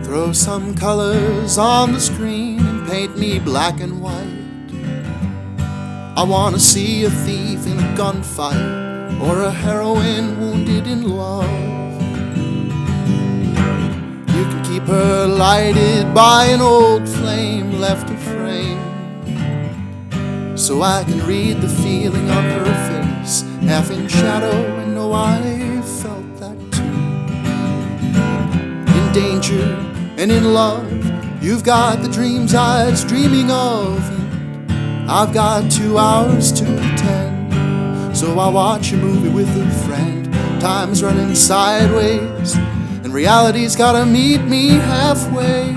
Throw some colors on the screen and paint me black and white. I wanna see a thief in a gunfight or a heroine wounded in love. You can keep her lighted by an old flame left to frame, so I can read the feeling on her face, half in shadow, and know I felt that too. In danger and in love, you've got the dreams I was dreaming of, and I've got 2 hours to pretend. So I'll watch a movie with a friend. Time's running sideways, and reality's gotta meet me halfway.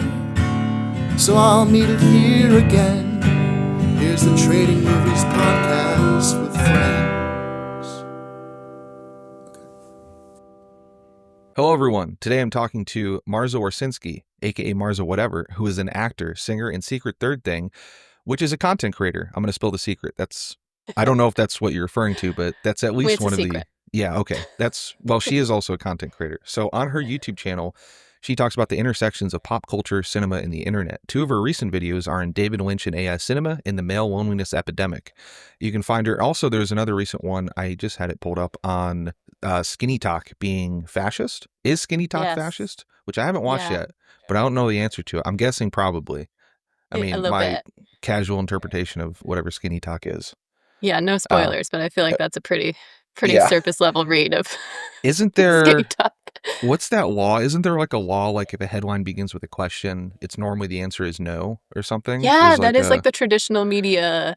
So I'll meet it here again. Here's the Trading Movies Podcast with friends. Hello, everyone. Today I'm talking to MARZA Orsinski, aka MARZA WHATEVER, who is an actor, singer, and secret third thing, which is a content creator. I'm going to spill the secret. I don't know if that's what you're referring to, but that's at least one of the. Yeah, okay. She is also a content creator. So on her YouTube channel, she talks about the intersections of pop culture, cinema, and the internet. 2 of her recent videos are in David Lynch and AI cinema and the male loneliness epidemic. You can find her. Also, there's another recent one. I just had it pulled up on Skinny Talk being fascist. Is Skinny Talk fascist? Which I haven't watched yet, but I don't know the answer to it. I'm guessing probably. I mean, my casual interpretation of whatever Skinny Talk is. Yeah, no spoilers, but I feel like that's a pretty surface level read of Isn't there Skinny Talk. What's that law? Isn't there like a law, like if a headline begins with a question, it's normally the answer is no or something? Yeah, that is like the traditional media,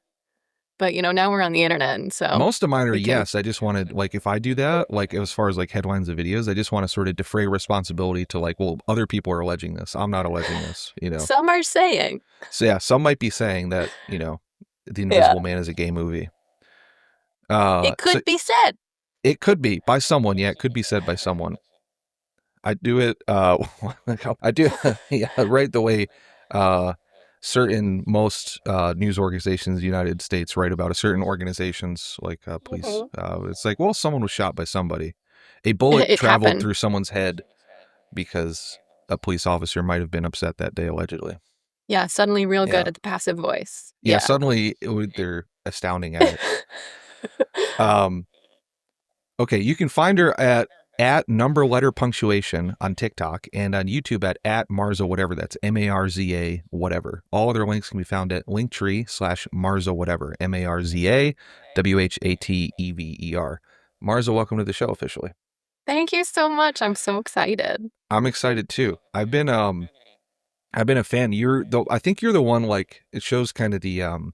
but now we're on the internet, and so most of mine are yes. I just wanted, like, if I do that, like as far as like headlines of videos, I just want to sort of defray responsibility to like, well, other people are alleging this. I'm not alleging this, Some are saying. So yeah, some might be saying that, The Invisible Man is a gay movie. It could be said. It could be by someone. Yeah, it could be said by someone. I do it. I do. Yeah, right. The way most news organizations in the United States write about certain organizations, like police. It's like, well, someone was shot by somebody. A bullet traveled through someone's head because a police officer might have been upset that day, allegedly. Yeah, suddenly real good at the passive voice. Yeah, suddenly they're astounding at it. Okay, you can find her at number letter punctuation on TikTok and on YouTube at MARZA WHATEVER. That's MARZA whatever. All other links can be found at linktr.ee/MARZA WHATEVER. MARZA MARZA, welcome to the show officially. Thank you so much. I'm so excited. I'm excited too. I've been a fan. I think you're the one, like, it shows kind of the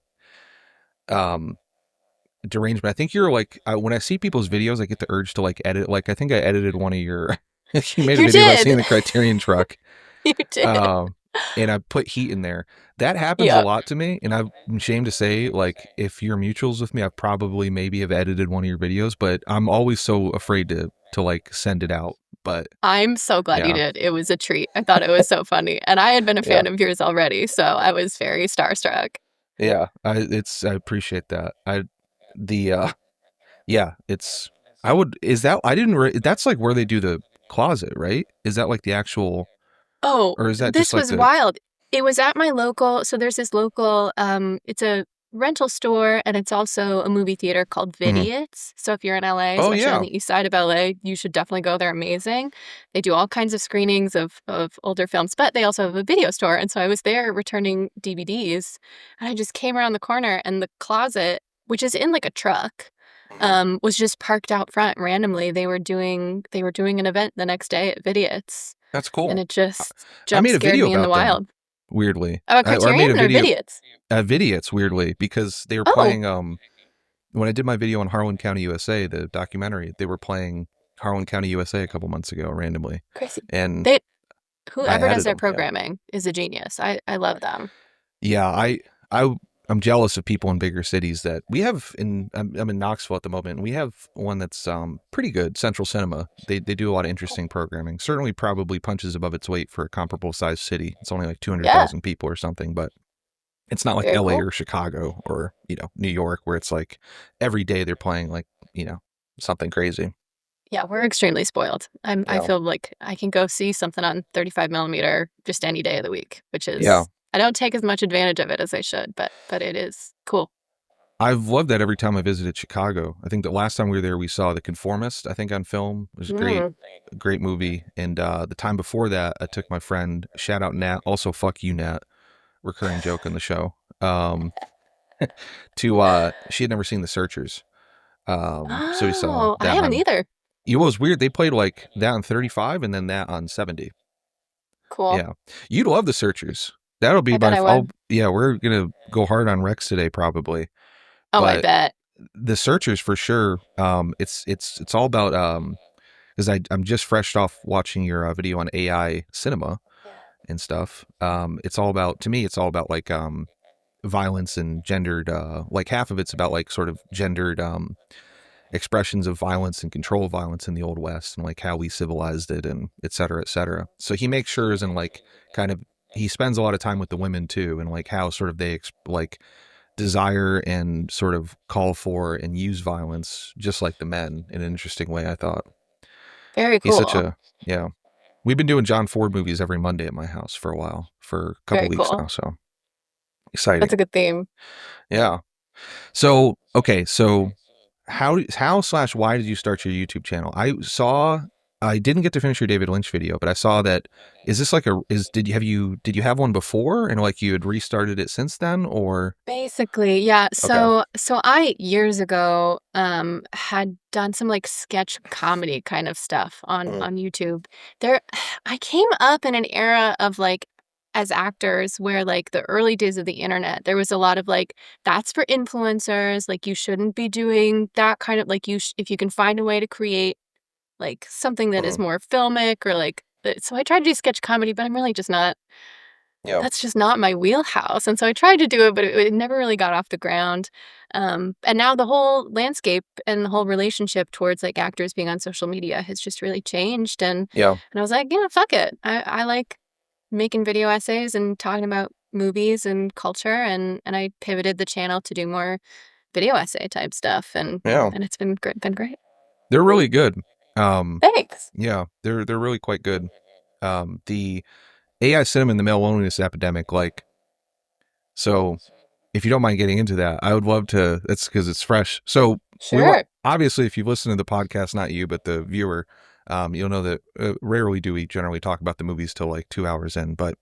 derangement. I think you're like, when I see people's videos, I get the urge to like edit. Like, I think I edited one of your. You made a video about seeing the Criterion truck. You did. And I put heat in there. That happens a lot to me, and I'm ashamed to say, like, if you're mutuals with me, I probably maybe have edited one of your videos, but I'm always so afraid to like send it out. But I'm so glad you did. It was a treat. I thought it was so funny, and I had been a fan of yours already, so I was very starstruck. Yeah, I appreciate that. That's like where they do the closet, right? Is that like the actual? Oh, or is that this just like was wild. It was at my local. So there's this local. It's a rental store, and it's also a movie theater called Vidiots. So if you're in LA, especially on the east side of LA, you should definitely go. They're amazing. They do all kinds of screenings of older films, but they also have a video store. And so I was there returning DVDs, and I just came around the corner, and the closet, which is in like a truck, was just parked out front randomly. They were doing an event the next day at Vidiots. That's cool. And it just jump scared me in the wild. Weirdly. Oh, Criterion or Vidiots? Vidiots, weirdly, because they were playing, when I did my video on Harlan County, USA, the documentary, they were playing Harlan County, USA a couple months ago randomly. Crazy. And whoever does their programming is a genius. I love them. Yeah, I'm jealous of people in bigger cities that we have. I'm in Knoxville at the moment, and we have one that's pretty good, Central Cinema. They do a lot of interesting programming. Certainly probably punches above its weight for a comparable sized city. It's only like 200,000 people or something, but it's not like Very LA cool. or Chicago or, New York, where it's like every day they're playing like, something crazy. Yeah, we're extremely spoiled. I feel like I can go see something on 35 millimeter just any day of the week, which is I don't take as much advantage of it as I should, but it is cool. I've loved that every time I visited Chicago. I think the last time we were there, we saw The Conformist, I think on film. It was a great movie. And the time before that, I took my friend, shout out Nat, also fuck you, Nat, recurring joke in the show, to, she had never seen The Searchers. So we saw I that haven't on, either. it was weird. They played like that on 35 and then that on 70. Cool. Yeah. You'd love The Searchers. That'll be yeah, we're going to go hard on Rex today, probably. Oh, But I bet. The Searchers for sure. It's all about because I'm just fresh off watching your video on AI cinema and stuff. It's all about, to me, it's all about like violence and gendered like half of it's about like sort of gendered expressions of violence and control of violence in the Old West and like how we civilized it and et cetera, et cetera. So he makes sure and like kind of he spends a lot of time with the women too and like how sort of they like desire and sort of call for and use violence just like the men in an interesting way, I thought. Very cool. He's such a, yeah. We've been doing John Ford movies every Monday at my house for a while, for a couple weeks now, so exciting. That's a good theme. Yeah. So, okay, so how / why did you start your YouTube channel? I didn't get to finish your David Lynch video, but I saw that. Is this like did you have one before and like you had restarted it since then, or? Basically, yeah. So I years ago had done some like sketch comedy kind of stuff on YouTube. I came up in an era of like as actors where like the early days of the internet, there was a lot of like that's for influencers, like you shouldn't be doing that kind of like if you can find a way to create like something that is more filmic or like so I tried to do sketch comedy, but I'm really just not that's just not my wheelhouse. And so I tried to do it, but it never really got off the ground. And now the whole landscape and the whole relationship towards like actors being on social media has just really changed. And I was like, yeah, fuck it. I like making video essays and talking about movies and culture. And I pivoted the channel to do more video essay type stuff. And it's been great. They're really good. Thanks. Yeah, they're really quite good. The AI cinema and the male loneliness epidemic, like, so if you don't mind getting into that, I would love to. That's because it's fresh. So sure. Obviously, if you listen to the podcast, not you, but the viewer, you'll know that rarely do we generally talk about the movies till like 2 hours in, but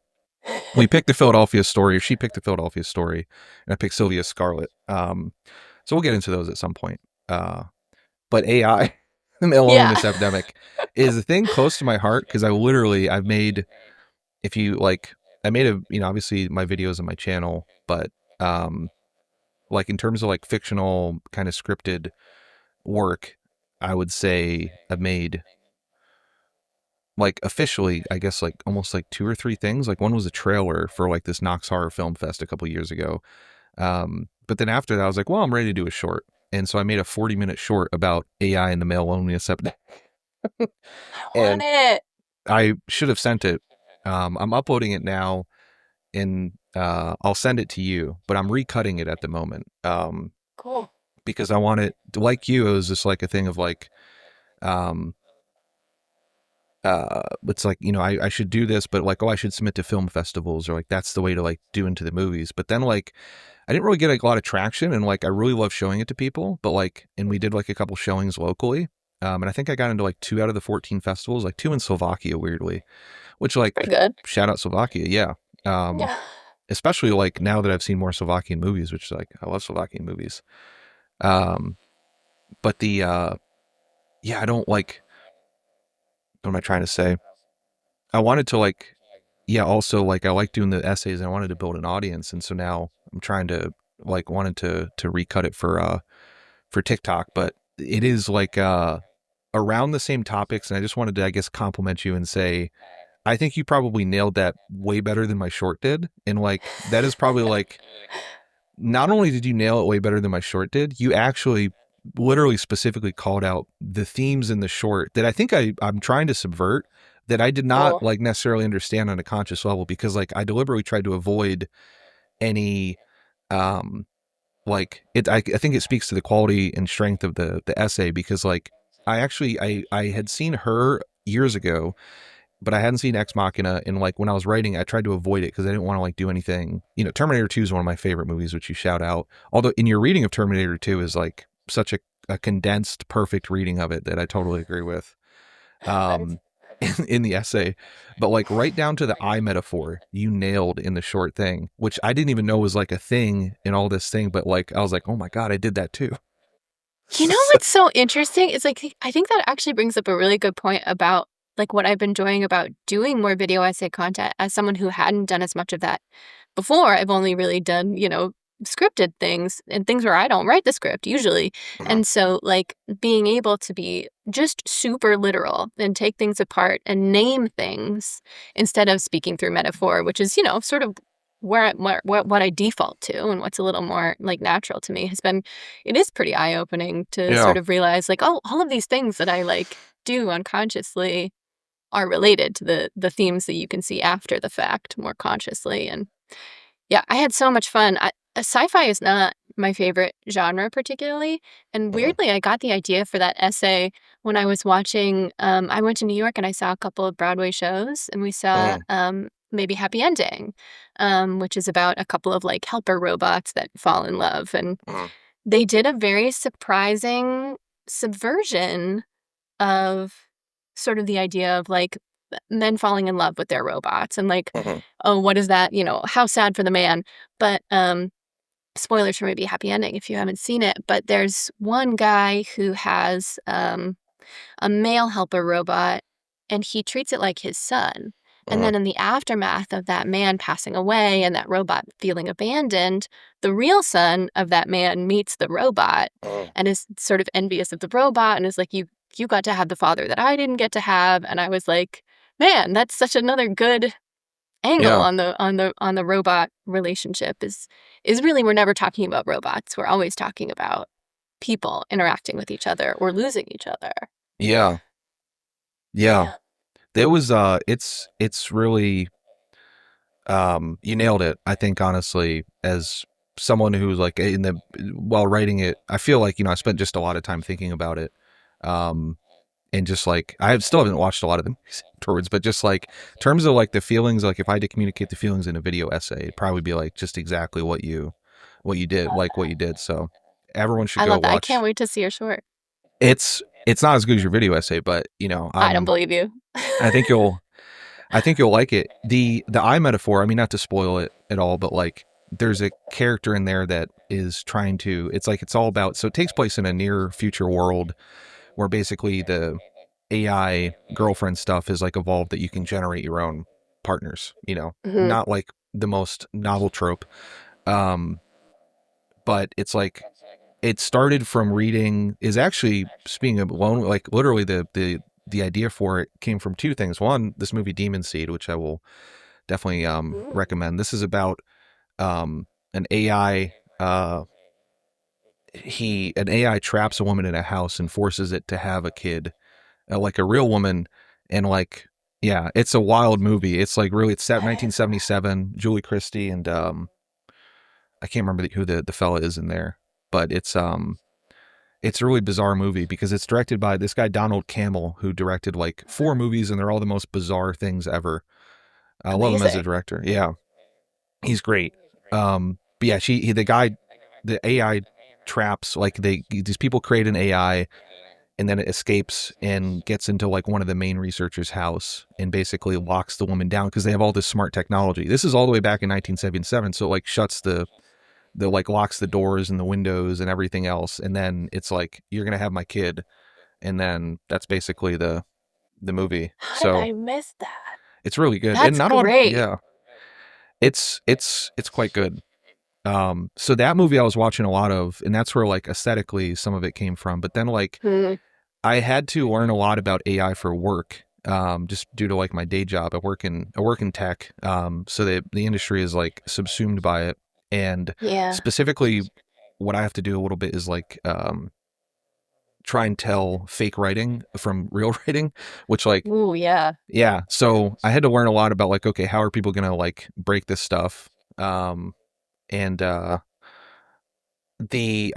we picked the Philadelphia story, or she picked the Philadelphia story, and I picked Sylvia Scarlett. So we'll get into those at some point. But AI, the male loneliness epidemic, is a thing close to my heart because I've made, if you like, I made obviously my videos on my channel, but like in terms of like fictional kind of scripted work, I would say I've made like officially, I guess like almost like 2 or 3 things. Like one was a trailer for like this Knox Horror Film Fest a couple years ago. But then after that, I was like, well, I'm ready to do a short. And so I made a 40-minute short about AI and the male loneliness epidemic. I want it. I should have sent it. I'm uploading it now, and I'll send it to you, but I'm recutting it at the moment. Cool. Because I want it, like you, it was just like a thing of like, it's like, I should do this, but like, oh, I should submit to film festivals, or like, that's the way to like do into the movies. But then like, I didn't really get like, a lot of traction, and like, I really love showing it to people, but like, and we did like a couple showings locally. And I think I got into like 2 out of the 14 festivals, like 2 in Slovakia, weirdly, which like, pretty good. Shout out Slovakia. Yeah. Especially like now that I've seen more Slovakian movies, which is like, I love Slovakian movies. But the, I don't like, what am I trying to say? I wanted to like, also like, I like doing the essays, and I wanted to build an audience. And so now I'm trying to like, wanted to recut it for TikTok, but it is like, around the same topics. And I just wanted to, I guess, compliment you and say, I think you probably nailed that way better than my short did. And like, that is probably like, not only did you nail it way better than my short did, you actually literally specifically called out the themes in the short that I think I'm trying to subvert, that I did not like necessarily understand on a conscious level, because like I deliberately tried to avoid any, like it, I think it speaks to the quality and strength of the essay, because like I had seen her years ago, but I hadn't seen Ex Machina, and like when I was writing, I tried to avoid it because I didn't want to like do anything. You know, Terminator 2 is one of my favorite movies, which you shout out. Although in your reading of Terminator 2 is like such a condensed, perfect reading of it that I totally agree with. In the essay, but like right down to the eye metaphor, you nailed in the short thing, which I didn't even know was like a thing in all this thing, but like I was like, oh my God, I did that too. You know what's so interesting? It's like, I think that actually brings up a really good point about like what I've been enjoying about doing more video essay content as someone who hadn't done as much of that before. I've only really done, scripted things and things where I don't write the script usually. And so like being able to be just super literal and take things apart and name things instead of speaking through metaphor, which is, sort of what I default to and what's a little more like natural to me it is pretty eye-opening to sort of realize like, oh, all of these things that I like do unconsciously are related to the themes that you can see after the fact more consciously. And yeah, I had so much fun. Sci-fi is not my favorite genre particularly. And weirdly, I got the idea for that essay when I was watching, I went to New York and I saw a couple of Broadway shows and we saw maybe Happy Ending, which is about a couple of like helper robots that fall in love. And they did a very surprising subversion of sort of the idea of like men falling in love with their robots and like, oh, what is that? How sad for the man. But spoilers for maybe Happy Ending if you haven't seen it. But there's one guy who has a male helper robot and he treats it like his son. And then in the aftermath of that man passing away and that robot feeling abandoned, the real son of that man meets the robot and is sort of envious of the robot and is like, you got to have the father that I didn't get to have. And I was like, man, that's such another good angle on the robot relationship is really we're never talking about robots. We're always talking about people interacting with each other or losing each other. Yeah. There was it's really you nailed it. I think honestly, as someone who's like while writing it, I feel like, I spent just a lot of time thinking about it. And just like I still haven't watched a lot of them afterwards, but just like in terms of like the feelings, like if I had to communicate the feelings in a video essay, it'd probably be like just exactly what you did, like what you did. So everyone should I go love that. watch. I can't wait to see your short. It's not as good as your video essay, but I don't believe you. I think you'll like it. The eye metaphor, I mean, not to spoil it at all, but like there's a character in there that is trying to, it's like, it's all about, so it takes place in a near future world where basically the AI girlfriend stuff is like evolved that you can generate your own partners, not like the most novel trope. But it's like, it started from reading, is actually, speaking of alone, like literally the idea for it came from two things. One, this movie Demon Seed, which I will definitely recommend. This is about an AI an AI traps a woman in a house and forces it to have a kid, like a real woman. And like, yeah, it's a wild movie. It's like really, it's set 1977, Julie Christie, and I can't remember who the fella is in there, but it's a really bizarre movie because it's directed by this guy Donald Cammell, who directed like 4 movies and they're all the most bizarre things ever. I love him as a director. Yeah, he's great. But yeah, the AI traps, like these people create an AI and then it escapes and gets into like one of the main researchers' house and basically locks the woman down because they have all this smart technology. This is all the way back in 1977, so it like shuts the like locks the doors and the windows and everything else, and then it's like, you're gonna have my kid, and then that's basically the movie. How so did I miss that? it's really good. That's And not great. yeah, it's quite good. So that movie I was watching a lot of, and that's where like aesthetically some of it came from. But then like I had to learn a lot about AI for work, just due to like my day job. I work in tech, so the industry is like subsumed by it. And specifically, what I have to do a little bit is like try and tell fake writing from real writing, which like, ooh, yeah. So I had to learn a lot about like, okay, how are people gonna like break this stuff? And I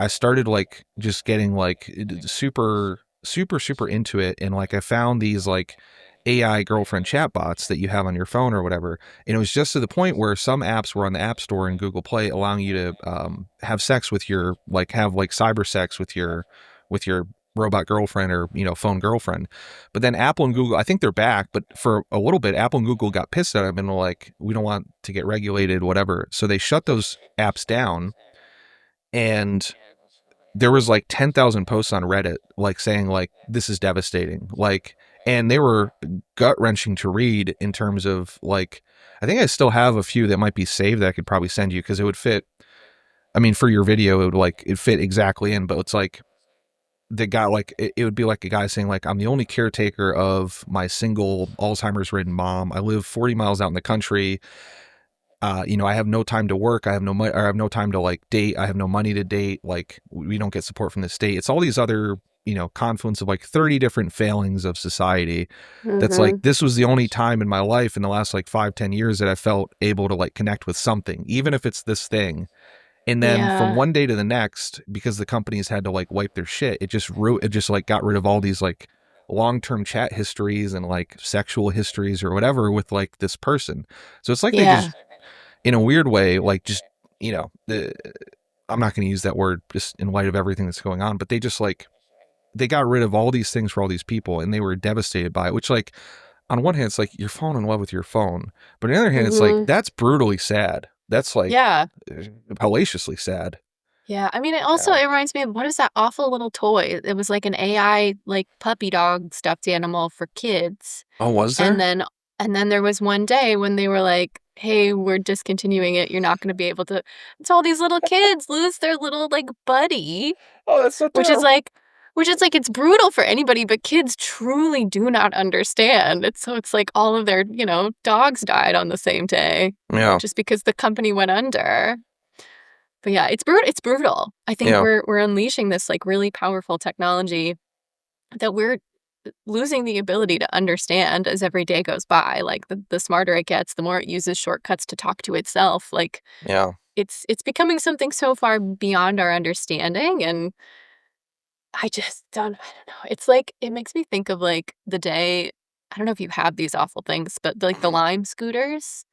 started like just getting like super super, super into it. And like, I found these like AI girlfriend chatbots that you have on your phone or whatever. And it was just to the point where some apps were on the App Store and Google Play allowing you to have sex with your, like, have like cyber sex with your robot girlfriend or, you know, phone girlfriend. But then Apple and Google, I think they're back, but for a little bit, Apple and Google got pissed at them and were like, we don't want to get regulated, whatever. So they shut those apps down. And there was like 10,000 posts on Reddit, like saying like, this is devastating. Like, and they were gut wrenching to read in terms of like, I think I still have a few that might be saved that I could probably send you, because it would fit. I mean, for your video, it would it fit exactly in, but it's like, the guy, like, it would be like a guy saying like, I'm the only caretaker of my single Alzheimer's ridden mom. I live 40 miles out in the country. You know, I have no time to work. I have no money, or I have no time to like date. I have no money to date. Like, we don't get support from the state. It's all these other, you know, confluence of like 30 different failings of society. That's like, this was the only time in my life in the last like 5-10 years that I felt able to like connect with something, even if it's this thing. And then from one day to the next, because the companies had to like wipe their shit, it just like got rid of all these like long-term chat histories and like sexual histories or whatever with like this person. So it's like they just, in a weird way, like, just, you know, I'm not going to use that word just in light of everything that's going on, but they just like, they got rid of all these things for all these people, and they were devastated by it, which, like, on one hand, it's like you're falling in love with your phone, but on the other hand, it's like, that's brutally sad. That's like, hellaciously sad. Yeah. I mean, it also, it reminds me of, what is that awful little toy? It was like an AI, like, puppy dog stuffed animal for kids. Oh, was there? And then there was one day when they were like, hey, we're discontinuing it. You're not going to be able to. So all these little kids lose their little like buddy. Oh, that's so terrible. Which is like, it's brutal for anybody, but kids truly do not understand. It's like all of their, you know, dogs died on the same day. Yeah. Just because the company went under. But yeah, it's brutal. I think we're unleashing this like really powerful technology that we're losing the ability to understand as every day goes by. Like, the smarter it gets, the more it uses shortcuts to talk to itself. Like, it's becoming something so far beyond our understanding. And I don't know. It's like, it makes me think of like the day, I don't know if you have these awful things, but like the Lime scooters,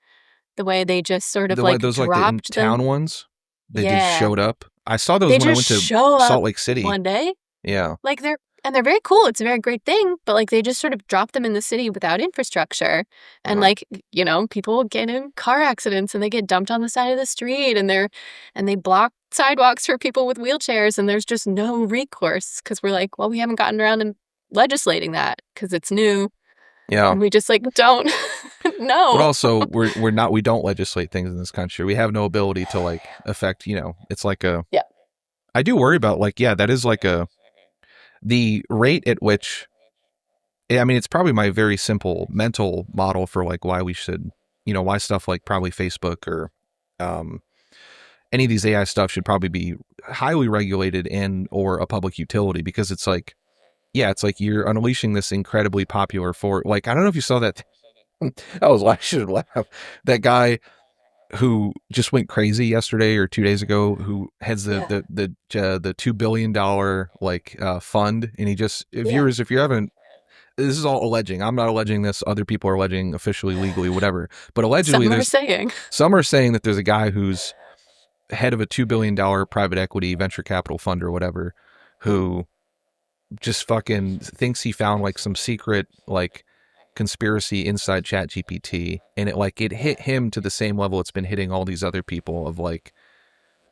the way they just sort of like those dropped like the in-town ones. They just showed up. I saw those when I went to Salt Lake City one day. Yeah. Like, they're very cool. It's a very great thing, but like, they just sort of dropped them in the city without infrastructure. And like, you know, people get in car accidents and they get dumped on the side of the street, and they block sidewalks for people with wheelchairs, and there's just no recourse because we're like, well, we haven't gotten around to legislating that because it's new. Yeah. And we just like don't know. But also, we don't legislate things in this country. We have no ability to like affect, you know, it's like I do worry about like, that is like the rate at which, I mean, it's probably my very simple mental model for like why we should, you know, why stuff like probably Facebook or any of these AI stuff should probably be highly regulated or a public utility, because it's like, it's like you're unleashing this incredibly popular like, I don't know if you saw that. I should laugh. That guy who just went crazy yesterday or 2 days ago, who heads the $2 billion like fund, and he just, viewers, if you haven't, this is all alleging. I'm not alleging this. Other people are alleging officially, legally, whatever. But allegedly, some are saying that there's a guy who's head of a $2 billion private equity venture capital fund or whatever, who just fucking thinks he found like some secret like conspiracy inside ChatGPT, and it hit him to the same level it's been hitting all these other people of like,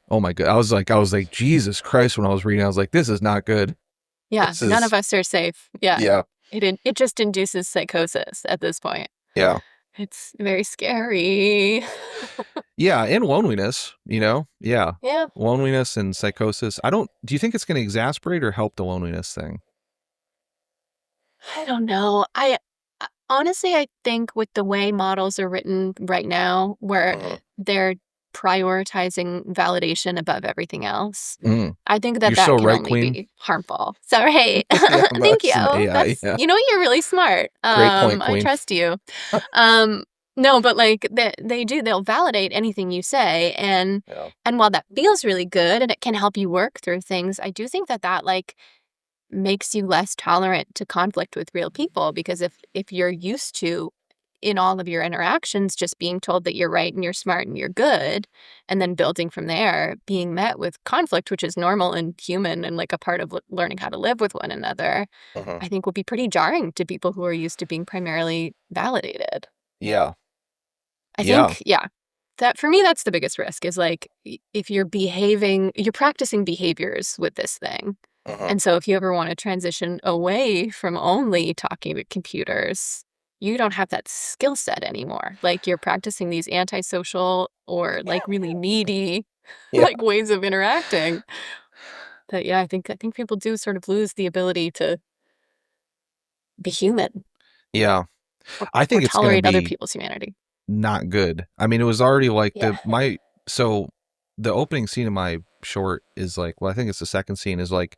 oh my god. I was like Jesus Christ, when I was reading, I was like, this is not good. None of us are safe. Yeah. It just induces psychosis at this point. Yeah. It's very scary. Yeah, and loneliness, you know? Yeah. Yeah. Loneliness and psychosis. Do you think it's going to exasperate or help the loneliness thing? I don't know. Honestly, I think with the way models are written right now, where they're prioritizing validation above everything else, I think that so can right, only Queen. be harmful. So, hey, thank you. You know, you're really smart. Great point, Queen. I trust you. No, but like they'll validate anything you say, and while that feels really good and it can help you work through things, I do think that like makes you less tolerant to conflict with real people, because if you're used to, in all of your interactions, just being told that you're right and you're smart and you're good, and then building from there, being met with conflict, which is normal and human and like a part of learning how to live with one another, I think will be pretty jarring to people who are used to being primarily validated. Yeah. I think, that for me, that's the biggest risk, is like, if you're practicing behaviors with this thing. And so if you ever want to transition away from only talking with computers, you don't have that skill set anymore. Like, you're practicing these antisocial or like really needy like ways of interacting. That I think people do sort of lose the ability to be human. Yeah. I or think it's going to tolerate other be people's humanity. not good. I mean, it was already like so the opening scene of my short is like, well, I think it's the second scene, is like,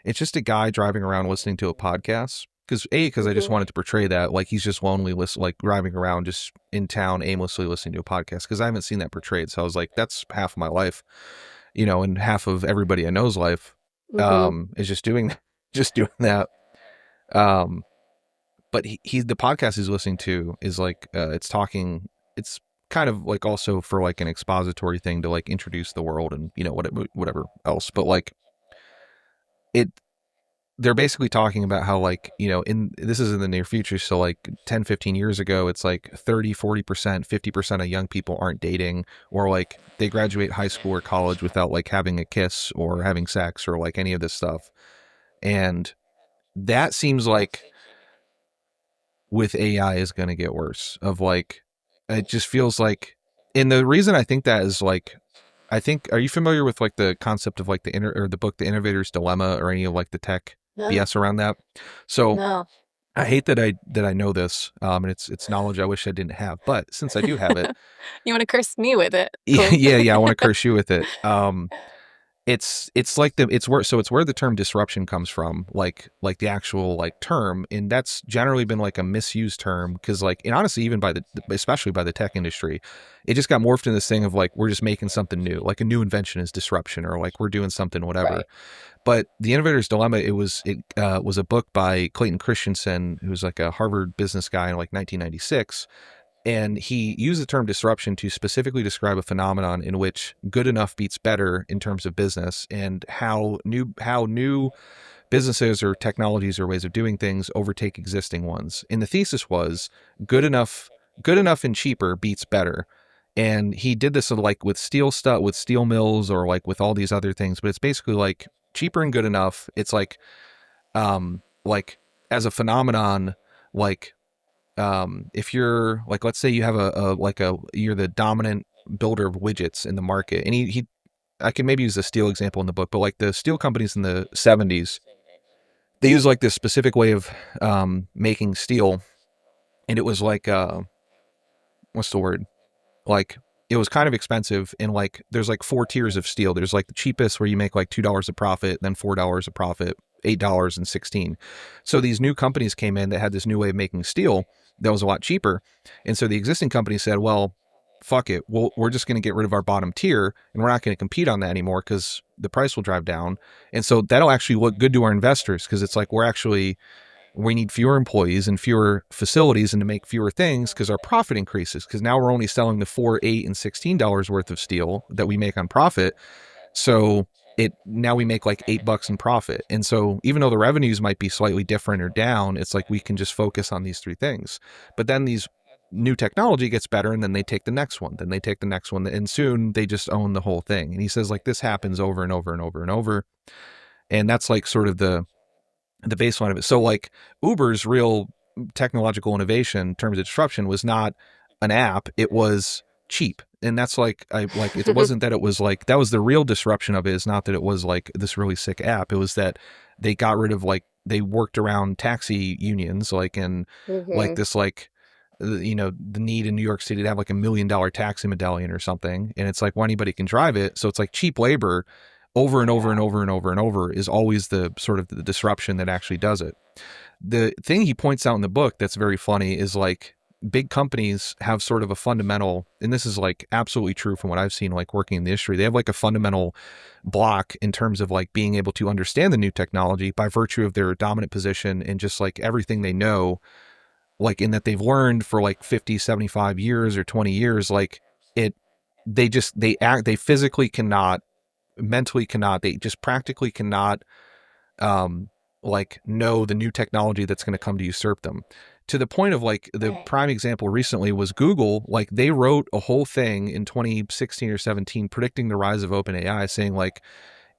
it's just a guy driving around listening to a podcast. Because I just wanted to portray that, like, he's just lonely, like driving around just in town aimlessly listening to a podcast, because I haven't seen that portrayed. So I was like, that's half of my life, and half of everybody I know's life is just doing that. But he the podcast he's listening to is like, it's kind of like also for like an expository thing to like introduce the world and whatever else, but like they're basically talking about how, like, this is in the near future, so like 10, 15 years ago, it's like 30, 40%, 50% of young people aren't dating, or like they graduate high school or college without like having a kiss or having sex or like any of this stuff. And that seems like with AI is going to get worse. Of like, it just feels like, and the reason I think that is like, are you familiar with like the concept of like the book, The Innovator's Dilemma, or any of like the tech BS around that? So I hate that I know this, and it's knowledge I wish I didn't have, but since I do have it, you want to curse me with it? Cool. Yeah, I want to curse you with it. It's like it's where the term disruption comes from, like the actual like term, and that's generally been like a misused term, because like, and honestly, even especially by the tech industry, it just got morphed in this thing of like, we're just making something new, like a new invention is disruption, or like we're doing something whatever. Right. But The Innovator's Dilemma, it was a book by Clayton Christensen, who's like a Harvard business guy in like 1996. And he used the term disruption to specifically describe a phenomenon in which good enough beats better in terms of business, and how new businesses or technologies or ways of doing things overtake existing ones. And the thesis was good enough and cheaper beats better. And he did this like with steel stuff, with steel mills, or like with all these other things. But it's basically like cheaper and good enough. It's like as a phenomenon, like, if you're like, let's say you have you're the dominant builder of widgets in the market, and I can maybe use a steel example in the book, but like the steel companies in the 70s, they use like this specific way of making steel, and it was like, what's the word? Like, it was kind of expensive, and like there's like 4 tiers of steel. There's like the cheapest, where you make like $2 a profit, then $4 a profit, $8 and 16. So these new companies came in that had this new way of making steel that was a lot cheaper. And so the existing company said, well, fuck it. We're just going to get rid of our bottom tier, and we're not going to compete on that anymore, because the price will drive down. And so that'll actually look good to our investors, because it's like, we need fewer employees and fewer facilities, and to make fewer things, because our profit increases, because now we're only selling the $4, $8, and $16 worth of steel that we make on profit. So now we make like $8 in profit. And so even though the revenues might be slightly different or down, it's like, we can just focus on these 3 things. But then these new technology gets better, and then they take the next one, then they take the next one, and soon they just own the whole thing. And he says like, this happens over and over and over and over. And that's like sort of the baseline of it. So like, Uber's real technological innovation in terms of disruption was not an app, it was cheap. And that's like, it wasn't that it was like, that was the real disruption of it, is not that it was like this really sick app. It was that they got rid of, like, they worked around taxi unions, like, and like this, like, the need in New York City to have like $1 million taxi medallion or something. And it's like, well, anybody can drive it. So it's like cheap labor over and over and over and over and over is always the sort of the disruption that actually does it. The thing he points out in the book that's very funny is like, big companies have sort of a fundamental, and this is like absolutely true from what I've seen, like working in the industry, they have like a fundamental block in terms of like being able to understand the new technology by virtue of their dominant position and just like everything they know, like in that they've learned for like 50, 75 years or 20 years, like they physically cannot, mentally cannot, they just practically cannot like know the new technology that's going to come to usurp them, to the point of like the prime example recently was Google. Like they wrote a whole thing in 2016 or 17 predicting the rise of OpenAI, saying like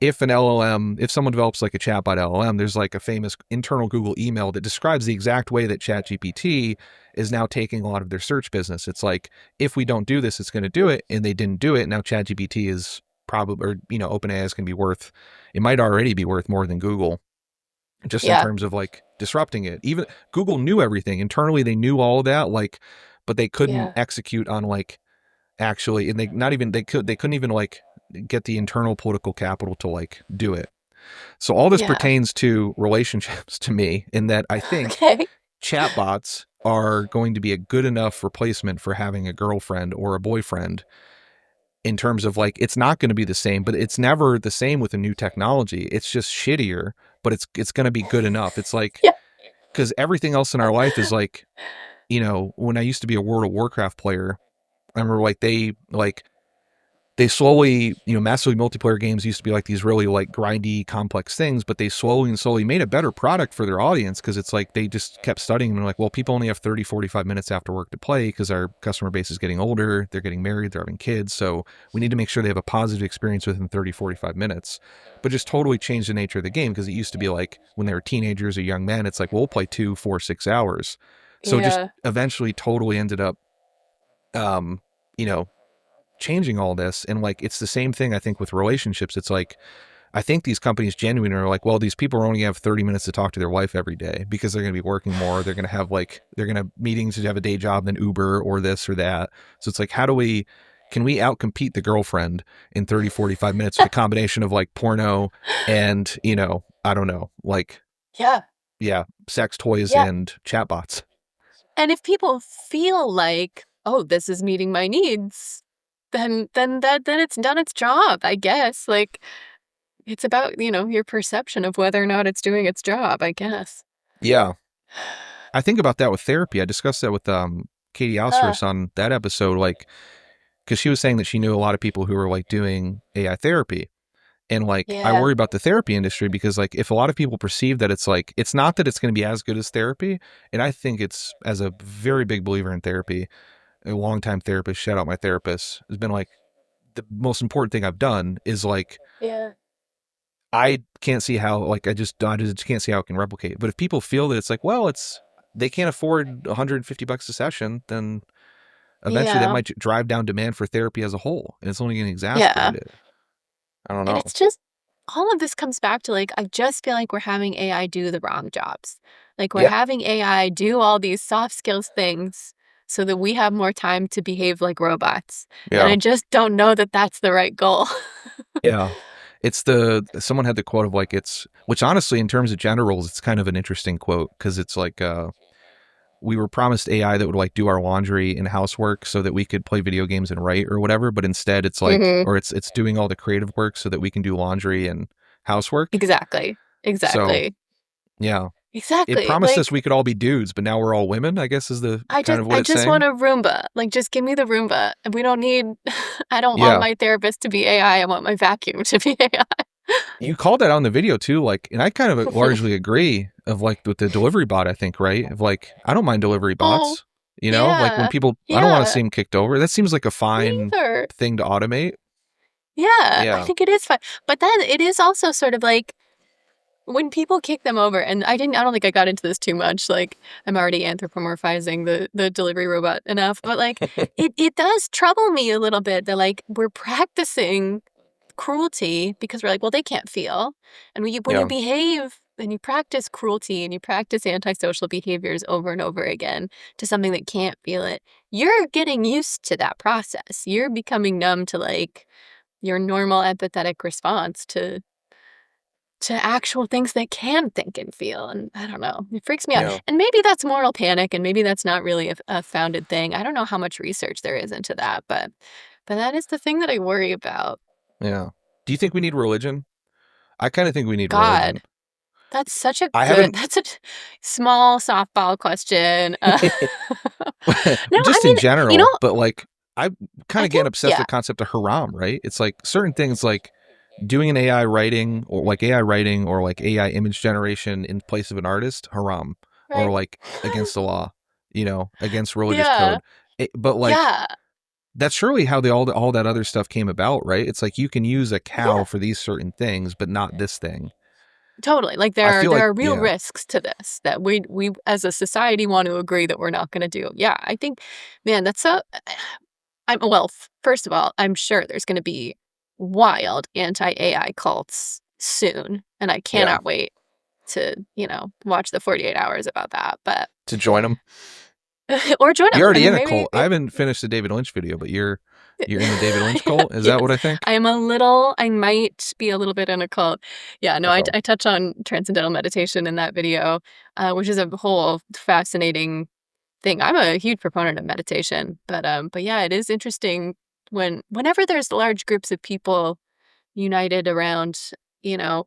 if someone develops like a chatbot LLM, there's like a famous internal Google email that describes the exact way that ChatGPT is now taking a lot of their search business. It's like, if we don't do this, it's going to do it. And they didn't do it. Now ChatGPT is probably, or, OpenAI is going to be worth, it might already be worth more than Google, just in terms of like disrupting it. Even Google knew everything internally. They knew all of that, like, but they couldn't execute on like actually, and they couldn't even like get the internal political capital to like do it. So all this pertains to relationships to me, in that I think chatbots are going to be a good enough replacement for having a girlfriend or a boyfriend, in terms of like, it's not going to be the same, but it's never the same with a new technology. It's just shittier, but it's going to be good enough. It's like, because everything else in our life is like, when I used to be a World of Warcraft player, I remember like they slowly, massively multiplayer games used to be like these really like grindy, complex things, but they slowly made a better product for their audience, because it's like they just kept studying and they're like, well, people only have 30, 45 minutes after work to play because our customer base is getting older, they're getting married, they're having kids. So we need to make sure they have a positive experience within 30, 45 minutes. But just totally changed the nature of the game, because it used to be like when they were teenagers or young men, it's like, well, we'll play 2, 4, 6 hours. So just eventually totally ended up, you know, changing all this. And like, it's the same thing I think with relationships. It's like, I think these companies genuinely are like, well, these people only have 30 minutes to talk to their wife every day because they're going to be working more. They're going to have like, they're going to have meetings to have a day job than Uber or this or that. So it's like, can we outcompete the girlfriend in 30, 45 minutes with a combination of like porno and, I don't know, like, sex toys and chatbots. And if people feel like, oh, this is meeting my needs, then it's done its job, I guess. Like, it's about, your perception of whether or not it's doing its job, I guess. Yeah. I think about that with therapy. I discussed that with Katie Alceris on that episode, like, because she was saying that she knew a lot of people who were like doing AI therapy. And like, I worry about the therapy industry, because like, if a lot of people perceive that it's like, it's not that it's going to be as good as therapy. And I think it's, as a very big believer in therapy, a longtime therapist, shout out my therapist, has been like, the most important thing I've done is like, I can't see how, like, I just can't see how it can replicate. But if people feel that it's like, well, they can't afford $150 a session, then eventually that might drive down demand for therapy as a whole. And it's only going to exacerbate it. I don't know. And it's just, all of this comes back to like, I just feel like we're having AI do the wrong jobs. Like, we're having AI do all these soft skills things so that we have more time to behave like robots. And I just don't know that that's the right goal. It's someone had the quote of like, which honestly, in terms of gender roles, it's kind of an interesting quote, because it's like, we were promised AI that would like do our laundry and housework so that we could play video games and write or whatever. But instead it's like, or it's doing all the creative work so that we can do laundry and housework. Exactly. So, yeah. Exactly. It promised us we could all be dudes, but now we're all women, I guess, is the kind of what it's saying. I just want a Roomba. Like, just give me the Roomba. And we don't need, I don't want my therapist to be AI. I want my vacuum to be AI. You called that on the video too, like, and I kind of largely agree, of like with the delivery bot, I think, right? Of like, I don't mind delivery bots, like when people, I don't want to see them kicked over. That seems like a fine thing to automate. I think it is fine. But then it is also sort of like, when people kick them over, and I don't think I got into this too much, like, I'm already anthropomorphizing the delivery robot enough, but like, it does trouble me a little bit that like, we're practicing cruelty because we're like, well, they can't feel. And when you behave and you practice cruelty and you practice antisocial behaviors over and over again to something that can't feel it, you're getting used to that process. You're becoming numb to like your normal empathetic response to to actual things that can think and feel. And I don't know, it freaks me out. Yeah. And maybe that's moral panic, and maybe that's not really a founded thing. I don't know how much research there is into that, but that is the thing that I worry about. Yeah. Do you think we need religion? I kind of think we need God, religion. that's such a that's a small softball question. No, just I mean, in general, you know, but like I kind of get obsessed yeah. with the concept of haram, right? It's like certain things like doing an AI writing or like AI image generation in place of an artist, haram, Right. or like against the law, against religious Yeah. code. But like Yeah. that's surely how all that other stuff came about, right? It's like you can use a cow Yeah. for these certain things, but not this thing. Totally. Like I there feel like are real risks to this that we as a society want to agree that we're not going to do. Yeah, I think, man, that's first of all, I'm sure there's going to be wild anti-AI cults soon, and I cannot wait to, watch the 48 hours about that. But to join them. Or join them. You're already in a maybe, cult. I haven't finished the David Lynch video, but you're in the David Lynch cult? Is that what I think? I might be a little bit in a cult. Yeah, no, I touch on transcendental meditation in that video, which is a whole fascinating thing. I'm a huge proponent of meditation, but yeah, it is interesting whenever there's large groups of people united around,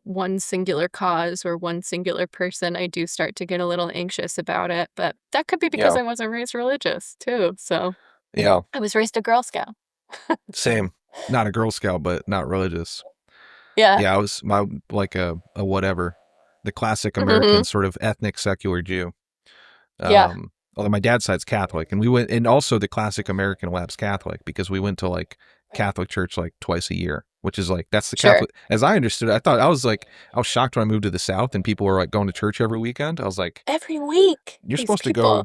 one singular cause or one singular person, I do start to get a little anxious about it. But that could be because I wasn't raised religious too. So yeah, I was raised a Girl Scout. Same. Not a Girl Scout, but not religious. Yeah. Yeah, I was a whatever, the classic American sort of ethnic secular Jew. Yeah. Although my dad's side's Catholic, and we went, and also the classic American lapsed Catholic, because we went to like Catholic church like twice a year, which is like, that's the Catholic, as I understood it. I was shocked when I moved to the South and people were like going to church every weekend. I was like, every week. You're supposed to go,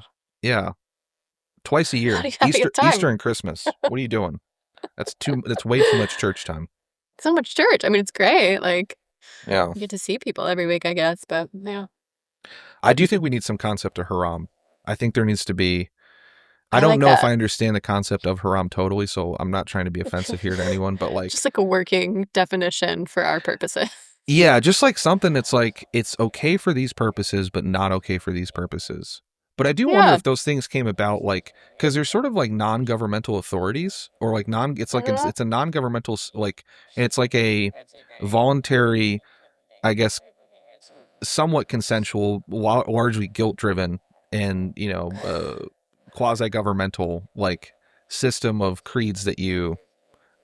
twice a year, Easter and Christmas. What are you doing? That's way too much church time. So much church. I mean, it's great. Like, yeah, you get to see people every week, I guess. But yeah, I do think we need some concept of haram. I think there needs to be. I don't know if I understand the concept of haram totally, so I'm not trying to be offensive here to anyone, but like just like a working definition for our purposes. Yeah, just like something that's like it's okay for these purposes, but not okay for these purposes. But I do wonder if those things came about like because they're sort of like non-governmental authorities or like it's like it's a non-governmental like it's like a voluntary, I guess, somewhat consensual, largely guilt-driven, and quasi-governmental like system of creeds that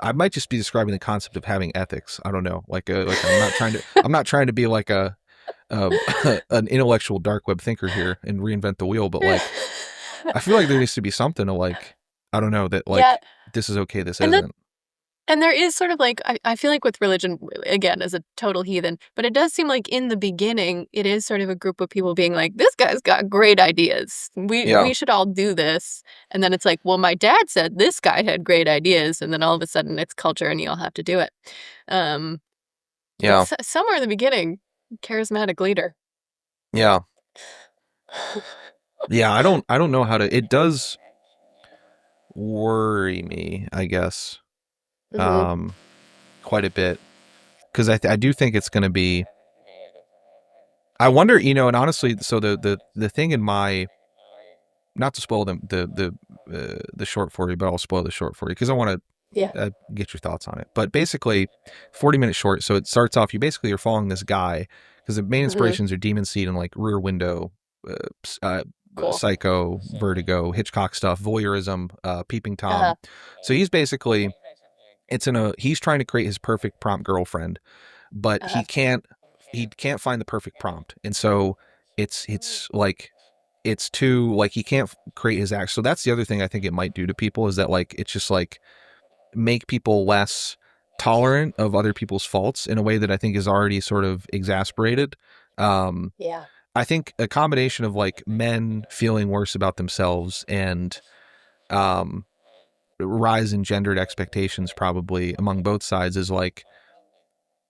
I might just be describing the concept of having ethics. I don't know, like I'm not trying to be like an intellectual dark web thinker here and reinvent the wheel, but like I feel like there needs to be something to like, I don't know, that like this is okay, this isn't. And there is sort of like, I feel like with religion, again, as a total heathen, but it does seem like in the beginning, it is sort of a group of people being like, this guy's got great ideas. We should all do this. And then it's like, well, my dad said this guy had great ideas. And then all of a sudden it's culture and you all have to do it. Somewhere in the beginning, charismatic leader. Yeah. Yeah, I don't know how to, it does worry me, I guess. Quite a bit, because I do think it's going to be. I wonder, and honestly, so the thing in my, not to spoil the short for you, but I'll spoil the short for you because I want to get your thoughts on it. But basically, 40-minute short. So it starts off. You're following this guy because the main inspirations are Demon Seed and like Rear Window, Cool. Psycho, Vertigo, Hitchcock stuff, voyeurism, Peeping Tom. So he's basically. He's trying to create his perfect prompt girlfriend, but he can't find the perfect prompt. And so it's too, like, he can't create his act. So that's the other thing I think it might do to people is that like, it's just like make people less tolerant of other people's faults in a way that I think is already sort of exasperated. I think a combination of like men feeling worse about themselves and, rise in gendered expectations probably among both sides is like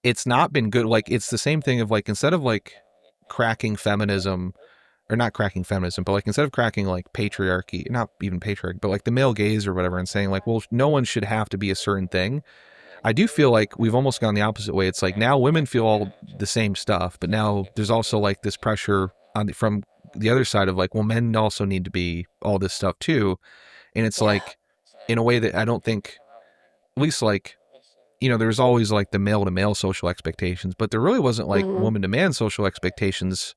it's not been good. Like it's the same thing of like instead of like cracking feminism or not cracking feminism, but like instead of cracking like patriarchy, not even patriarchy, but like the male gaze or whatever, and saying like, well, no one should have to be a certain thing. I do feel like we've almost gone the opposite way. It's like now women feel all the same stuff, but now there's also like this pressure from the other side of like, well, men also need to be all this stuff too. And it's like in a way that I don't think, at least like, there's always like the male to male social expectations, but there really wasn't like woman to man social expectations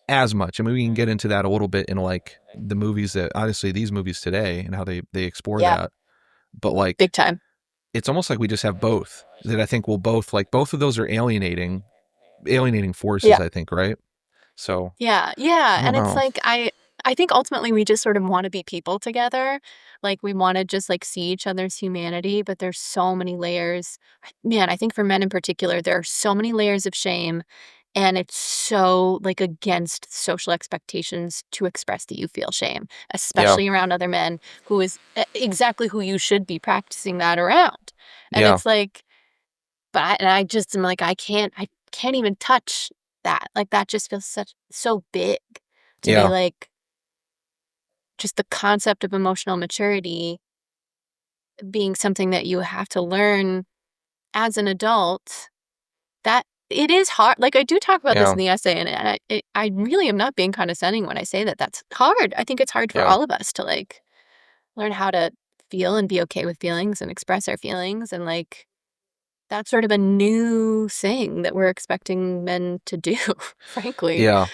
as much. I mean, we can get into that a little bit in like the movies that honestly these movies today and how they explore that. But like big time. It's almost like we just have both that I think will both of those are alienating forces, I think, right? So yeah. And it's like I think ultimately we just sort of want to be people together. Like we want to just like see each other's humanity, but there's so many layers. Man, I think for men in particular, there are so many layers of shame. And it's so like against social expectations to express that you feel shame, especially around other men who is exactly who you should be practicing that around. And it's like, but I just am like, I can't even touch that. Like that just feels so big to be like, just the concept of emotional maturity being something that you have to learn as an adult, that it is hard. Like I do talk about this in the essay, and I really am not being condescending when I say that that's hard. I think it's hard for all of us to like learn how to feel and be okay with feelings and express our feelings. And like, that's sort of a new thing that we're expecting men to do, frankly. Yeah.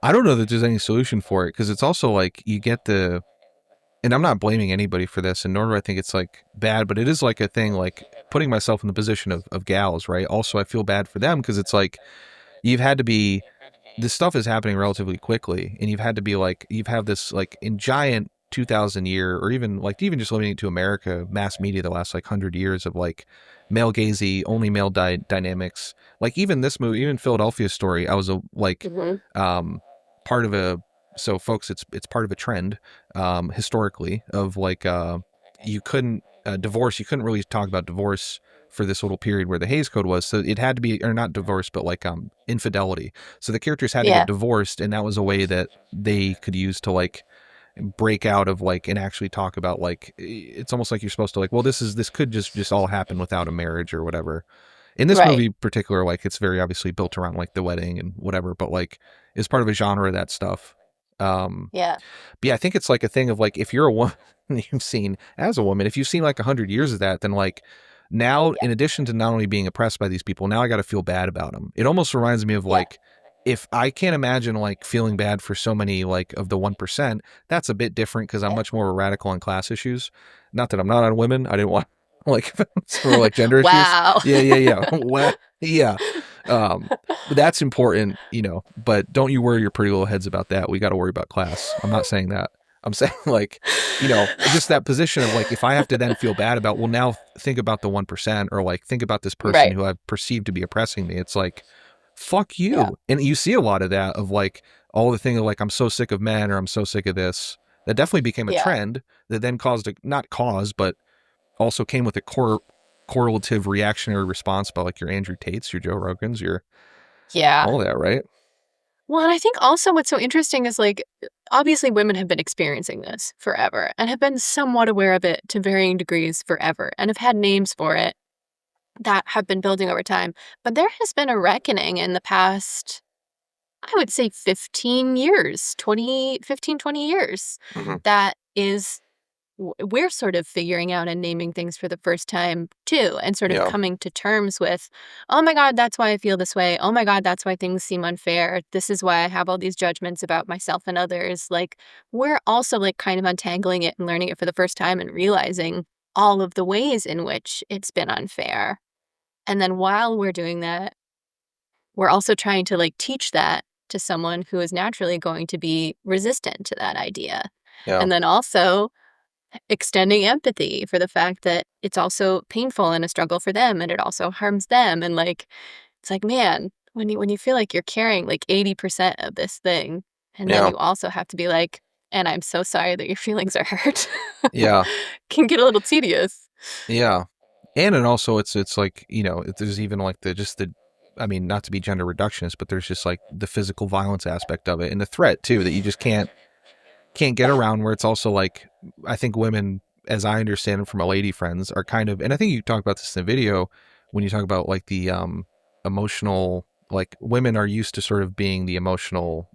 I don't know that there's any solution for it because it's also like you get and I'm not blaming anybody for this, and nor do I think it's like bad, but it is like a thing, like putting myself in the position of gals, right? Also, I feel bad for them because it's like you've had to be, this stuff is happening relatively quickly, and you've had to be like, you've had this like in giant 2000 year, or even just limiting it to America, mass media the last like 100 years of like male gazy, only male dynamics. Like even this movie, even Philadelphia Story, I was part of a, so folks, it's part of a trend historically of like you couldn't divorce, you couldn't really talk about divorce for this little period where the Hays Code was, so it had to be, or not divorce, but like infidelity. So the characters had to get divorced, and that was a way that they could use to like break out of like and actually talk about like, it's almost like you're supposed to like, well, this could just all happen without a marriage or whatever. In this movie in particular, like it's very obviously built around like the wedding and whatever, but like it's part of a genre of that stuff. But yeah, I think it's like a thing of like, if you're a woman, you've seen as a woman, if you've seen like 100 years of that, then like now, in addition to not only being oppressed by these people, now I got to feel bad about them. It almost reminds me of like, if I can't imagine like feeling bad for so many like of the 1%, that's a bit different because I'm much more of a radical on class issues. Not that I'm not on women. I didn't want like for like gender issues. Yeah. Well, yeah. But that's important, but don't you worry your pretty little heads about that. We got to worry about class. I'm not saying that. I'm saying like, just that position of like, if I have to then feel bad about, well, now think about the 1%, or like, think about this person who I've perceived to be oppressing me. It's like, fuck you. And you see a lot of that of like all the thing of like, I'm so sick of men, or I'm so sick of this. That definitely became a trend that then but also came with a correlative reactionary response by like your Andrew Tates, your Joe Rogans, your all that, right? Well, and I think also what's so interesting is like, obviously women have been experiencing this forever and have been somewhat aware of it to varying degrees forever and have had names for it that have been building over time. But there has been a reckoning in the past, I would say 15 years, 20 years, that is, we're sort of figuring out and naming things for the first time too, and sort of coming to terms with, oh my God, that's why I feel this way. Oh my God, that's why things seem unfair. This is why I have all these judgments about myself and others. Like, we're also like kind of untangling it and learning it for the first time and realizing all of the ways in which it's been unfair. And then while we're doing that, we're also trying to like teach that to someone who is naturally going to be resistant to that idea. And then also extending empathy for the fact that it's also painful and a struggle for them, and it also harms them. And like, it's like, man, when you feel like you're carrying like 80% of this thing, and then you also have to be like, and I'm so sorry that your feelings are hurt. Can get a little tedious. And also it's like, there's even like I mean, not to be gender reductionist, but there's just like the physical violence aspect of it, and the threat too, that you just can't get around, where it's also like, I think women as I understand it from my lady friends, are kind of, and I think you talk about this in the video when you talk about like the emotional, like women are used to sort of being the emotional,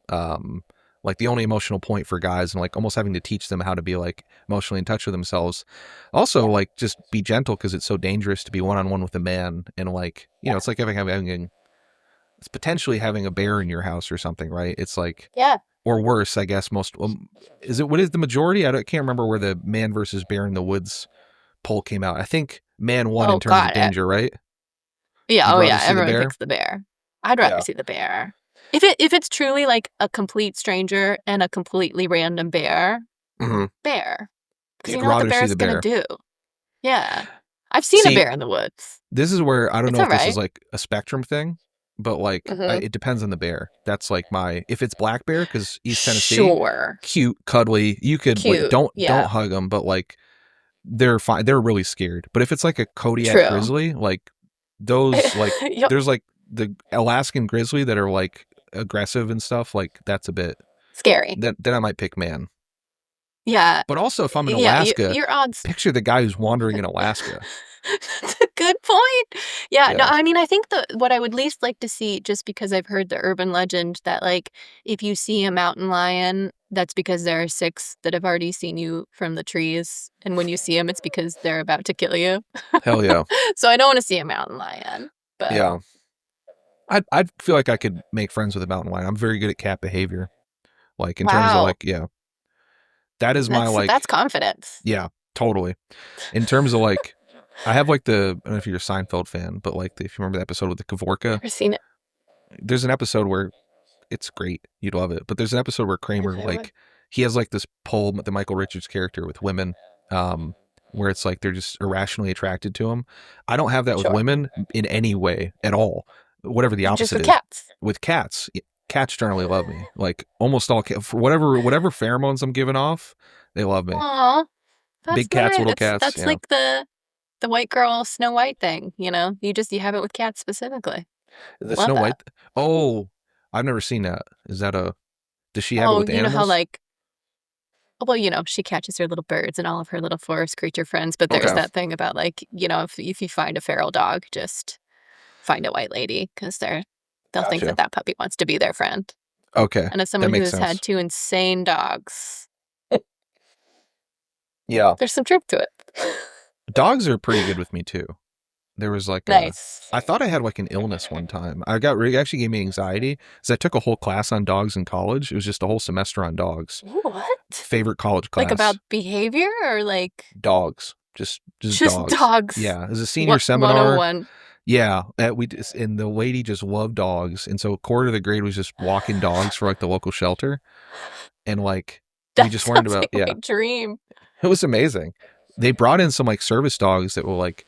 like the only emotional point for guys, and like almost having to teach them how to be like emotionally in touch with themselves. Also, like just be gentle because it's so dangerous to be one-on-one with a man, and like, you know, it's like having it's potentially having a bear in your house or something, right? It's like, or worse, I guess. Most is it? What is the majority? I can't remember where the man versus bear in the woods poll came out. I think man won in terms of danger, right? Yeah. You'd Oh rather yeah. see the Everyone bear? picks the bear. I'd rather see the bear. If it's truly like a complete stranger and a completely random bear, bear, because you You'd know what the rather see bear's the gonna bear. do. Yeah, I've seen a See, bear in the woods. this is where I don't It's know all if this is right. like a spectrum thing, but like it depends on the bear. That's like if it's black bear, because East Tennessee, Sure. cute, cuddly, you could like Cute. don't Yeah. hug them, but like they're fine. They're really scared. But if it's like a Kodiak True. grizzly, like those, like Yep. there's like the Alaskan grizzly that are like aggressive and stuff. Like that's a bit Scary. then I might pick man. Yeah. But also, if I'm in Yeah. Alaska, Your odds. picture the guy who's wandering in Alaska. That's a good point. Yeah, no, Yeah. I mean, I think what I would least like to see, just because I've heard the urban legend that like if you see a mountain lion, that's because there are 6 that have already seen you from the trees, and when you see them, it's because they're about to kill you. Hell yeah. So I don't want to see a mountain lion, but Yeah. I'd feel like I could make friends with a mountain lion. I'm very good at cat behavior. Like in terms of wow, like, yeah, that is my that's like, confidence. yeah, totally. In terms of like, I have like I don't know if you're a Seinfeld fan, but like if you remember the episode with the Kavorka, Never seen it. there's an episode where it's great. You'd love it. But there's an episode where Kramer, Okay, like, he has like this pull, the Michael Richards character with women, where it's like they're just irrationally attracted to him. I don't have that with Sure. women in any way at all. Whatever the Just opposite with is. cats. With cats, cats generally love me. Like almost all cats, for whatever pheromones I'm giving off, they love me. Aw, that's Big cats, nice. little cats. That's Yeah. like the white girl Snow White thing, you know? You have it with cats specifically. The Love Snow that. White. Oh, I've never seen that. Is that a? Does she have it Oh, with the you know how animals? like well, you know, she catches her little birds and all of her little forest creature friends, but there's Okay. that thing about like, you know, if you find a feral dog, just find a white lady because they'll think Gotcha. that puppy wants to be their friend. Okay. And as That someone makes who's sense. had 2 insane dogs, Yeah. there's some truth to it. Dogs are pretty good with me too. There was like Nice. I thought I had like an illness one time. It actually gave me anxiety because I took a whole class on dogs in college. It was just a whole semester on dogs. What? Favorite college class. Like about behavior or like dogs. Just dogs. dogs. Yeah. It was a senior seminar. 101. Yeah. And the lady just loved dogs. And so a quarter of the grade was just walking dogs for like the local shelter. And like, we That just learned sounds about, like my dream. It was amazing. They brought in some like service dogs that were like,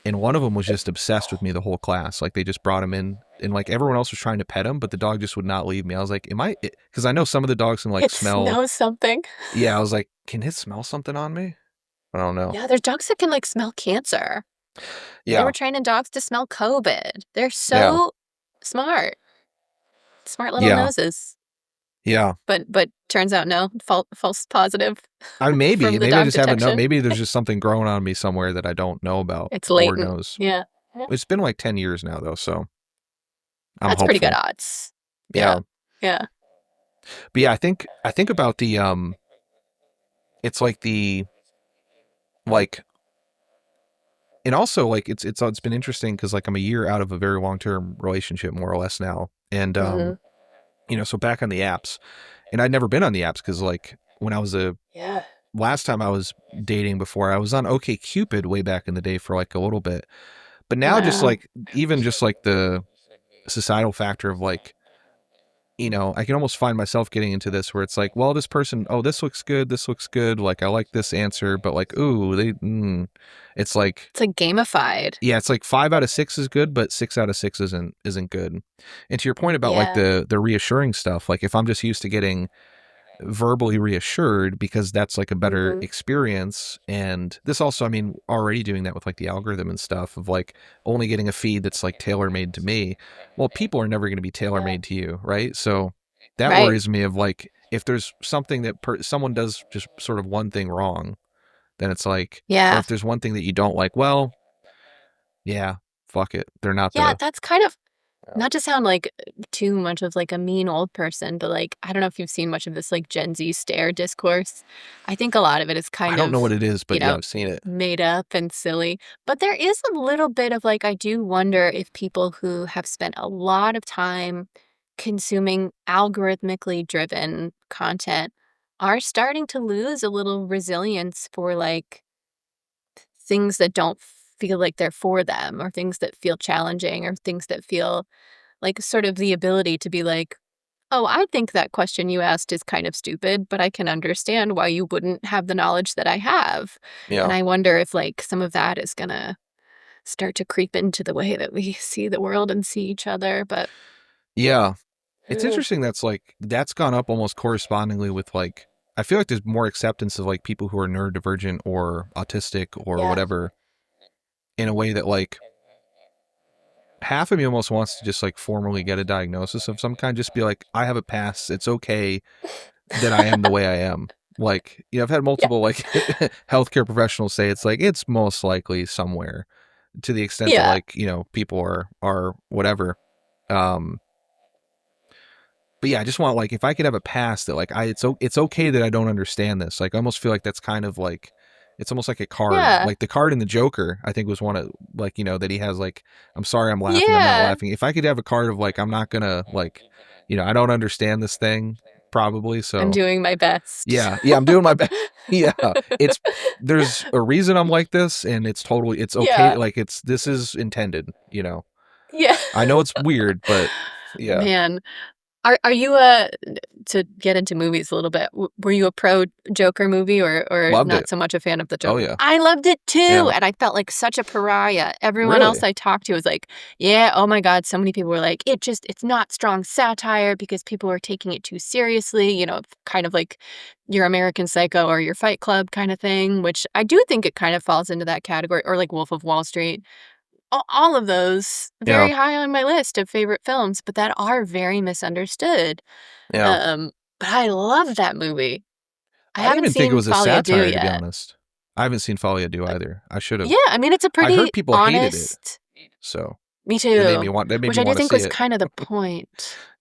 and one of them was just obsessed with me the whole class. Like they just brought him in, and like everyone else was trying to pet him, but the dog just would not leave me. I was like, because I know some of the dogs can like It smell. smells something. Yeah, I was like, can it smell something on me? I don't know. Yeah, there's dogs that can like smell cancer. They Yeah. were training dogs to smell COVID. They're so smart. Smart little noses. Yeah. But turns out no, false positive. Maybe from the I dog just haven't known. detection. Maybe there's just something growing on me somewhere that I don't know about. It's Lord latent. knows. Yeah. It's been like 10 years now though, so I'm That's pretty good hopeful. odds. Yeah. Yeah. But yeah, I think about the it's like the like, and also like it's been interesting because like I'm a year out of a very long-term relationship more or less now, and you know, so back on the apps, and I'd never been on the apps because like when I was last time I was dating before, I was on OkCupid way back in the day for like a little bit, but now just like even just like the societal factor of like, you know, I can almost find myself getting into this where it's like, well, this person, oh, this looks good, like I like this answer, but like, ooh, it's like gamified. Yeah, it's like 5 out of 6 is good, but 6 out of 6 isn't good. And to your point about like the reassuring stuff, like if I'm just used to getting verbally reassured because that's like a better experience, and this also, I mean, already doing that with like the algorithm and stuff of like only getting a feed that's like tailor-made to me. Well, people are never going to be tailor-made to you, right? So that worries me of like if there's something that someone does just sort of one thing wrong, then it's like, or Yeah. if there's one thing that you don't like, well, yeah, fuck it. They're not Yeah, the, that's kind of, not to sound like too much of like a mean old person, but like, I don't know if you've seen much of this like Gen Z stare discourse. I think a lot of it is I kind don't know what of, it is, you but yeah, know, I've seen it. made up and silly. But there is a little bit of like, I do wonder if people who have spent a lot of time consuming algorithmically driven content are starting to lose a little resilience for like things that don't feel like they're for them, or things that feel challenging, or things that feel like sort of the ability to be like, oh, I think that question you asked is kind of stupid, but I can understand why you wouldn't have the knowledge that I have. And Yeah. I wonder if like some of that is gonna start to creep into the way that we see the world and see each other. But Yeah. It's interesting that's gone up almost correspondingly with like, I feel like there's more acceptance of like people who are neurodivergent or autistic or yeah, whatever, in a way that like half of me almost wants to just like formally get a diagnosis of some kind, just be like, I have a pass. It's okay that I am the way I am. Like, I've had yeah, multiple like healthcare professionals say it's like, it's most likely somewhere, to the extent that yeah, like, people are whatever. Um, but yeah, I just want like, if I could have a pass that like it's okay that I don't understand this. Like, I almost feel like that's kind of like, it's almost like a card. yeah, Like the card in the Joker, I think was one of like, that he has like, I'm sorry, I'm laughing, I'm not yeah. laughing. If I could have a card of like, I'm not gonna like, I don't understand this thing probably. I'm So doing my best. yeah, I'm doing my best. Yeah, there's a reason I'm like this, and it's okay. Yeah, Like this is intended. yeah. I know it's weird, but yeah, Man, are you to get into movies a little bit? Were you a pro Joker movie, or loved not it. so much a fan of the Oh Joker? yeah, I loved it too, yeah, and I felt like such a pariah. Everyone else really, I talked to was like, "Yeah, oh my God." So many people were like, it's not strong satire because people were taking it too seriously." Kind of like your American Psycho or your Fight Club kind of thing, which I do think it kind of falls into that category, or like Wolf of Wall Street. All of those yeah, very high on my list of favorite films, but that are very misunderstood. yeah. Um, but I love that movie. I I didn't haven't even think it seen was a Folia Do satire, to be yet. honest. I haven't seen Folia Do Uh, either. I should yeah, have. I mean, it's a I heard pretty people hated it, honest. so Me that too, made which me I do want to think see was it. kind of the point.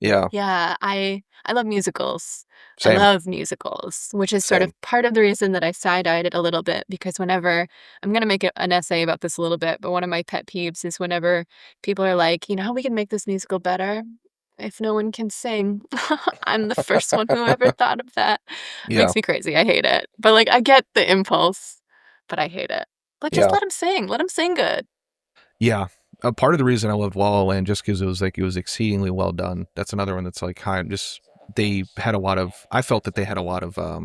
Yeah, Yeah, I love musicals. I same, love musicals, which is sort of same. part of the reason that I side-eyed it a little bit, because whenever I'm gonna make an essay about this a little bit, but one of my pet peeves is whenever people are like, how we can make this musical better if no one can sing. I'm the first one who ever thought of that. Yeah, Makes me crazy. I hate it. But like, I get the impulse, but I hate it. Like, just yeah. let him sing. Let him sing good. Yeah. Part of the reason I loved La La Land just because it was exceedingly well done. That's another one that's like kind just they had a lot of I felt that they had a lot of I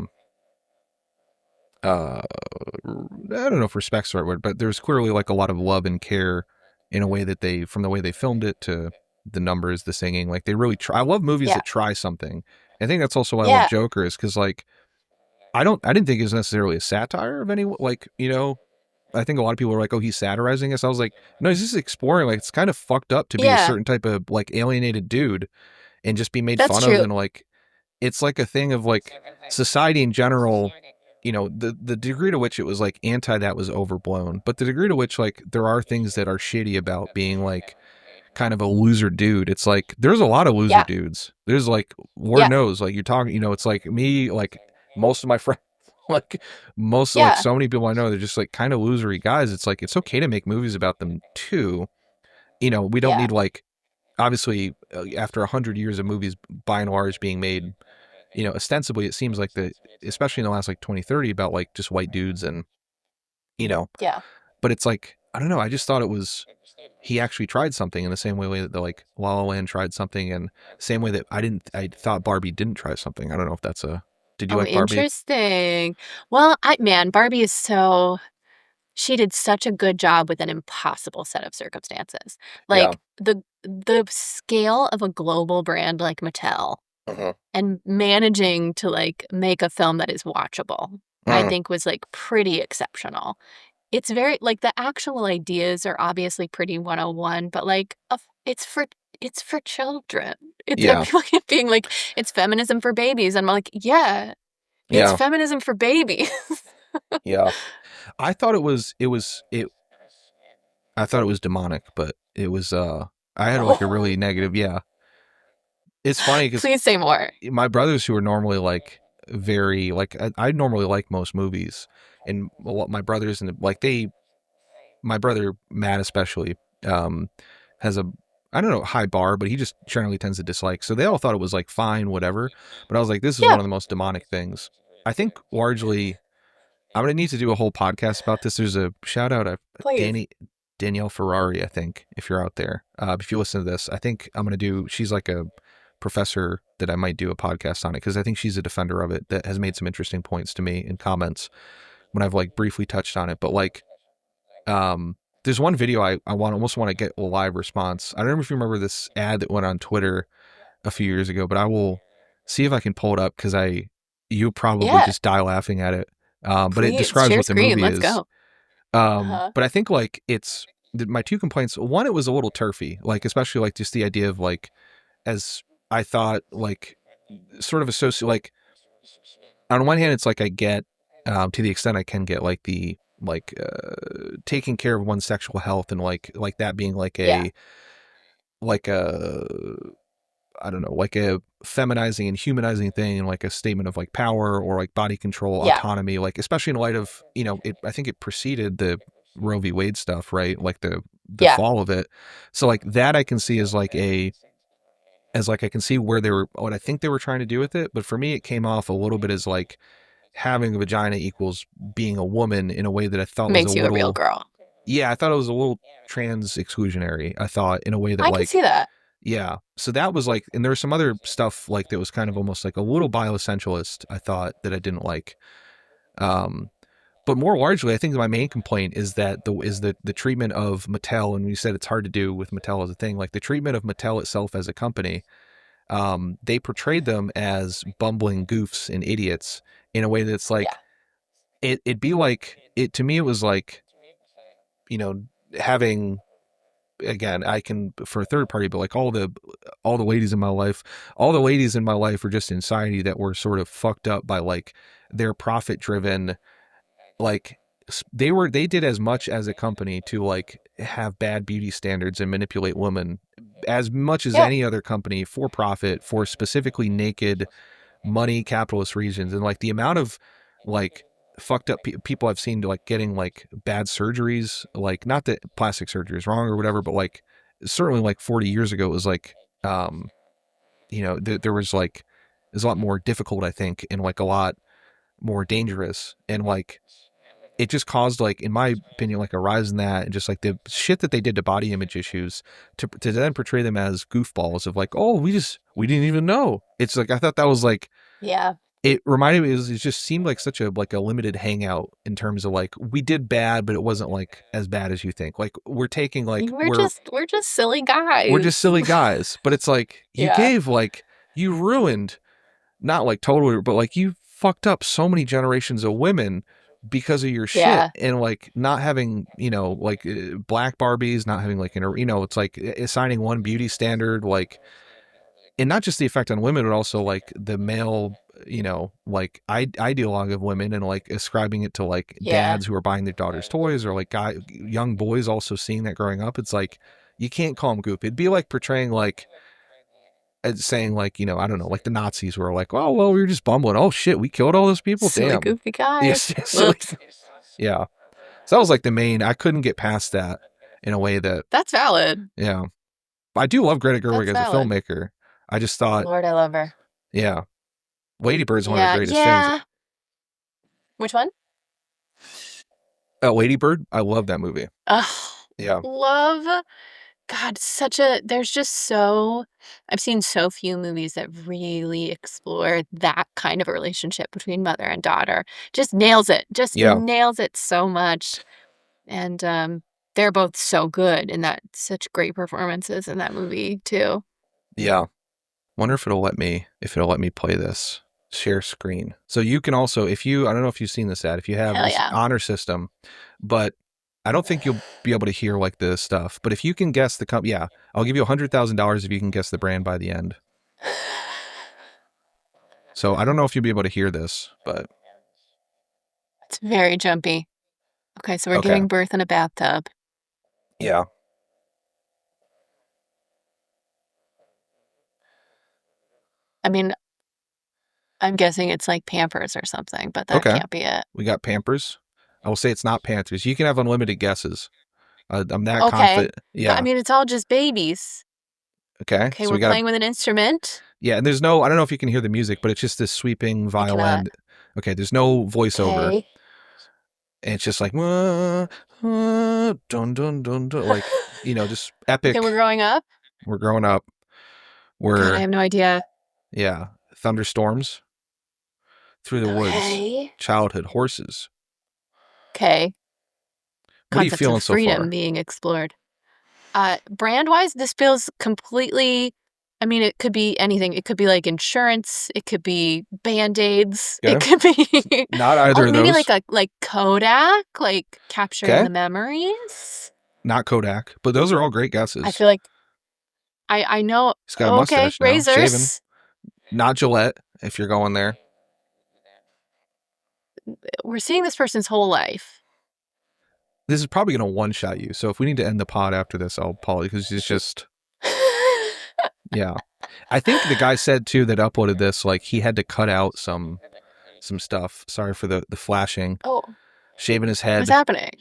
don't know if respect's the right word, but there's clearly like a lot of love and care in a way that from the way they filmed it to the numbers, the singing, like they really try. I love movies Yeah. that try something. I think that's also why I love Yeah. Joker is because like I didn't think it was necessarily a satire of any like I think a lot of people are like, oh, he's satirizing us. I was like, no, he's just exploring. Like, it's kind of fucked up to be a Yeah. certain type of like alienated dude and just be made That's fun of. true. And like, it's like a thing of like society in general, the degree to which it was like anti that was overblown. But the degree to which like there are things that are shitty about being like kind of a loser dude. It's like, there's a lot of loser Yeah. dudes. There's like, Lord Yeah. knows, like you're talking, it's like me, like most of my friends like like Yeah. so many people I know, they're just like kind of losery guys. It's like it's okay to make movies about them too. We don't Yeah. need like obviously after 100 years of movies by and large being made, ostensibly it seems like especially in the last like 20-30 about like just white dudes and you know, Yeah. but it's like I don't know. I just thought it was he actually tried something in the same way that the like La La Land tried something, and same way that I thought Barbie didn't try something. I don't know if that's a. Did you Oh, like Barbie? interesting. Well, Barbie is she did such a good job with an impossible set of circumstances. Yeah. Like the scale of a global brand like Mattel Uh-huh. and managing to like make a film that is watchable, I think was like pretty exceptional. It's very like the actual ideas are obviously pretty 101, but like it's for children. It's Yeah. everyone being like, it's feminism for babies. And I'm like, yeah, it's Yeah. feminism for babies. Yeah. I thought I thought it was demonic, but it was, I had like a really negative, yeah. It's funny because Please say more. my brothers who are normally like very, like, I normally like most movies, and my brothers and like my brother Matt especially, has a, I don't know, high bar, but he just generally tends to dislike. So they all thought it was like fine, whatever. But I was like, this is Yeah. one of the most demonic things. I think largely, I'm gonna need to do a whole podcast about this. There's a shout out of Please. Danielle Ferrari, I think, if you're out there. If you listen to this, I think I'm gonna do. She's like a professor that I might do a podcast on it, because I think she's a defender of it that has made some interesting points to me in comments when I've like briefly touched on it. But like, there's one video I almost want to get a live response. I don't know if you remember this ad that went on Twitter a few years ago, but I will see if I can pull it up, because you probably just die laughing at it. But it Please describes share what the screen. movie Let's is. go. But I think like my two complaints. One, it was a little turfy, like especially like just the idea of like, as I thought, like sort of associate, like on one hand, it's like I get, to the extent I can get, like the like taking care of one's sexual health, and like that being like like a, I don't know, like a feminizing and humanizing thing, and like a statement of like power or like body control, autonomy, like especially in light of, I think it preceded the Roe v. Wade stuff, right? Like the fall of it. So like that I can see as like I can see where what I think they were trying to do with it. But for me, it came off a little bit as like having a vagina equals being a woman in a way that I thought makes was you a real girl. Yeah, I thought it was a little trans exclusionary. I thought in a way that I can see that. Yeah. So that was like, and there was some other stuff like that was kind of almost like a little bioessentialist, I thought, that I didn't like. But more largely, I think my main complaint is that the treatment of Mattel, and you said it's hard to do with Mattel as a thing, like the treatment of Mattel itself as a company. They portrayed them as bumbling goofs and idiots in a way that's like, it'd be like, to me, it was like, having, again, I can, for a third party, but like all the ladies in my life, were just in society that were sort of fucked up by like their profit driven, like they did as much as a company to like have bad beauty standards and manipulate women as much as any other company for profit, for specifically naked money capitalist reasons. And like the amount of like fucked up people I've seen to like getting like bad surgeries, like not that plastic surgery is wrong or whatever, but like certainly like 40 years ago it was like, there was like, it was a lot more difficult, I think, and like a lot more dangerous. And like, it just caused, like, in my opinion, like a rise in that, and just like the shit that they did to body image issues to then portray them as goofballs of like, oh, we didn't even know. It's like, I thought that was like, it reminded me, it just seemed like such a limited hangout in terms of like, we did bad, but it wasn't like as bad as you think. Like we're taking like, we're just silly guys. We're just silly guys. But it's like, you gave like, you ruined, not like totally, but like you fucked up so many generations of women because of your shit. And like not having, like black Barbies, not having like, it's like assigning one beauty standard, like, and not just the effect on women, but also like the male, like ideologue of women, and like ascribing it to like dads who are buying their daughters toys, or like young boys also seeing that growing up. It's like, you can't call them goofy. It'd be like portraying like, saying like, I don't know, like the Nazis were like, oh, well, we were just bumbling. Oh shit, we killed all those people. Silly damn, goofy guys. Yes, silly. Yeah. So that was like the main. I couldn't get past that in a way that. That's valid. Yeah, I do love Greta Gerwig as a filmmaker. I just thought, Lord, I love her. Yeah, Lady Bird's one of the greatest things. Which one? Lady Bird. I love that movie. Yeah. Love. God, there's just I've seen so few movies that really explore that kind of a relationship between mother and daughter. Just nails it. Nails it so much. And they're both so good in that, such great performances in that movie too. Yeah. Wonder if it'll let me play this. Share screen. So you can also, I don't know if you've seen this ad, if you have this honor system, but I don't think you'll be able to hear like this stuff. But if you can guess the I'll give you $100,000 if you can guess the brand by the end. So I don't know if you'll be able to hear this, but it's very jumpy. Okay, so we're giving birth in a bathtub. Yeah. I mean, I'm guessing it's like Pampers or something, but that can't be it. We got Pampers. I will say it's not Panthers. You can have unlimited guesses. I'm that Okay. confident. Yeah. But, I mean, it's all just babies. Okay. Okay, So we're playing with an instrument. Yeah, and there's no, I don't know if you can hear the music, but it's just this sweeping violin. Okay, there's no voiceover. Okay. And it's just like, dun, dun, dun, dun, like, you know, just epic. Okay, we're growing up. We're growing up. God, I have no idea. Yeah. Thunderstorms through the woods. Childhood horses. Okay. What are you feeling so far? Freedom being explored. Brand-wise, this feels completely, I mean, it could be anything. It could be like insurance. It could be Band-Aids. Okay. It could be not either of those. Maybe like Kodak, like capturing the memories. Not Kodak, but those are all great guesses. I feel like I know. He's got a mustache now, razors. Shaven. Not Gillette, if you're going there. We're seeing this person's whole life. This is probably going to one-shot you. So if we need to end the pod after this, I'll apologize because it's just, yeah. I think the guy said too that uploaded this, like he had to cut out some stuff. Sorry for the flashing. Oh. Shaving his head. What's happening?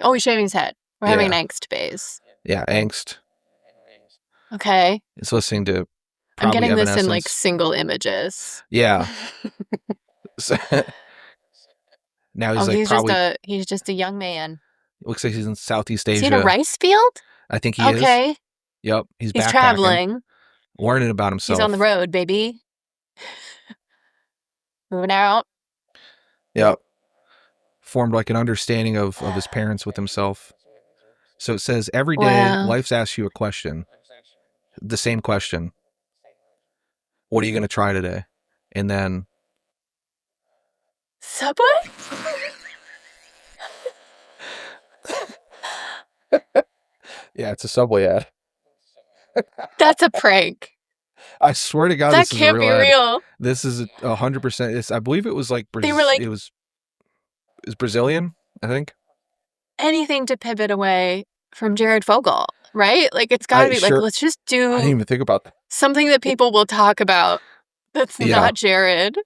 Oh, he's shaving his head. We're having an angst phase. Yeah, angst. Okay. It's listening to I'm getting this in like single images. Yeah. Now he's he's just a young man. Looks like he's in Southeast Asia. Is he in a rice field? I think he is. Okay. Yep. He's traveling. Learning about himself. He's on the road, baby. Moving out. Yep. Formed like an understanding of his parents with himself. So it says every day life's asks you a question. The same question. What are you going to try today? And then Subway? Yeah, it's a Subway ad. That's a prank. I swear to God, that this is a real ad. Real. This is 100%. I believe it was like They were like, it was Brazilian, I think. Anything to pivot away from Jared Fogle, right? Like it's got to be like, let's just do. I didn't even think about that. Something that people will talk about. That's not Jared.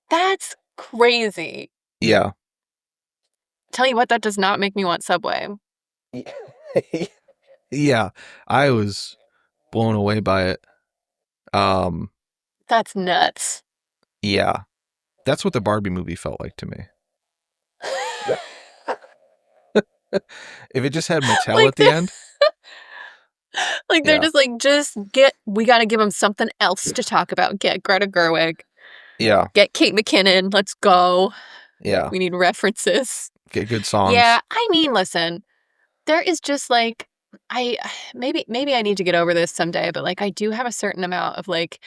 That's crazy. Yeah. Tell you what, that does not make me want Subway. Yeah, I was blown away by it. That's nuts. Yeah, that's what the Barbie movie felt like to me. If it just had Mattel like at the end. Like they're just like, we got to give them something else to talk about. Get Greta Gerwig. Yeah. Get Kate McKinnon. Let's go. Yeah. We need references. Get good songs. Yeah. I mean, listen, there is just like, maybe I need to get over this someday, but like I do have a certain amount of like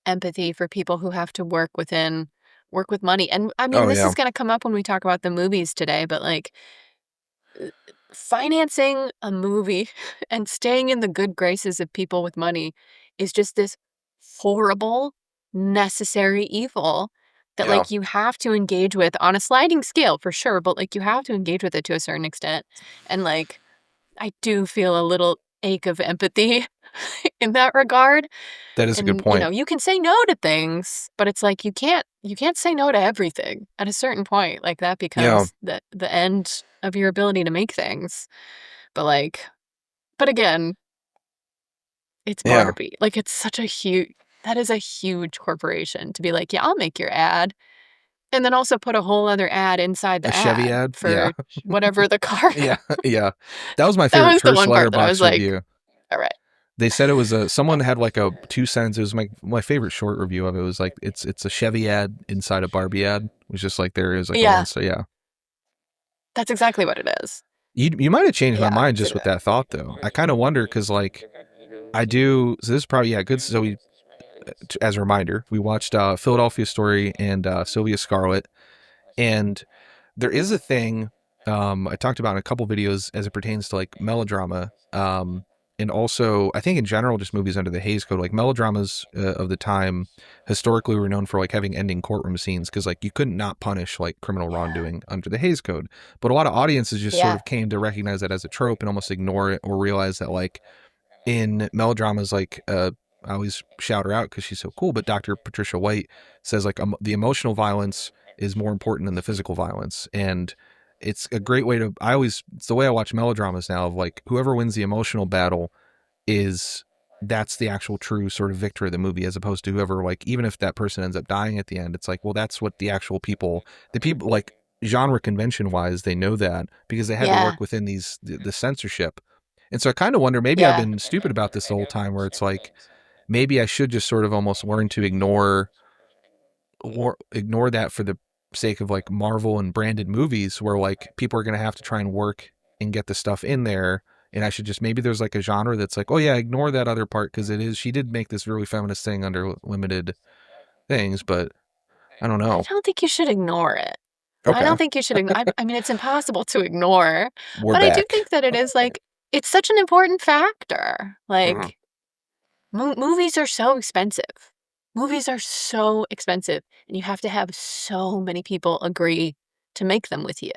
empathy for people who have to work with money. And I mean, this is going to come up when we talk about the movies today, but like financing a movie and staying in the good graces of people with money is just this horrible, necessary evil that like you have to engage with on a sliding scale for sure, but like you have to engage with it to a certain extent. And like, I do feel a little ache of empathy in that regard. That is a good point. You know, you can say no to things, but it's like you can't say no to everything at a certain point. Like that becomes the end of your ability to make things. But again, it's Barbie. Like it's such a that is a huge corporation to be like, yeah, I'll make your ad. And then also put a whole other ad inside the ad. A Chevy ad? For whatever the car. Yeah. That was my favorite Terse Letterbox review. Like, all right. They said it was someone had like a 2 cents. It was my favorite short review of it. It was like, it's a Chevy ad inside a Barbie ad. It was just like, there is like a one. So yeah. That's exactly what it is. You might have changed my mind just with that thought though. I kind of wonder because like so this is probably, good. So we, as a reminder, we watched Philadelphia Story and Sylvia, Scarlett, and there is a thing I talked about in a couple videos as it pertains to like melodrama, and and also I think in general, just movies under the Hays Code, like melodramas of the time historically were known for like having ending courtroom scenes because like you couldn't not punish like criminal wrongdoing under the Hays Code. But a lot of audiences just sort of came to recognize that as a trope and almost ignore it, or realize that like in melodramas, like I always shout her out because she's so cool, but Dr. Patricia White says like the emotional violence is more important than the physical violence. And it's a great way to, it's the way I watch melodramas now, of like whoever wins the emotional battle that's the actual true sort of victor of the movie, as opposed to whoever, like, even if that person ends up dying at the end, it's like, well, that's what the people like genre convention wise, they know that because they had to work within the censorship. And so I kind of wonder, maybe I've been stupid about this the whole time, where it's like, maybe I should just sort of almost learn to ignore that for the sake of like Marvel and branded movies, where like people are going to have to try and work and get the stuff in there. And I should just, maybe there's like a genre that's like, oh yeah, ignore that other part because she did make this really feminist thing under limited things, but I don't know. I don't think you should ignore it. Okay. I don't think you should ignore. I mean, it's impossible to ignore. We're but back. I do think that it is like, it's such an important factor. Like, movies are so expensive. Movies are so expensive, and you have to have so many people agree to make them with you.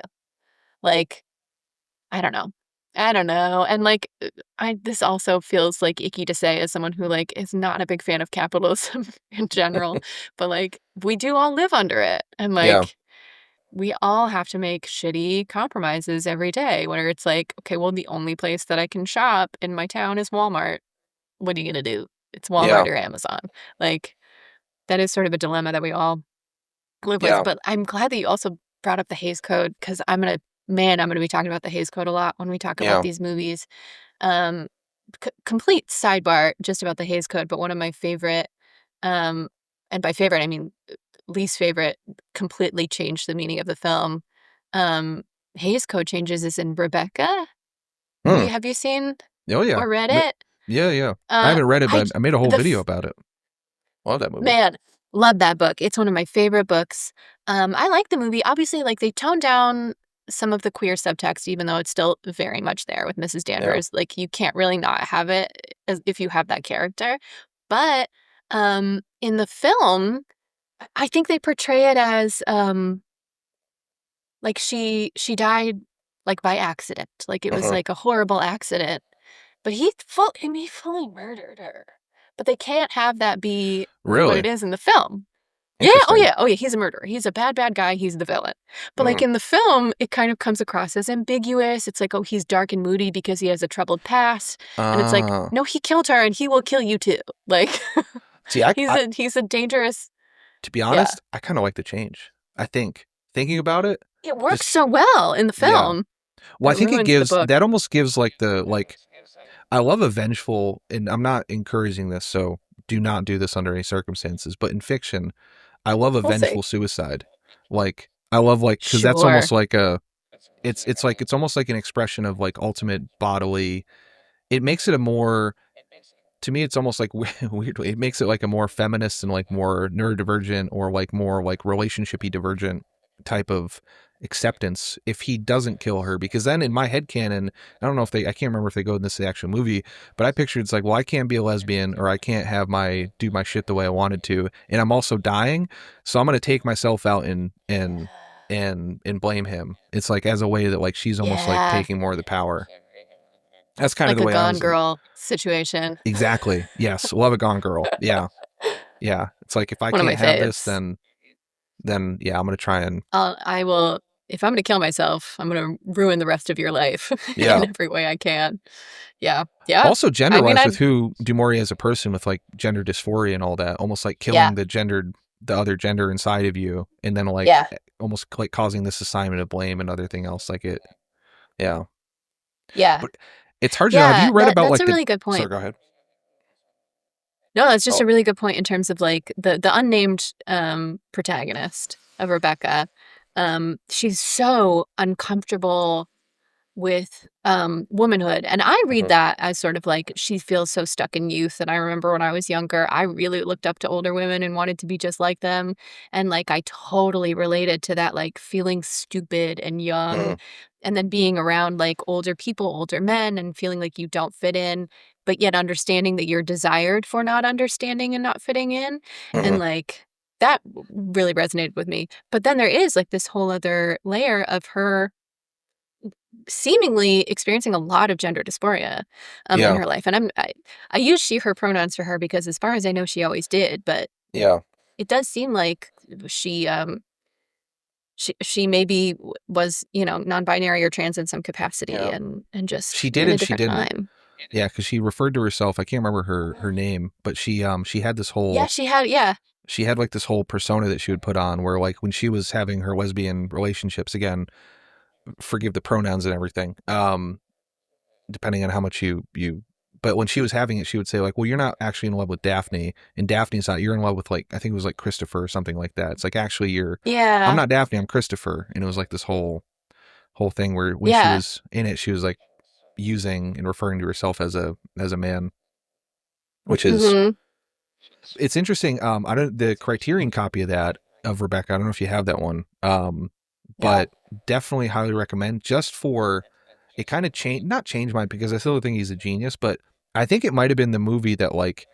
Like, I don't know. And like, this also feels like icky to say as someone who like is not a big fan of capitalism in general, but like we do all live under it. And like we all have to make shitty compromises every day, where it's like, okay, well, the only place that I can shop in my town is Walmart. What are you gonna do? It's Walmart or Amazon. Like, that is sort of a dilemma that we all live with. But I'm glad that you also brought up the Hays Code, because I'm gonna be talking about the Hays Code a lot when we talk about these movies. Complete sidebar just about the Hays Code, but one of my favorite, and by favorite I mean least favorite, completely changed the meaning of the film. Hays Code changes is in Rebecca. Have you seen or read it? Yeah. I haven't read it, but I made a whole video about it. Love that movie. Man, love that book. It's one of my favorite books. I like the movie. Obviously, like, they toned down some of the queer subtext, even though it's still very much there with Mrs. Danvers. Like, you can't really not have it if you have that character. But in the film, I think they portray it as like she died like by accident. Like, it was like a horrible accident. But he fully murdered her. But they can't have that be what it is in the film. Yeah, oh yeah, he's a murderer. He's a bad guy. He's the villain. But like in the film, it kind of comes across as ambiguous. It's like, oh, he's dark and moody because he has a troubled past. And it's like, no, he killed her and he will kill you too. Like, see, he's a dangerous. To be honest, I kind of like the change. I think, thinking about it, it works so well in the film. Yeah. Well, I think it gives, that almost gives like I love a vengeful, and I'm not encouraging this, so do not do this under any circumstances, but in fiction, I love a vengeful suicide. Like, I love, like, because that's almost like it's almost like an expression of like ultimate bodily, it makes it a more, to me, it's almost like weirdly, it makes it like a more feminist and like more neurodivergent, or like more like relationshipy divergent type of acceptance if he doesn't kill her. Because then in my head canon, I don't know if I can't remember if they go in this actual movie, but I pictured it's like, well, I can't be a lesbian, or I can't have do my shit the way I wanted to, and I'm also dying, so I'm gonna take myself out and blame him. It's like as a way that like she's almost like taking more of the power. That's kind of the way I was. Like a Gone Girl situation. Exactly. Yes. Love a Gone Girl. Yeah. Yeah. It's like, if I can't have this, then yeah, I'm going to try and. I will, if I'm going to kill myself, I'm going to ruin the rest of your life in every way I can. Yeah. Yeah. Also gender-wise, with who Du Maurier as a person, with like gender dysphoria and all that, almost like killing the other gender inside of you, and then like almost like causing this assignment of blame and everything else. Like it. Yeah. Yeah. But it's hard to know. Have you read about that's a really good point. Sorry, go ahead. No, that's just a really good point in terms of like the unnamed protagonist of Rebecca. She's so uncomfortable with womanhood. And I read that as sort of like she feels so stuck in youth. And I remember when I was younger, I really looked up to older women and wanted to be just like them. And like I totally related to that, like feeling stupid and young and then being around like older people, older men, and feeling like you don't fit in, but yet understanding that you're desired for not understanding and not fitting in. And like that really resonated with me. But then there is like this whole other layer of her seemingly experiencing a lot of gender dysphoria in her life. And I use she, her pronouns for her because as far as I know, she always did. But it does seem like she maybe was, you know, non-binary or trans in some capacity and just she did in a and she different didn't. time. Yeah, because she referred to herself. I can't remember her name, but she had this whole she had like this whole persona that she would put on where like when she was having her lesbian relationships, again, forgive the pronouns and everything, depending on how much you but when she was having it, she would say like, well, you're not actually in love with Daphne, and Daphne's not, you're in love with like, I think it was like Christopher or something like that. It's like, actually I'm not Daphne, I'm Christopher. And it was like this whole thing where when she was in it, she was like using and referring to herself as a man, which is it's interesting. I don't, the Criterion copy of that, of Rebecca, I don't know if you have that one, but definitely highly recommend, just for it kind of not changed mine, because I still think he's a genius, but I think it might have been the movie that like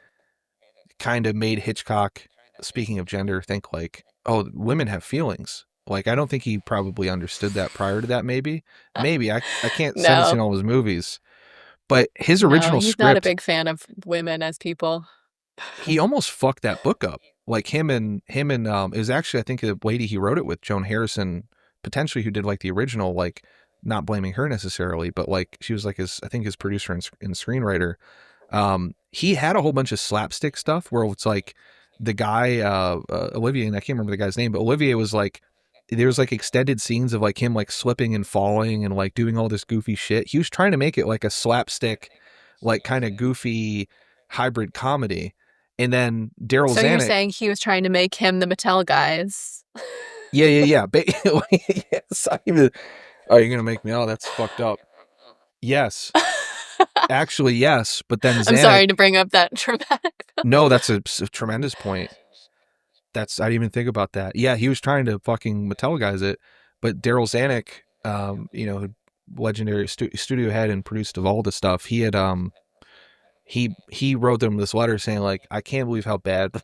kind of made Hitchcock, speaking of gender, think like, oh, women have feelings. Like, I don't think he probably understood that prior to that. Maybe I can't say I've seen all his movies, but his original he's script, not a big fan of women as people. He almost fucked that book up. Like him and it was actually, I think, the lady he wrote it with, Joan Harrison, potentially, who did like the original, like, not blaming her necessarily, but like she was like his, I think, his producer and screenwriter. He had a whole bunch of slapstick stuff where it's like the guy, Olivier, and I can't remember the guy's name, but Olivier was like, there's like extended scenes of like him like slipping and falling and like doing all this goofy shit. He was trying to make it like a slapstick, like kind of goofy hybrid comedy. And then Daryl Zanuck. So you're saying he was trying to make him the Mattel guys? Yeah. Yes. Are you gonna make me? Oh, that's fucked up. Yes. Actually, yes. But then Zanuck, I'm sorry to bring up that traumatic. No, that's a tremendous point. I didn't even think about that. Yeah, he was trying to fucking Mattel guys it, but Daryl Zanuck, you know, legendary studio head and produced of all the stuff. He had he wrote them this letter saying like, I can't believe how bad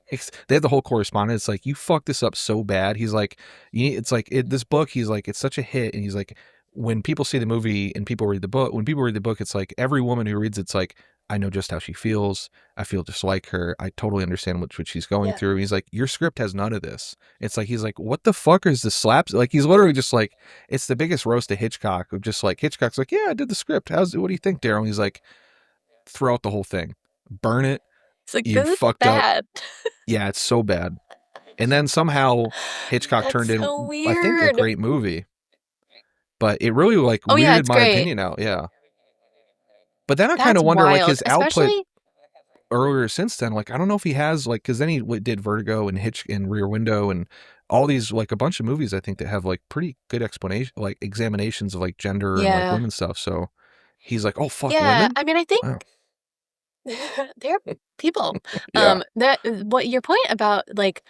they had the whole correspondence. Like, you fucked this up so bad. He's like, it's like this book. He's like, it's such a hit, and he's like, when people see the movie and people read the book, when people read the book, it's like every woman who reads it's like, I know just how she feels. I feel just like her. I totally understand what she's going through. And he's like, your script has none of this. It's like, he's like, what the fuck is the slaps? Like, he's literally just like, it's the biggest roast of Hitchcock, of just like, Hitchcock's like, yeah, I did the script. What do you think, Daryl? He's like, throw out the whole thing, burn it. It's like, you fucked bad. up. Yeah, it's so bad. And then somehow Hitchcock turned in, I think, a great movie. But it really like weirded my opinion out. Yeah. But then I kind of wonder like his output earlier since then. Like, I don't know if he has like, because then he did Vertigo and Hitch and Rear Window and all these, like a bunch of movies, I think, that have like pretty good explanation, like examinations of like gender and like women stuff. So he's like, oh, fuck women. I mean, I think they're people. That what your point about like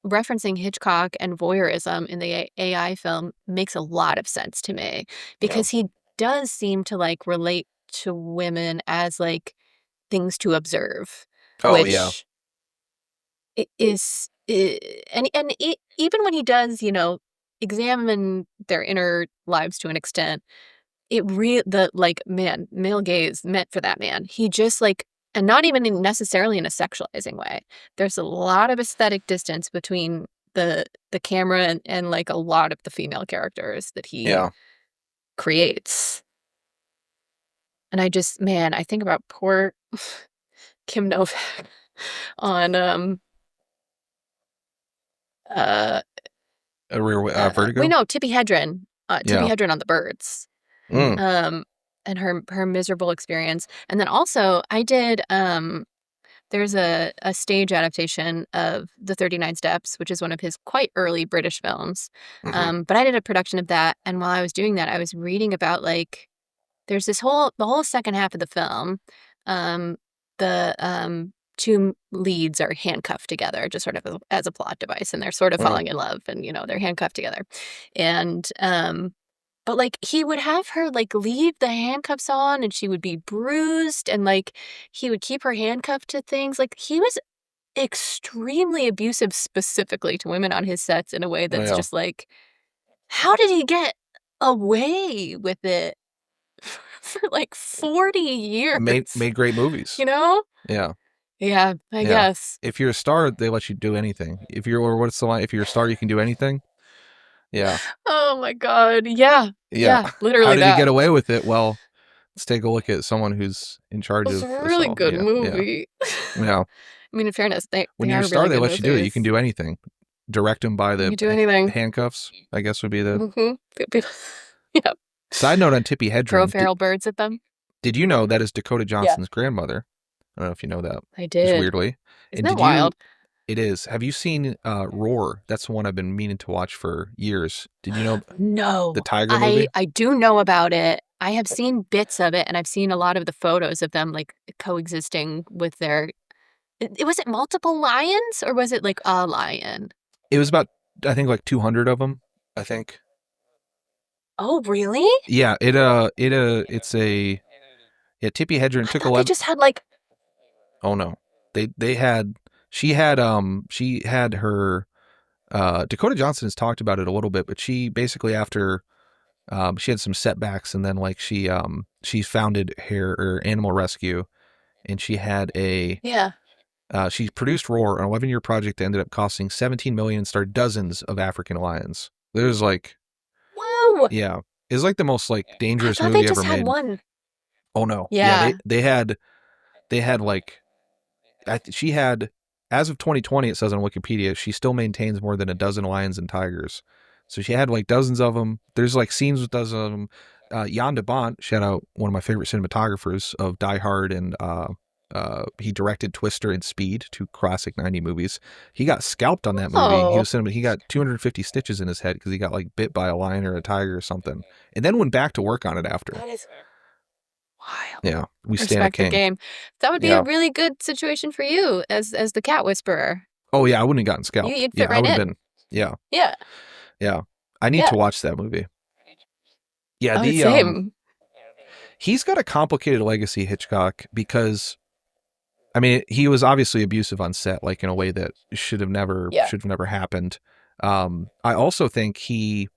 referencing Hitchcock and voyeurism in the AI film makes a lot of sense to me, because he does seem to like relate to women as like things to observe, which is even when he does, you know, examine their inner lives to an extent, the like, man, male gaze meant for that man. He just like, and not even necessarily in a sexualizing way. There's a lot of aesthetic distance between the camera and like a lot of the female characters that he creates. And I just, man, I think about poor Kim Novak on Vertigo. Wait, no, Tippi Hedren. Tippi Hedren on The Birds. And her miserable experience. And then also I did there's a stage adaptation of The 39 Steps, which is one of his quite early British films. But I did a production of that, and while I was doing that, I was reading about like there's the whole second half of the film. The two leads are handcuffed together, just sort of as a plot device, and they're sort of falling in love, and they're handcuffed together, and but like he would have her like leave the handcuffs on, and she would be bruised, and like he would keep her handcuffed to things. Like he was extremely abusive, specifically to women on his sets, in a way that's just like, how did he get away with it for like 40 years? Made great movies. Yeah. Yeah, I guess. If you're a star, they let you do anything. If you're a star, you can do anything. Yeah. Oh my God. Yeah. Literally. How did he get away with it? Well, let's take a look at someone who's in charge of. It's a really good movie. Yeah. I mean, in fairness, when you're a star, they let you do it. You can do anything. Direct them by the do anything. handcuffs, I guess would be the. Mm-hmm. Yeah. Side note on Tippi Hedren. Throw feral birds at them. Did you know that is Dakota Johnson's grandmother? I don't know if you know that. I did. Just weirdly. Isn't that wild? It is. Have you seen Roar? That's the one I've been meaning to watch for years. Did you know? No. The tiger movie? I do know about it. I have seen bits of it, and I've seen a lot of the photos of them like coexisting with their. Was it multiple lions, or was it like a lion? It was about, I think, like 200 of them. I think. Oh, really? Yeah. It's a. Yeah, Tippi Hedren took 11. They just had like. Oh no, they had. She had her. Dakota Johnson has talked about it a little bit, but she basically, after she had some setbacks, and then like she founded Animal Rescue, and she had a she produced Roar, an 11-year project that ended up costing $17 million and starred dozens of African lions. There's like, whoa, yeah, it's like the most like dangerous I thought movie they just ever had made. one. Oh no, yeah, they had like, she had. As of 2020, it says on Wikipedia, she still maintains more than a dozen lions and tigers. So she had like dozens of them. There's like scenes with dozens of them. Jan de Bont, shout out, one of my favorite cinematographers of Die Hard, and he directed Twister and Speed, two classic 90 movies. He got scalped on that movie. He got 250 stitches in his head because he got like bit by a lion or a tiger or something, and then went back to work on it after. That is wild. Yeah, we stand a king. The game. That would be a really good situation for you as the cat whisperer. Oh yeah, I wouldn't have gotten scalped. You'd fit right in. Been, yeah. Yeah. I need to watch that movie. Yeah, same. He's got a complicated legacy, Hitchcock, because I mean, he was obviously abusive on set, like in a way that should have never happened. I also think he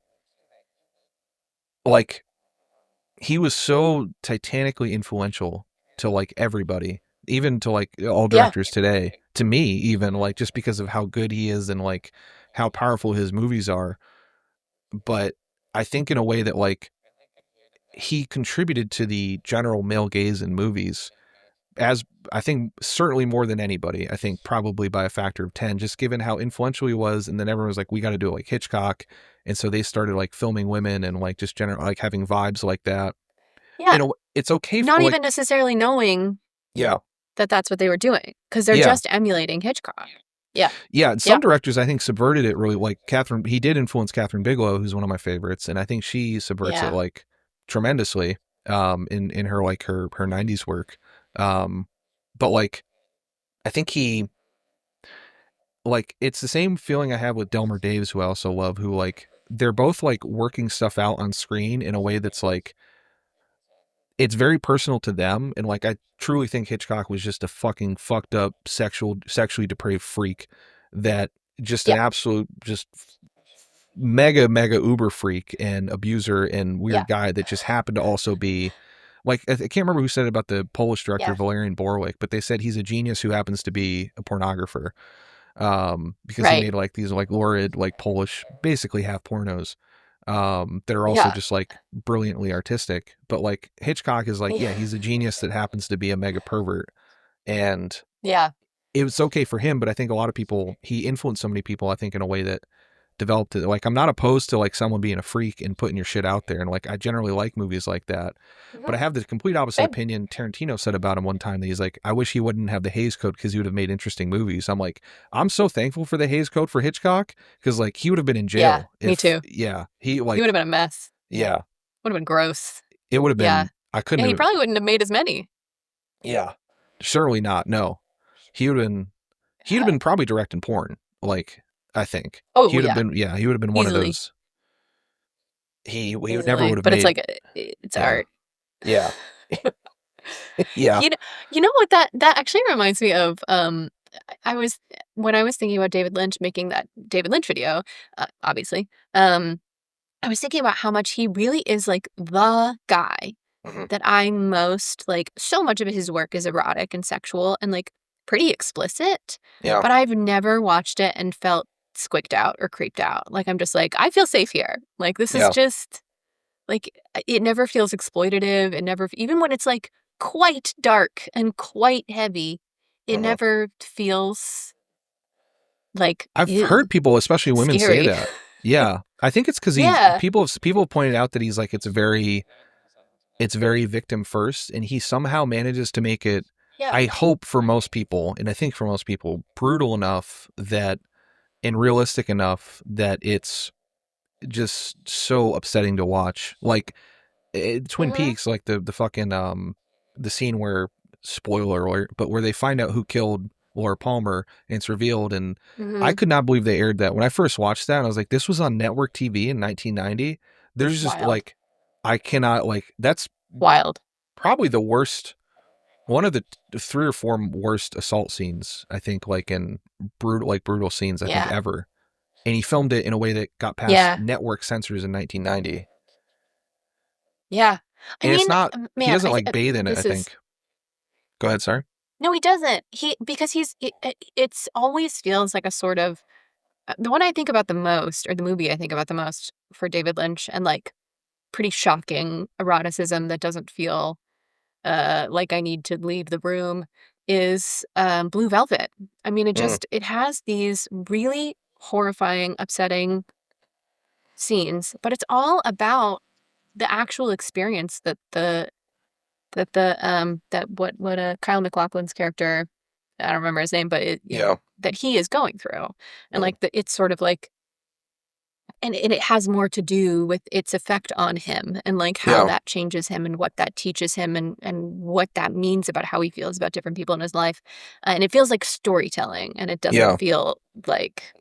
was so titanically influential to like everybody, even to like all directors today, to me, even like just because of how good he is and like how powerful his movies are. But I think in a way that like he contributed to the general male gaze in movies, as I think certainly more than anybody. I think probably by a factor of 10, just given how influential he was. And then everyone was like, we got to do it like Hitchcock. And so they started like filming women and like just general, like having vibes like that. Yeah. It's okay. Not even necessarily knowing that that's what they were doing, because they're just emulating Hitchcock. Yeah. Yeah. Some directors, I think, subverted it really. Like he did influence Catherine Bigelow, who's one of my favorites. And I think she subverts it like tremendously in her like her 90s work. But like, I think he, like, it's the same feeling I have with Delmer Daves, who I also love, who like, they're both like working stuff out on screen in a way that's like, it's very personal to them. And like, I truly think Hitchcock was just a fucking fucked up sexually depraved freak that just an absolute, just mega uber freak and abuser and weird guy that just happened to also be like, I can't remember who said it about the Polish director Valerian Borwick, but they said he's a genius who happens to be a pornographer, because he made like these like lurid, like Polish, basically half pornos, that are also just like brilliantly artistic. But like Hitchcock is like, he's a genius that happens to be a mega pervert. And it was okay for him, but I think a lot of people, he influenced so many people, I think, in a way that developed it. Like, I'm not opposed to like someone being a freak and putting your shit out there, and like I generally like movies like that. But I have the complete opposite opinion. Tarantino said about him one time that he's like, I wish he wouldn't have the Hays Code because he would have made interesting movies. I'm like, I'm so thankful for the Hays Code for Hitchcock, because like he would have been in jail. Me too. He would have been a mess. Would have been gross. It would have been I couldn't. And he probably wouldn't have made as many. Yeah, surely not. No, he would have been probably directing porn. Like, I think. Oh, he would yeah. have been. Yeah, he would have been one Easily. of those. He Easily. never would have but made. But it's art. Yeah. Yeah. You know what that actually reminds me of? When I was thinking about David Lynch making that David Lynch video, obviously, I was thinking about how much he really is like the guy that I most like. So much of his work is erotic and sexual and like pretty explicit. Yeah. But I've never watched it and felt squicked out or creeped out. Like, I'm just like, I feel safe here. Like, this is just like, it never feels exploitative. It never, even when it's like quite dark and quite heavy, it never feels like, I've heard people, especially women, scary. say that. Yeah, I think it's because people have pointed out that he's like it's very victim first, and he somehow manages to make it. Yeah. I hope for most people, and I think for most people, brutal enough that and realistic enough that it's just so upsetting to watch. Like Twin Peaks, like the fucking the scene where, spoiler alert, but where they find out who killed Laura Palmer and it's revealed, and I could not believe they aired that. When I first watched that, I was like, this was on network TV in 1990. There's just like, I cannot, like, that's wild. Probably the worst, one of the 3 or 4 worst assault scenes, I think, like in brutal scenes, I think, ever. And he filmed it in a way that got past network censors in 1990. Yeah. And it's not, he doesn't like bathe in it, I think. Go ahead, sorry. No, he doesn't. Because it's always feels like a sort of, the one I think about the most, or the movie I think about the most for David Lynch, and like pretty shocking eroticism that doesn't feel like I need to leave the room, is Blue Velvet. I mean, it has these really horrifying, upsetting scenes, but it's all about the actual experience that Kyle MacLachlan's character, I don't remember his name, but that he is going through. And like it's sort of like, and it has more to do with its effect on him and like how that changes him and what that teaches him and what that means about how he feels about different people in his life. And it feels like storytelling, and it doesn't feel like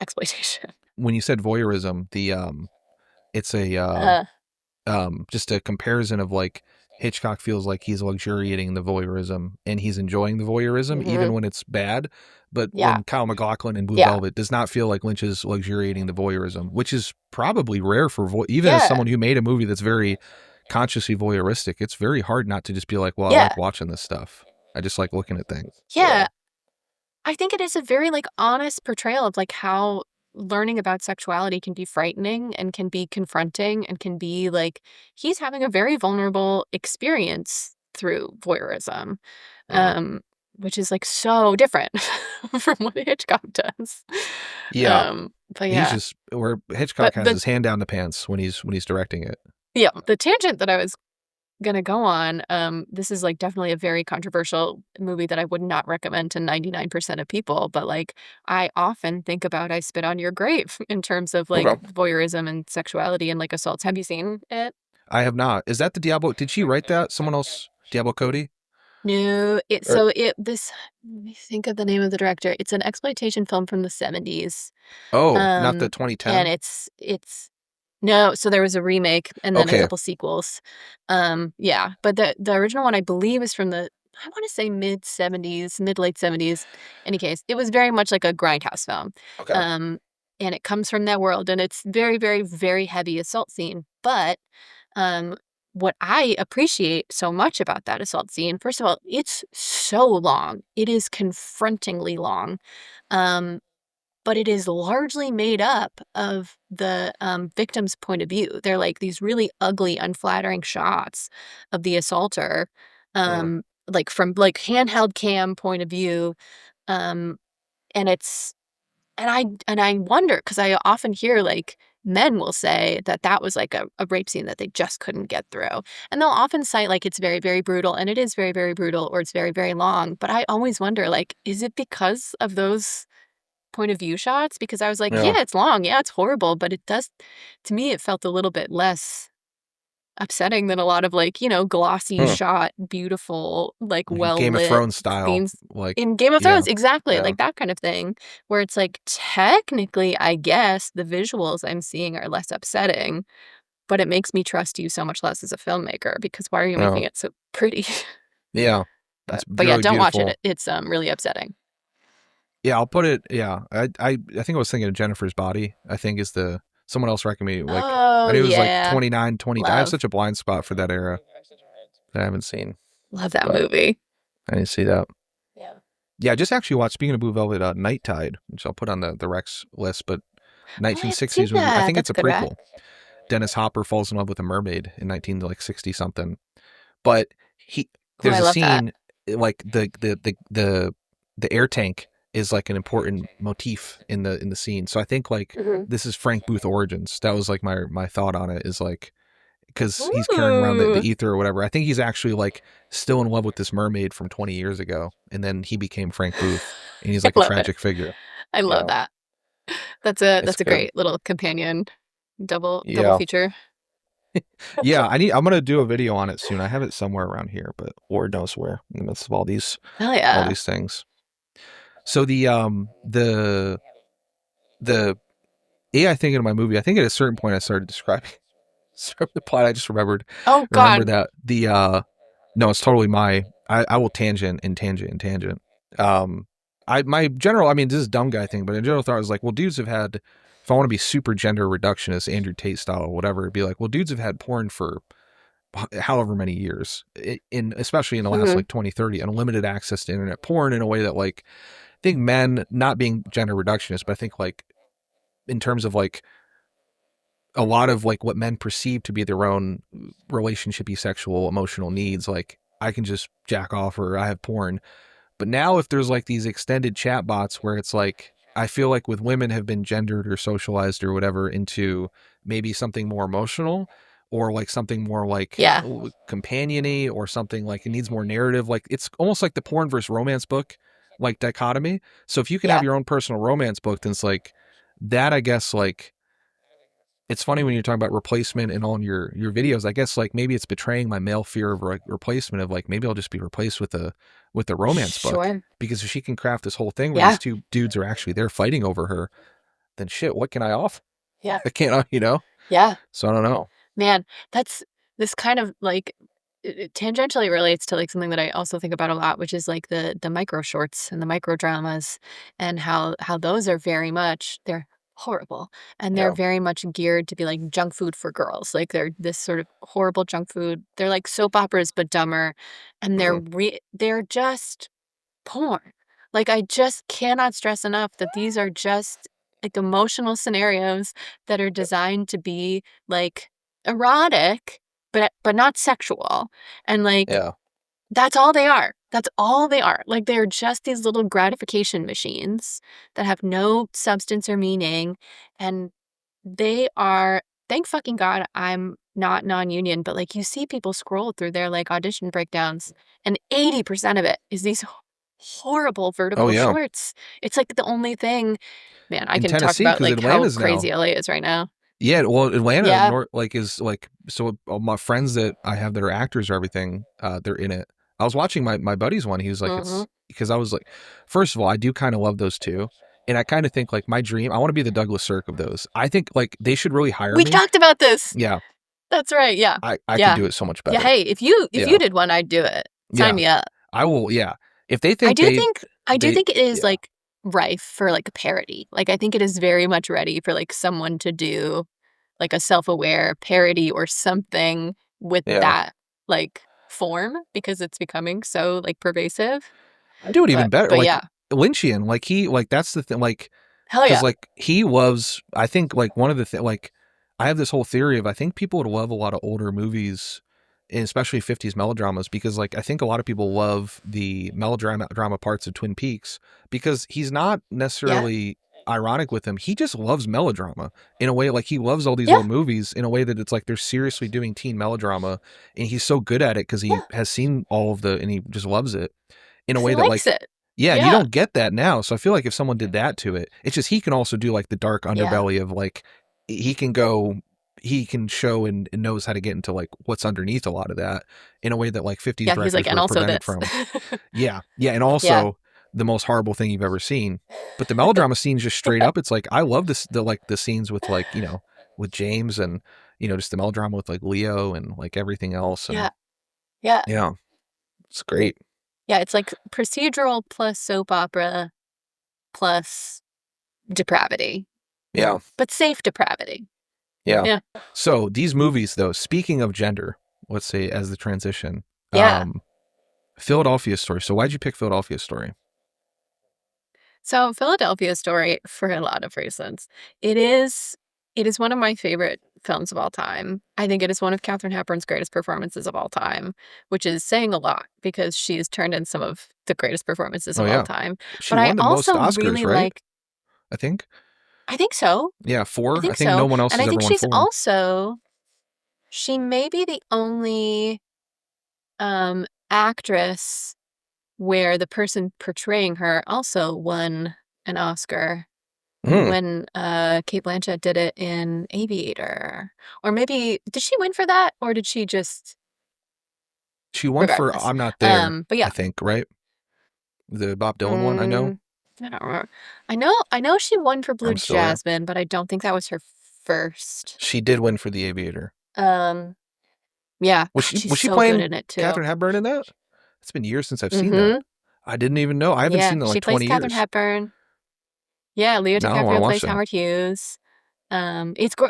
exploitation. When you said voyeurism, it's a just a comparison of like, Hitchcock feels like he's luxuriating the voyeurism and he's enjoying the voyeurism even when it's bad. But when Kyle MacLachlan in Blue Velvet does not feel like Lynch is luxuriating the voyeurism, which is probably rare for even as someone who made a movie that's very consciously voyeuristic, it's very hard not to just be like, well, I like watching this stuff. I just like looking at things. Yeah. I think it is a very like honest portrayal of like how learning about sexuality can be frightening and can be confronting and can be like, he's having a very vulnerable experience through voyeurism, which is like so different from what Hitchcock does. But he's just, where Hitchcock has his hand down the pants when he's directing it. Yeah, the tangent that I was gonna go on, this is like definitely a very controversial movie that I would not recommend to 99% of people, but like I often think about I Spit on Your Grave in terms of like voyeurism and sexuality and like assaults. Have you seen it? I have not. Is that the Diablo? Did she write that? Someone else? Diablo Cody? No, let me think of the name of the director. It's an exploitation film from the 70s. Oh, not the 2010? And it's no, so there was a remake and then a couple sequels. Yeah, but the original one I believe is from the, I want to say mid late 70s. Any case, it was very much like a grindhouse film. And it comes from that world, and it's very, very, very heavy assault scene. But what I appreciate so much about that assault scene, first of all, it's so long. It is confrontingly long. But it is largely made up of the victim's point of view. They're like these really ugly, unflattering shots of the assaulter, like from like handheld cam point of view. And it's, and I wonder, because I often hear like men will say that was like a rape scene that they just couldn't get through. And they'll often cite like it's very, very brutal, and it is very, very brutal, or it's very, very long. But I always wonder, like, is it because of those point of view shots? Because I was like, yeah, it's long, yeah, it's horrible, but it does, to me, it felt a little bit less upsetting than a lot of like, you know, glossy shot, beautiful, like well Game of lit Thrones style, scenes like in Game of Thrones, exactly, yeah. like that kind of thing, where it's like technically, I guess the visuals I'm seeing are less upsetting, but it makes me trust you so much less as a filmmaker because why are you making it so pretty? Yeah, but really yeah, don't beautiful. watch it. It's really upsetting. Yeah, I'll put it. Yeah, I think I was thinking of Jennifer's Body. I think is the someone else recommended. Like I knew it was like 29, 20. I have such a blind spot for that era that I haven't seen. Love that movie. I didn't see that. Yeah. Yeah, I just actually watched, speaking of Blue Velvet, Night Tide, which I'll put on the Rex list, but 1960s movie. I think it's a prequel. Dennis Hopper falls in love with a mermaid in 1960 something. But there's a scene like the air tank is like an important motif in the scene. So I think like this is Frank Booth origins. That was like my thought on it, is like, because he's carrying around the ether or whatever. I think he's actually like still in love with this mermaid from 20 years ago, and then he became Frank Booth, and he's like a tragic figure. I love that. That's a great little companion double feature. Yeah, I'm gonna do a video on it soon. I have it somewhere around here, but Lord knows where in the midst of all these things. So the AI thing in my movie, I think at a certain point I started describing the plot. I just remembered. Oh God. Remember that no, it's totally I will tangent. My general, I mean, this is a dumb guy thing, but in general thought I was like, well, dudes have had, if I want to be super gender reductionist, Andrew Tate style or whatever, it'd be like, well, dudes have had porn for however many years, especially in the last like 20, 30, unlimited access to internet porn in a way that like, I think men, not being gender reductionist, but I think like in terms of like a lot of like what men perceive to be their own relationshipy sexual emotional needs, like I can just jack off or I have porn. But now if there's like these extended chat bots where it's like, I feel like with women have been gendered or socialized or whatever into maybe something more emotional or like something more like companion-y or something like it needs more narrative. Like it's almost like the porn versus romance book, like dichotomy. So if you can have your own personal romance book, then it's like that, I guess, like, it's funny when you're talking about replacement in all your videos. I guess like maybe it's betraying my male fear of replacement of like, maybe I'll just be replaced with a romance book, because if she can craft this whole thing where these two dudes are actually there fighting over her, then shit, what can I offer? Yeah. I can't, you know? Yeah. So I don't know. Man, that's this kind of like it tangentially relates to like something that I also think about a lot, which is like the micro shorts and the micro dramas and how those are very much, they're horrible and they're very much geared to be like junk food for girls. Like they're this sort of horrible junk food. They're like soap operas but dumber, and they're just porn. Like I just cannot stress enough that these are just like emotional scenarios that are designed to be like erotic but not sexual, and like that's all they are. That's all they are. Like they're just these little gratification machines that have no substance or meaning, and they are, thank fucking God I'm not non-union, but like you see people scroll through their like audition breakdowns and 80% of it is these horrible vertical shorts. It's like the only thing, man, I can talk about like how crazy LA is right now. Yeah, well, Atlanta is like, so all my friends that I have that are actors or everything, they're in it. I was watching my buddy's one. He was like, it's because I was like, first of all, I do kind of love those too. And I kind of think like my dream, I want to be the Douglas Sirk of those. I think like they should really hire me. We talked about this. Yeah. That's right. Yeah. I could do it so much better. Yeah. Hey, if you did one, I'd do it. Sign me up. I will. Yeah. If they think I do think it is like rife for like a parody. Like I think it is very much ready for like someone to do like a self-aware parody or something with that like form, because it's becoming so like pervasive. I do it even better. But like Lynchian, like he, like that's the thing, like, hell yeah. Like he was, I think like one of the things, like I have this whole theory of, I think people would love a lot of older movies, and especially 50s melodramas, because like I think a lot of people love the melodrama parts of Twin Peaks, because he's not necessarily ironic with them. He just loves melodrama in a way, like he loves all these old movies in a way that it's like they're seriously doing teen melodrama, and he's so good at it because he has seen all of and he just loves it in a way that like and you don't get that now. So I feel like if someone did that to it, it's just he can also do like the dark underbelly of like he can he can show and knows how to get into like what's underneath a lot of that in a way that like 50s Yeah, directors he's like, and were also prevented this. from. Yeah. And also the most horrible thing you've ever seen. But the melodrama scenes just straight up, it's like I love this the scenes with like, you know, with James and, you know, just the melodrama with like Leo and like everything else. And Yeah. It's great. Yeah, it's like procedural plus soap opera plus depravity. Yeah. But safe depravity. Yeah. So these movies, though, speaking of gender, let's say as the transition. Philadelphia Story. So why'd you pick Philadelphia Story? So Philadelphia Story, for a lot of reasons. It is one of my favorite films of all time. I think it is one of Katharine Hepburn's greatest performances of all time, which is saying a lot because she's turned in some of the greatest performances of all time. She but won I the most also Oscars, really right? like. I think so. Yeah, 4. I think so. No one else and has I think ever won she's 4. also. She may be the only actress where the person portraying her also won an Oscar when Cate Blanchett did it in Aviator. Or maybe, did she win for that? Or did she just... She won for I'm Not There, but yeah. I think, right? The Bob Dylan one, I know. I don't remember. I know she won for Blue Jasmine, but I don't think that was her first. She did win for The Aviator. Yeah. Was she's she so playing good in it too. Katharine Hepburn in that? It's been years since I've seen that. I didn't even know. I haven't seen that in like 20 years. She plays Katharine Hepburn. Yeah, Leo DiCaprio plays Howard Hughes.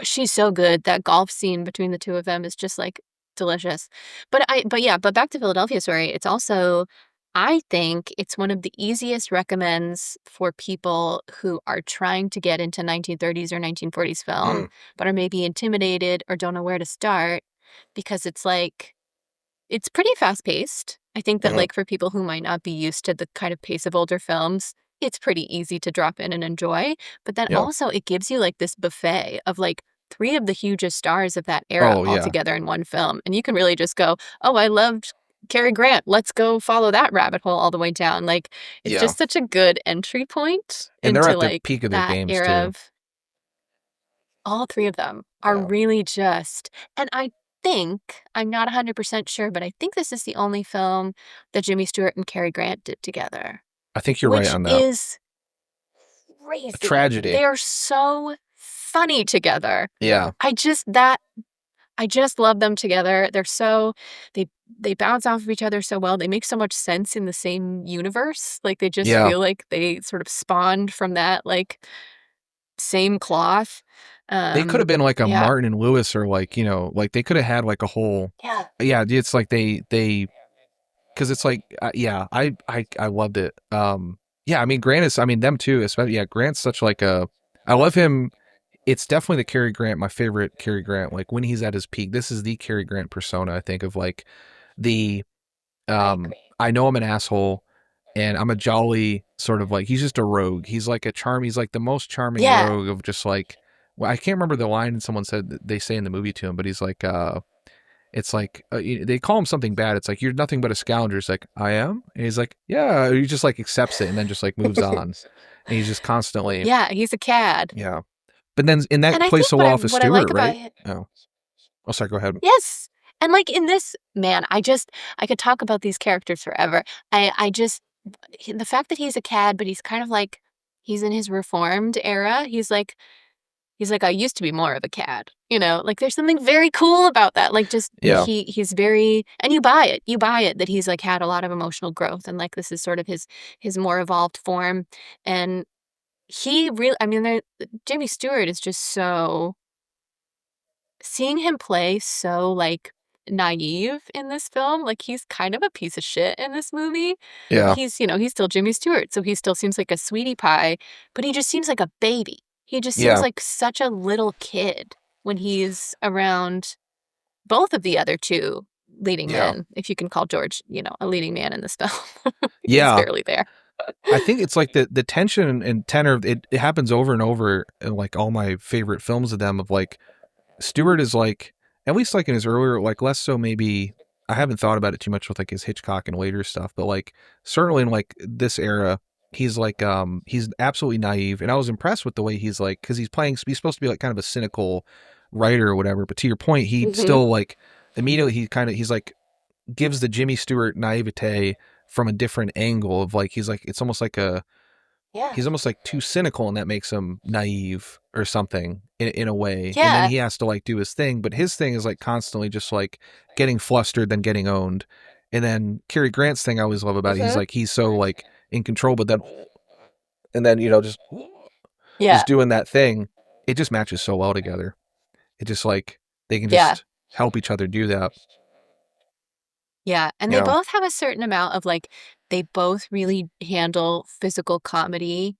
She's so good. That golf scene between the two of them is just like delicious. But back to Philadelphia Story. It's also, I think it's one of the easiest recommends for people who are trying to get into 1930s or 1940s film, but are maybe intimidated or don't know where to start, because it's like, it's pretty fast paced. I think that like for people who might not be used to the kind of pace of older films, it's pretty easy to drop in and enjoy. But then also it gives you like this buffet of like 3 of the hugest stars of that era all together in one film. And you can really just go, oh, I loved Cary Grant. Let's go follow that rabbit hole all the way down. Like, it's just such a good entry point and into they're at like the peak of their games era too. of... All 3 of them are really just... And I'm not 100% sure, but I think this is the only film that Jimmy Stewart and Cary Grant did together. I think you're right on that. Which is crazy. A tragedy. They are so funny together. Yeah. I just love them together. They're so... They bounce off of each other so well. They make so much sense in the same universe. Like, they just feel like they sort of spawned from that, like, same cloth. They could have been like a Martin and Lewis, or like, you know, like they could have had like a whole... It's like they because it's like I loved it. I mean, Grant is, I mean, them too, especially. Grant's such like a... I love him. It's definitely the Cary Grant, my favorite Cary Grant, like when he's at his peak. This is the Cary Grant persona, I think, of like the I know I'm an asshole and I'm a jolly sort of like... He's just a rogue. He's like he's like the most charming rogue of just like... Well, I can't remember the line someone said that they say in the movie to him, but he's like, it's like, they call him something bad. It's like, you're nothing but a scoundrel. He's like, I am? And he's like, yeah. He just like accepts it and then just like moves on. And he's just constantly... Yeah, he's a cad. Yeah. But then in that plays so well for Stewart, right? Oh, sorry, go ahead. Yes. And like in this, man, I could talk about these characters forever. The fact that he's a cad, but he's kind of like, he's in his reformed era. He's like, I used to be more of a cad, you know, like there's something very cool about that. Like just, he's very... And you buy it that he's like had a lot of emotional growth, and like this is sort of his more evolved form. And he really, I mean, Jimmy Stewart is just so... Seeing him play so like naive in this film, like he's kind of a piece of shit in this movie. He's, you know, he's still Jimmy Stewart, so he still seems like a sweetie pie, but he just seems like a baby. He just seems like such a little kid when he's around both of the other 2 leading men, if you can call George, you know, a leading man in this film. He's barely there. I think it's like the tension and tenor, it happens over and over in like all my favorite films of them, of like Stewart is like, at least like in his earlier, like less so maybe... I haven't thought about it too much with like his Hitchcock and later stuff, but like certainly in like this era, he's like, he's absolutely naive. And I was impressed with the way he's like, because he's supposed to be like kind of a cynical writer or whatever. But to your point, he still like immediately he's like gives the Jimmy Stewart naivete from a different angle of like he's like it's almost like he's almost like too cynical, and that makes him naive or something in a way. And then he has to like do his thing, but his thing is like constantly just like getting flustered, then getting owned. And then Cary Grant's thing I always love about it, he's like he's so like in control, but then just doing that thing, it just matches so well together. It just like they can just help each other do that. Yeah, and they both have a certain amount of like, they both really handle physical comedy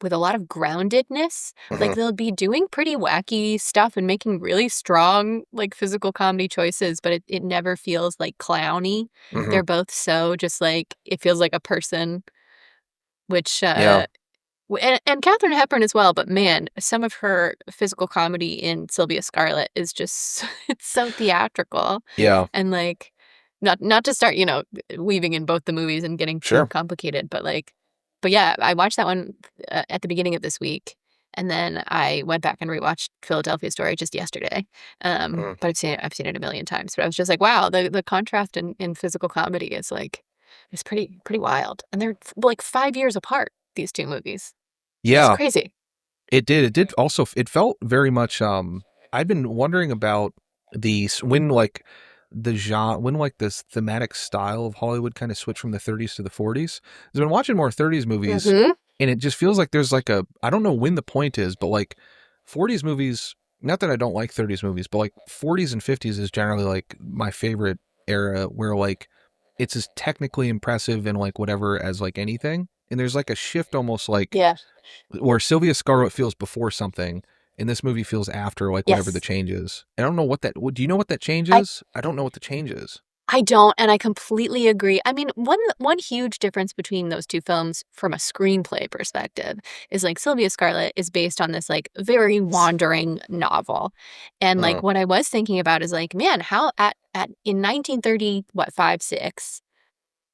with a lot of groundedness. Like they'll be doing pretty wacky stuff and making really strong like physical comedy choices, but it never feels like clowny. They're both so just like, it feels like a person, which and Katharine Hepburn as well, but man, some of her physical comedy in Sylvia Scarlett is just it's so theatrical. Yeah. And like not to start, weaving in both the movies and getting too complicated, but yeah, I watched that one at the beginning of this week, and then I went back and rewatched Philadelphia Story just yesterday. But I've seen it a million times. But I was just like, wow, the contrast in physical comedy is like it's pretty wild, and they're like 5 years apart. These two movies. Yeah. It's crazy. It did also, it felt very much, I've been wondering about when this thematic style of Hollywood kind of switched from the 30s to the 40s. I've been watching more 30s movies, and it just feels like there's like I don't know when the point is, but like 40s movies, not that I don't like 30s movies, but like 40s and 50s is generally like my favorite era, where like it's as technically impressive and like whatever as like anything. And there's like a shift almost like where Sylvia Scarlett feels before something, and this movie feels after like whatever the change is. I don't know do you know what that change is? I don't know what the change is. I don't, and I completely agree. I mean, one huge difference between those two films from a screenplay perspective is like Sylvia Scarlett is based on this like very wandering novel. And like what I was thinking about is like, man, how in 1930, 5, 6,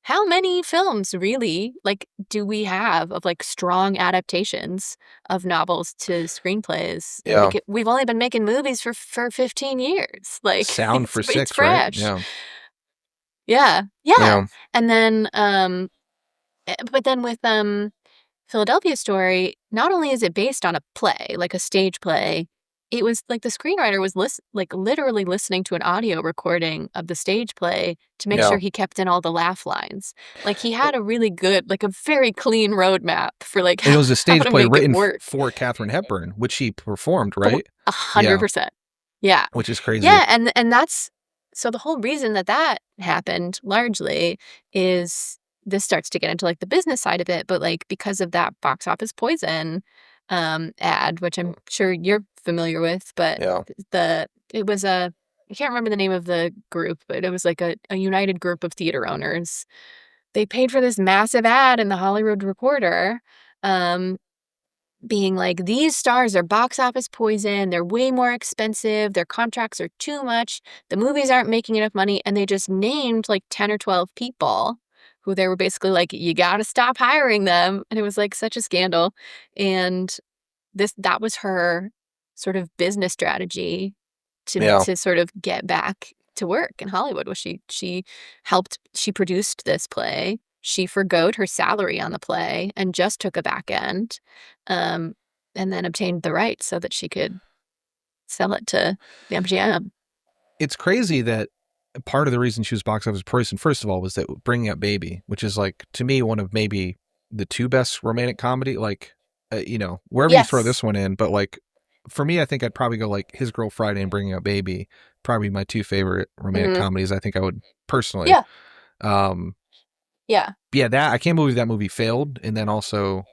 how many films really like do we have of like strong adaptations of novels to screenplays? Yeah. Like we've only been making movies for 15 years. Like Sound for 6, it's fresh. right? Yeah. And then but then with Philadelphia Story, not only is it based on a play, like a stage play, it was like the screenwriter was literally listening to an audio recording of the stage play to make sure he kept in all the laugh lines. Like he had a really good, like a very clean roadmap for like and it was a stage play written for Katharine Hepburn, which she performed, right? 100%. Yeah. Which is crazy. Yeah, and that's so the whole reason that happened largely is this starts to get into like the business side of it, but like because of that box office poison ad, which I'm sure you're familiar with, but it was I can't remember the name of the group, but it was like a united group of theater owners. They paid for this massive ad in the Hollywood Reporter, being like, these stars are box office poison, they're way more expensive, their contracts are too much, the movies aren't making enough money, and they just named like 10 or 12 people who they were basically like, you gotta stop hiring them. And it was like such a scandal. And that was her sort of business strategy to sort of get back to work in Hollywood. Was she produced this play. She forgoed her salary on the play and just took a back end, and then obtained the rights so that she could sell it to the MGM. It's crazy that part of the reason she was box office poison, first of all, was that Bringing Up Baby, which is like, to me, one of maybe the two best romantic comedy, like, wherever you throw this one in, but like, for me, I think I'd probably go like His Girl Friday and Bringing Up Baby, probably my two favorite romantic comedies. I think I would personally. Yeah, that I can't believe that movie failed, and then also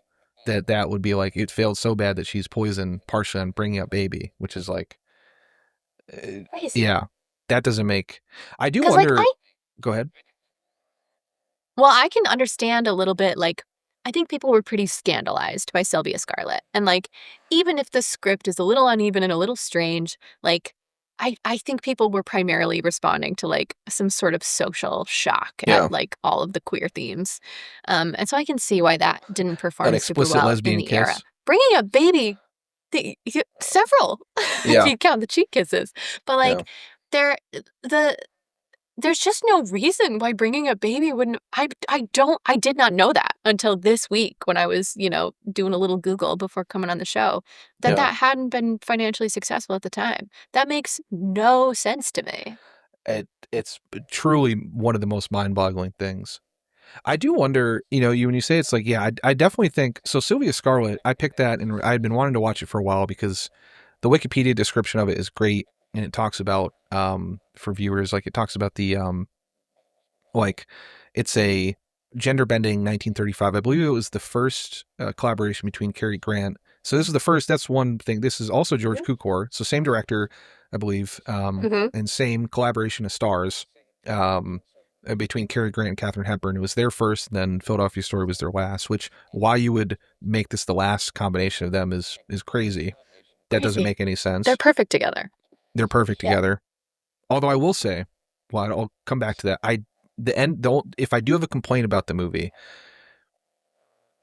that would be like, it failed so bad that she's poisoned partially on Bringing Up Baby, which is like, crazy. Yeah, that doesn't make. I do wonder. Like, go ahead. Well, I can understand a little bit. Like, I think people were pretty scandalized by Sylvia Scarlett, and like, even if the script is a little uneven and a little strange, like, I think people were primarily responding to like some sort of social shock at like all of the queer themes. And so I can see why that didn't perform super well in the era. Bringing Up Baby Several, if you count the cheek kisses. But like, there's just no reason why bringing a baby wouldn't. I did not know that until this week when I was, doing a little Google before coming on the show, that hadn't been financially successful at the time. That makes no sense to me. It's truly one of the most mind-boggling things. I do wonder, when you say it's like, I definitely think, so Sylvia Scarlett, I picked that and I had been wanting to watch it for a while because the Wikipedia description of it is great. And it talks about, for viewers, like it talks about the, like it's a gender bending 1935. I believe it was the first collaboration between Cary Grant. So this is the first, that's one thing. This is also George Cukor. So same director, I believe, and same collaboration of stars. Between Cary Grant and Katharine Hepburn. It was their first, and then Philadelphia Story was their last, which why you would make this the last combination of them is crazy. That doesn't make any sense. They're perfect together. They're perfect together. Although I will say, well, I'll come back to that. If I do have a complaint about the movie,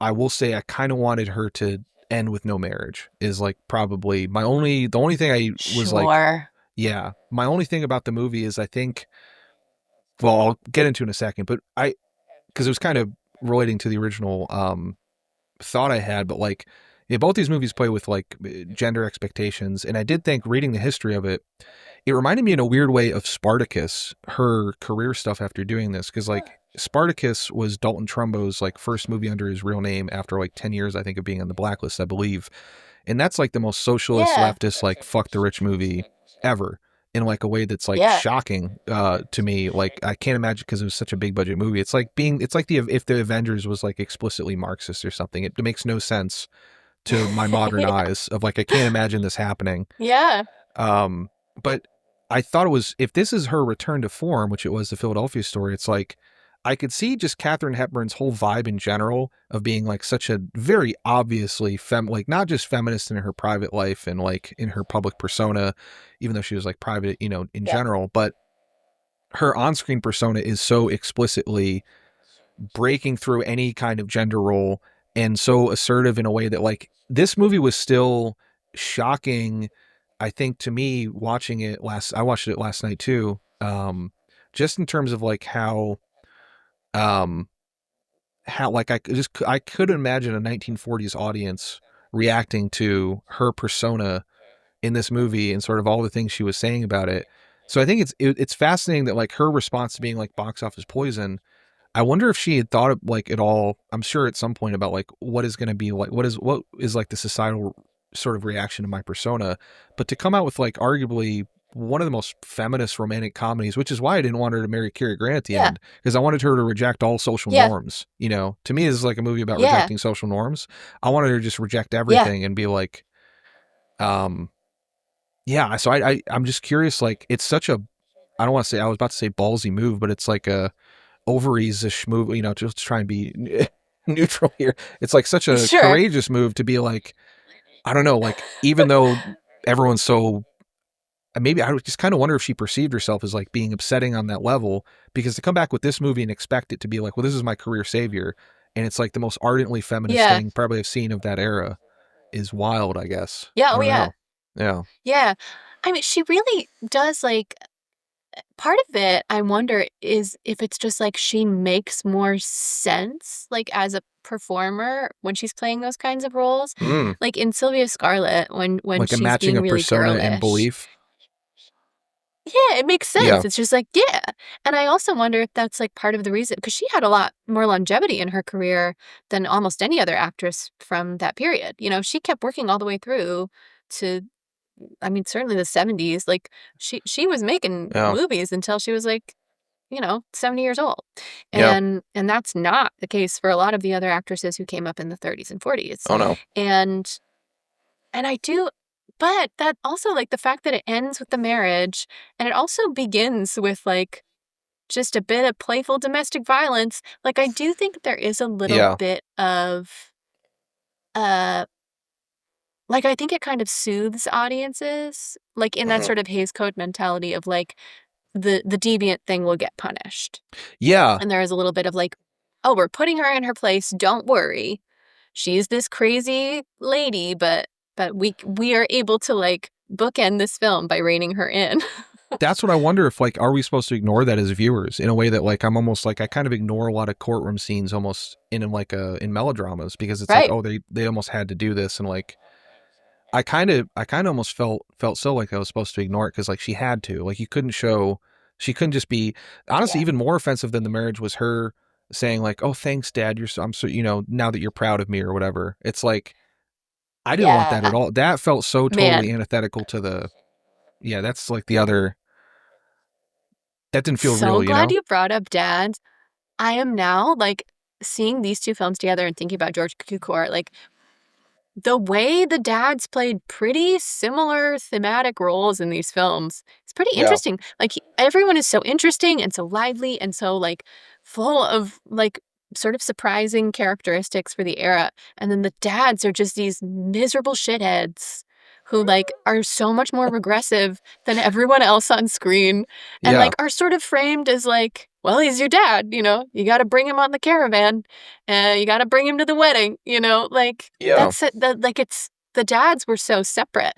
I will say I kind of wanted her to end with no marriage is like probably the only thing I was like, yeah, my only thing about the movie is I think, well, I'll get into it in a second, but because it was kind of relating to the original thought I had, but like, both these movies play with like gender expectations, and I did think reading the history of it, it reminded me in a weird way of Spartacus, her career stuff after doing this, because like Spartacus was Dalton Trumbo's like first movie under his real name after like 10 years, I think, of being on the blacklist, I believe, and that's like the most socialist leftist like fuck the rich movie ever. In like a way that's like shocking to me. Like I can't imagine, because it was such a big budget movie. It's like if the Avengers was like explicitly Marxist or something. It makes no sense to my modern eyes of like, I can't imagine this happening. Yeah. But I thought it was, if this is her return to form, which it was the Philadelphia Story, it's like, I could see just Katharine Hepburn's whole vibe in general of being like such a very obviously like not just feminist in her private life and like in her public persona, even though she was like private, in general, but her on-screen persona is so explicitly breaking through any kind of gender role and so assertive in a way that like this movie was still shocking, I think, to me watching it I watched it last night too. Just in terms of like how like I could imagine a 1940s audience reacting to her persona in this movie and sort of all the things she was saying about it. So I think it's fascinating that like her response to being like box office poison, I wonder if she had thought of like at all, I'm sure at some point, about like what is going to be like, what is like the societal sort of reaction to my persona, but to come out with like arguably one of the most feminist romantic comedies, which is why I didn't want her to marry Cary Grant at the end, because I wanted her to reject all social norms. To me, this is like a movie about rejecting social norms. I wanted her to just reject everything and be like, so I'm just curious, like, it's such a, I don't want to say, I was about to say ballsy move, but it's like a ovaries-ish move, just to try and be neutral here. It's like such a courageous move to be like, I don't know, like, even though everyone's so, maybe I just kind of wonder if she perceived herself as like being upsetting on that level, because to come back with this movie and expect it to be like, well, this is my career savior, and it's like the most ardently feminist thing probably I've seen of that era, is wild, I guess. Yeah. Yeah. I mean, she really does, like, part of it, I wonder, is if it's just like she makes more sense, like, as a performer when she's playing those kinds of roles. Like in Sylvia Scarlett, when like she's a matching being of really persona girlish. and belief. Yeah, it makes sense. It's just like, And I also wonder if that's like part of the reason, because she had a lot more longevity in her career than almost any other actress from that period. She kept working all the way through to, I mean, certainly the 70s. Like she was making movies until she was like, 70 years old. And that's not the case for a lot of the other actresses who came up in the 30s and 40s. Oh no. And I do, but that also, like, the fact that it ends with the marriage, and it also begins with like just a bit of playful domestic violence. Like, I do think there is a little bit of like, I think it kind of soothes audiences, like in that sort of Hays Code mentality of like the deviant thing will get punished. Yeah. And there is a little bit of like, oh, we're putting her in her place. Don't worry. She's this crazy lady, but But we are able to like bookend this film by reining her in. That's what I wonder if like, are we supposed to ignore that as viewers in a way that like, I'm almost like, I kind of ignore a lot of courtroom scenes almost in in melodramas because it's Right. like, oh, they almost had to do this. And like, I kind of almost felt so like I was supposed to ignore it because like she had to, like, she couldn't just be, honestly, even more offensive than the marriage was her saying like, oh, thanks, Dad. I'm so, now that you're proud of me or whatever. It's like, I didn't want that at all. That felt so totally antithetical to that's like the other, that didn't feel real, glad you brought up dads. I am now like seeing these two films together and thinking about George Cukor, like the way the dads played pretty similar thematic roles in these films. It's pretty interesting. Like everyone is so interesting and so lively and so like full of like sort of surprising characteristics for the era. And then the dads are just these miserable shitheads who like are so much more regressive than everyone else on screen and like are sort of framed as like, well, he's your dad, you got to bring him on the caravan and you got to bring him to the wedding, like that's it. Like it's the dads were so separate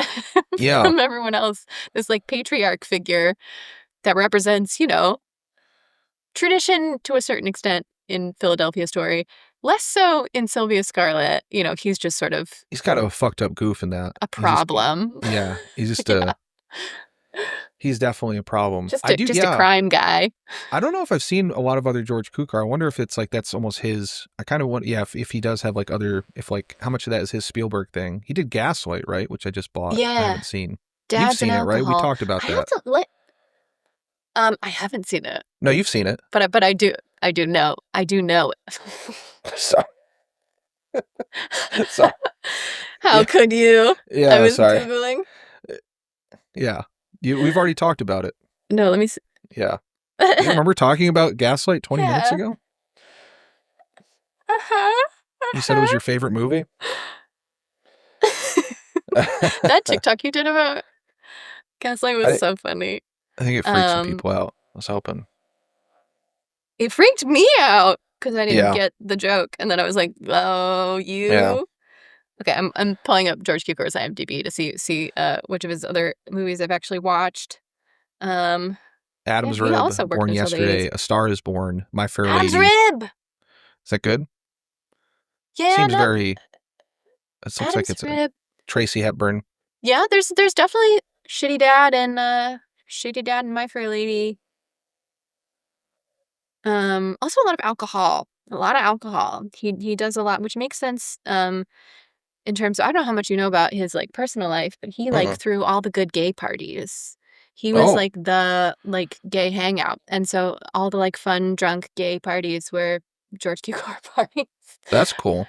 from everyone else. This like patriarch figure that represents, tradition to a certain extent in Philadelphia Story. Less so in Sylvia Scarlett. He's just sort of... He's kind of a fucked up goof in that. A problem. He's just he's definitely a problem. Just a crime guy. I don't know if I've seen a lot of other George Cukor. I wonder if it's like that's almost his... I kind of want... if he does have like other... If like, how much of that is his Spielberg thing? He did Gaslight, right? Which I just bought. Yeah. I haven't seen. Dads You've seen it, right? We talked about that. I haven't seen it. No, you've seen it. But I do know it. Sorry. How could you? Yeah, I was sorry. Googling. Yeah. We've already talked about it. No, let me see. Yeah. You remember talking about Gaslight 20 minutes ago? You said it was your favorite movie? That TikTok you did about Gaslight was so funny. I think it freaked some people out. I was hoping. It freaked me out because I didn't get the joke. And then I was like, oh, you... Yeah. Okay, I'm pulling up George Cukor's IMDb to see which of his other movies I've actually watched. Adam's Rib, Born Yesterday, A Star Is Born, My Fair Lady. Adam's Rib! Is that good? Yeah. Seems very... It looks Adam's like it's Rib. Tracy Hepburn. Yeah, there's definitely Shitty Dad and My Fair Lady. Also a lot of alcohol. He does a lot, which makes sense in terms of, I don't know how much you know about his like personal life, but he like threw all the good gay parties. He was like the like gay hangout. And so all the like fun drunk gay parties were George Cukor parties. That's cool.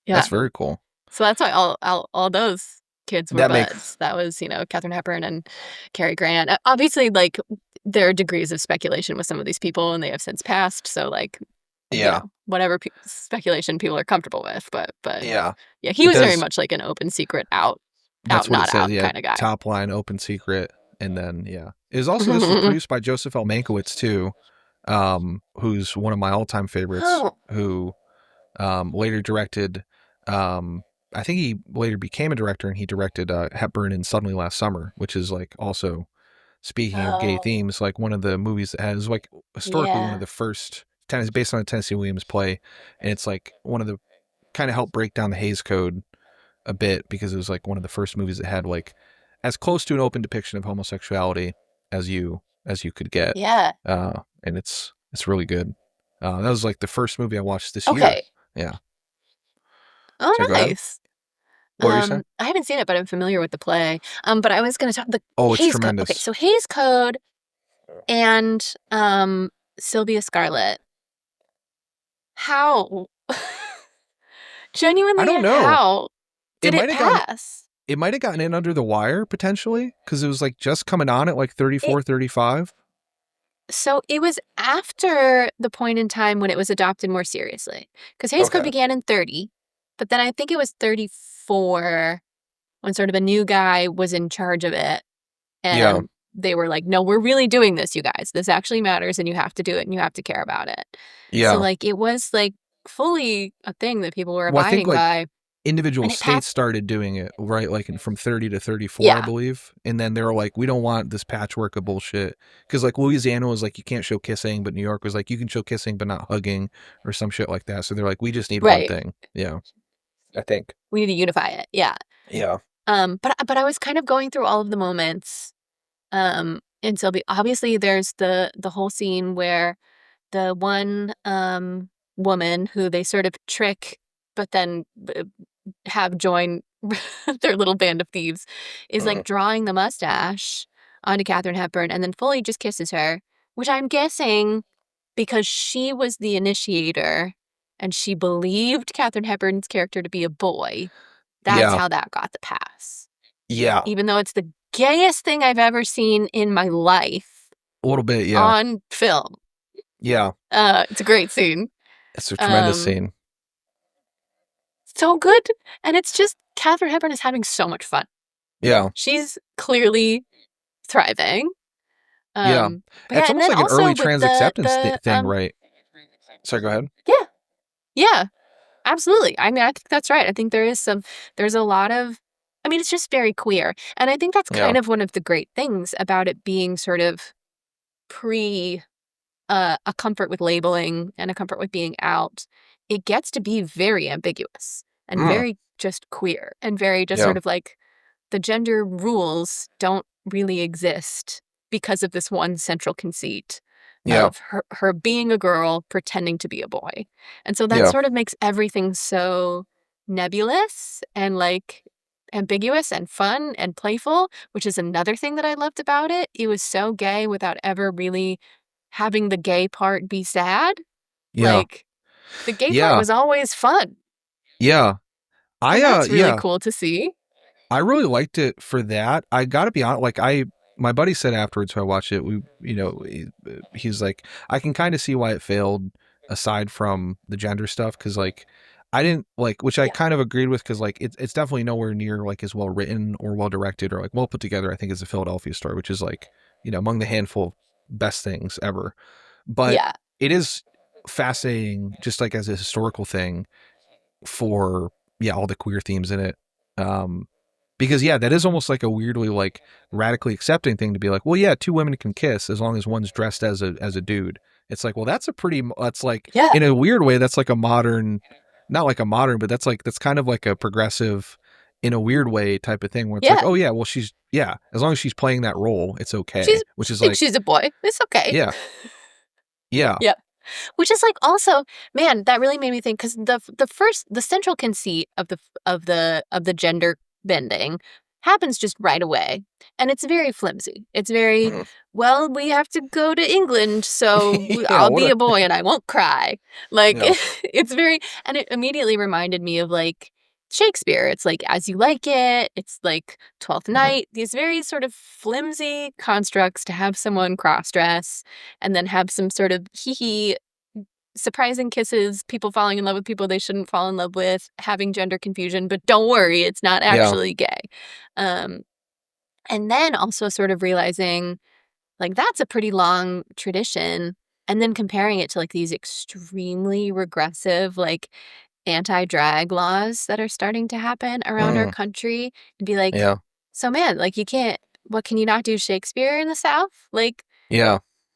Yeah. That's very cool. So that's why all those kids were buds. That was, Katharine Hepburn and Cary Grant. Obviously, like, there are degrees of speculation with some of these people, and they have since passed. So, like, whatever speculation people are comfortable with. But he was very much like an open secret not out kind of guy. Top line, open secret. And then, it was also, this was produced by Joseph L. Mankiewicz, too, who's one of my all-time favorites, who later directed... I think he later became a director, and he directed Hepburn in Suddenly Last Summer, which is like also, speaking of gay themes, like one of the movies that has like historically one of the first, based on a Tennessee Williams play, and it's like one of the, kind of helped break down the Hays Code a bit, because it was like one of the first movies that had like as close to an open depiction of homosexuality as you could get. Yeah. And it's really good. That was like the first movie I watched this year. Yeah. Oh, so nice. What were you saying? I haven't seen it, but I'm familiar with the play. But I was going to talk it's Hays tremendous. Code. Okay, so Hays Code and Sylvia Scarlett. How? Genuinely, I don't know. How did it pass? It might have gotten in under the wire, potentially, because it was like just coming on at like 34, 35. So it was after the point in time when it was adopted more seriously. Because Hays Code began in 30. But then I think it was 34 when sort of a new guy was in charge of it. And they were like, no, we're really doing this, you guys. This actually matters, and you have to do it, and you have to care about it. Yeah. So, like, it was, like, fully a thing that people were abiding by. individual And it states passed. started doing it, right? Like from 30 to 34, I believe. And then they were like, we don't want this patchwork of bullshit. Because like Louisiana was like, you can't show kissing, but New York was like, you can show kissing, but not hugging or some shit like that. So they're like, we just need one thing. Yeah. I think. We need to unify it. Yeah. Yeah. But I was kind of going through all of the moments. And Sylvia, obviously there's the whole scene where the one woman who they sort of trick, but then have join their little band of thieves, is like drawing the mustache onto Katharine Hepburn and then fully just kisses her, which I'm guessing because she was the initiator and she believed Katharine Hepburn's character to be a boy. That's how that got the pass. Yeah. Even though it's the gayest thing I've ever seen in my life. A little bit, yeah. On film. Yeah. It's a great scene. It's a tremendous scene. So good. And it's just, Katharine Hepburn is having so much fun. Yeah. She's clearly thriving. Yeah. It's almost like an early trans acceptance thing, right? Sorry, go ahead. Yeah. Yeah. Absolutely. I mean, I think that's right. I think there's a lot of, I mean, it's just very queer. And I think that's kind of one of the great things about it being sort of a comfort with labeling and a comfort with being out. It gets to be very ambiguous and very just queer and very just sort of like the gender rules don't really exist because of this one central conceit of her being a girl pretending to be a boy. And so that sort of makes everything so nebulous and like ambiguous and fun and playful, which is another thing that I loved about it. It was so gay without ever really having the gay part be sad. Yeah. Like the gay part was always fun. Yeah. And that's really cool to see. I really liked it for that. I gotta be honest, like my buddy said afterwards when I watched it, he's like, I can kind of see why it failed aside from the gender stuff. Cause like, I didn't like, which I kind of agreed with. Cause like, it's definitely nowhere near like as well written or well directed or like well put together, I think, as a Philadelphia Story, which is like, among the handful of best things ever. But it is fascinating just like as a historical thing for, all the queer themes in it. Because that is almost like a weirdly like radically accepting thing to be like, well, two women can kiss as long as one's dressed as a dude. It's like, well, that's like in a weird way, that's like a modern, not like a modern, but that's kind of like a progressive in a weird way type of thing where it's like, oh yeah, well she's, as long as she's playing that role, it's okay. Which is like, she's a boy. It's okay. Yeah. Yeah. Yeah. Which is like also, man, that really made me think because the central conceit of the gender bending happens just right away, and it's very flimsy. It's very well. We have to go to England, so I'll be a boy and I won't cry. Like it's very, and it immediately reminded me of like Shakespeare. It's like As You Like It. It's like Twelfth Night. These very sort of flimsy constructs to have someone cross dress and then have some sort of hee surprising kisses, people falling in love with people they shouldn't fall in love with, having gender confusion, but don't worry, it's not actually gay. And then also sort of realizing like that's a pretty long tradition, and then comparing it to like these extremely regressive like anti-drag laws that are starting to happen around our country, and be like, so man, like what can you not do Shakespeare in the South? Like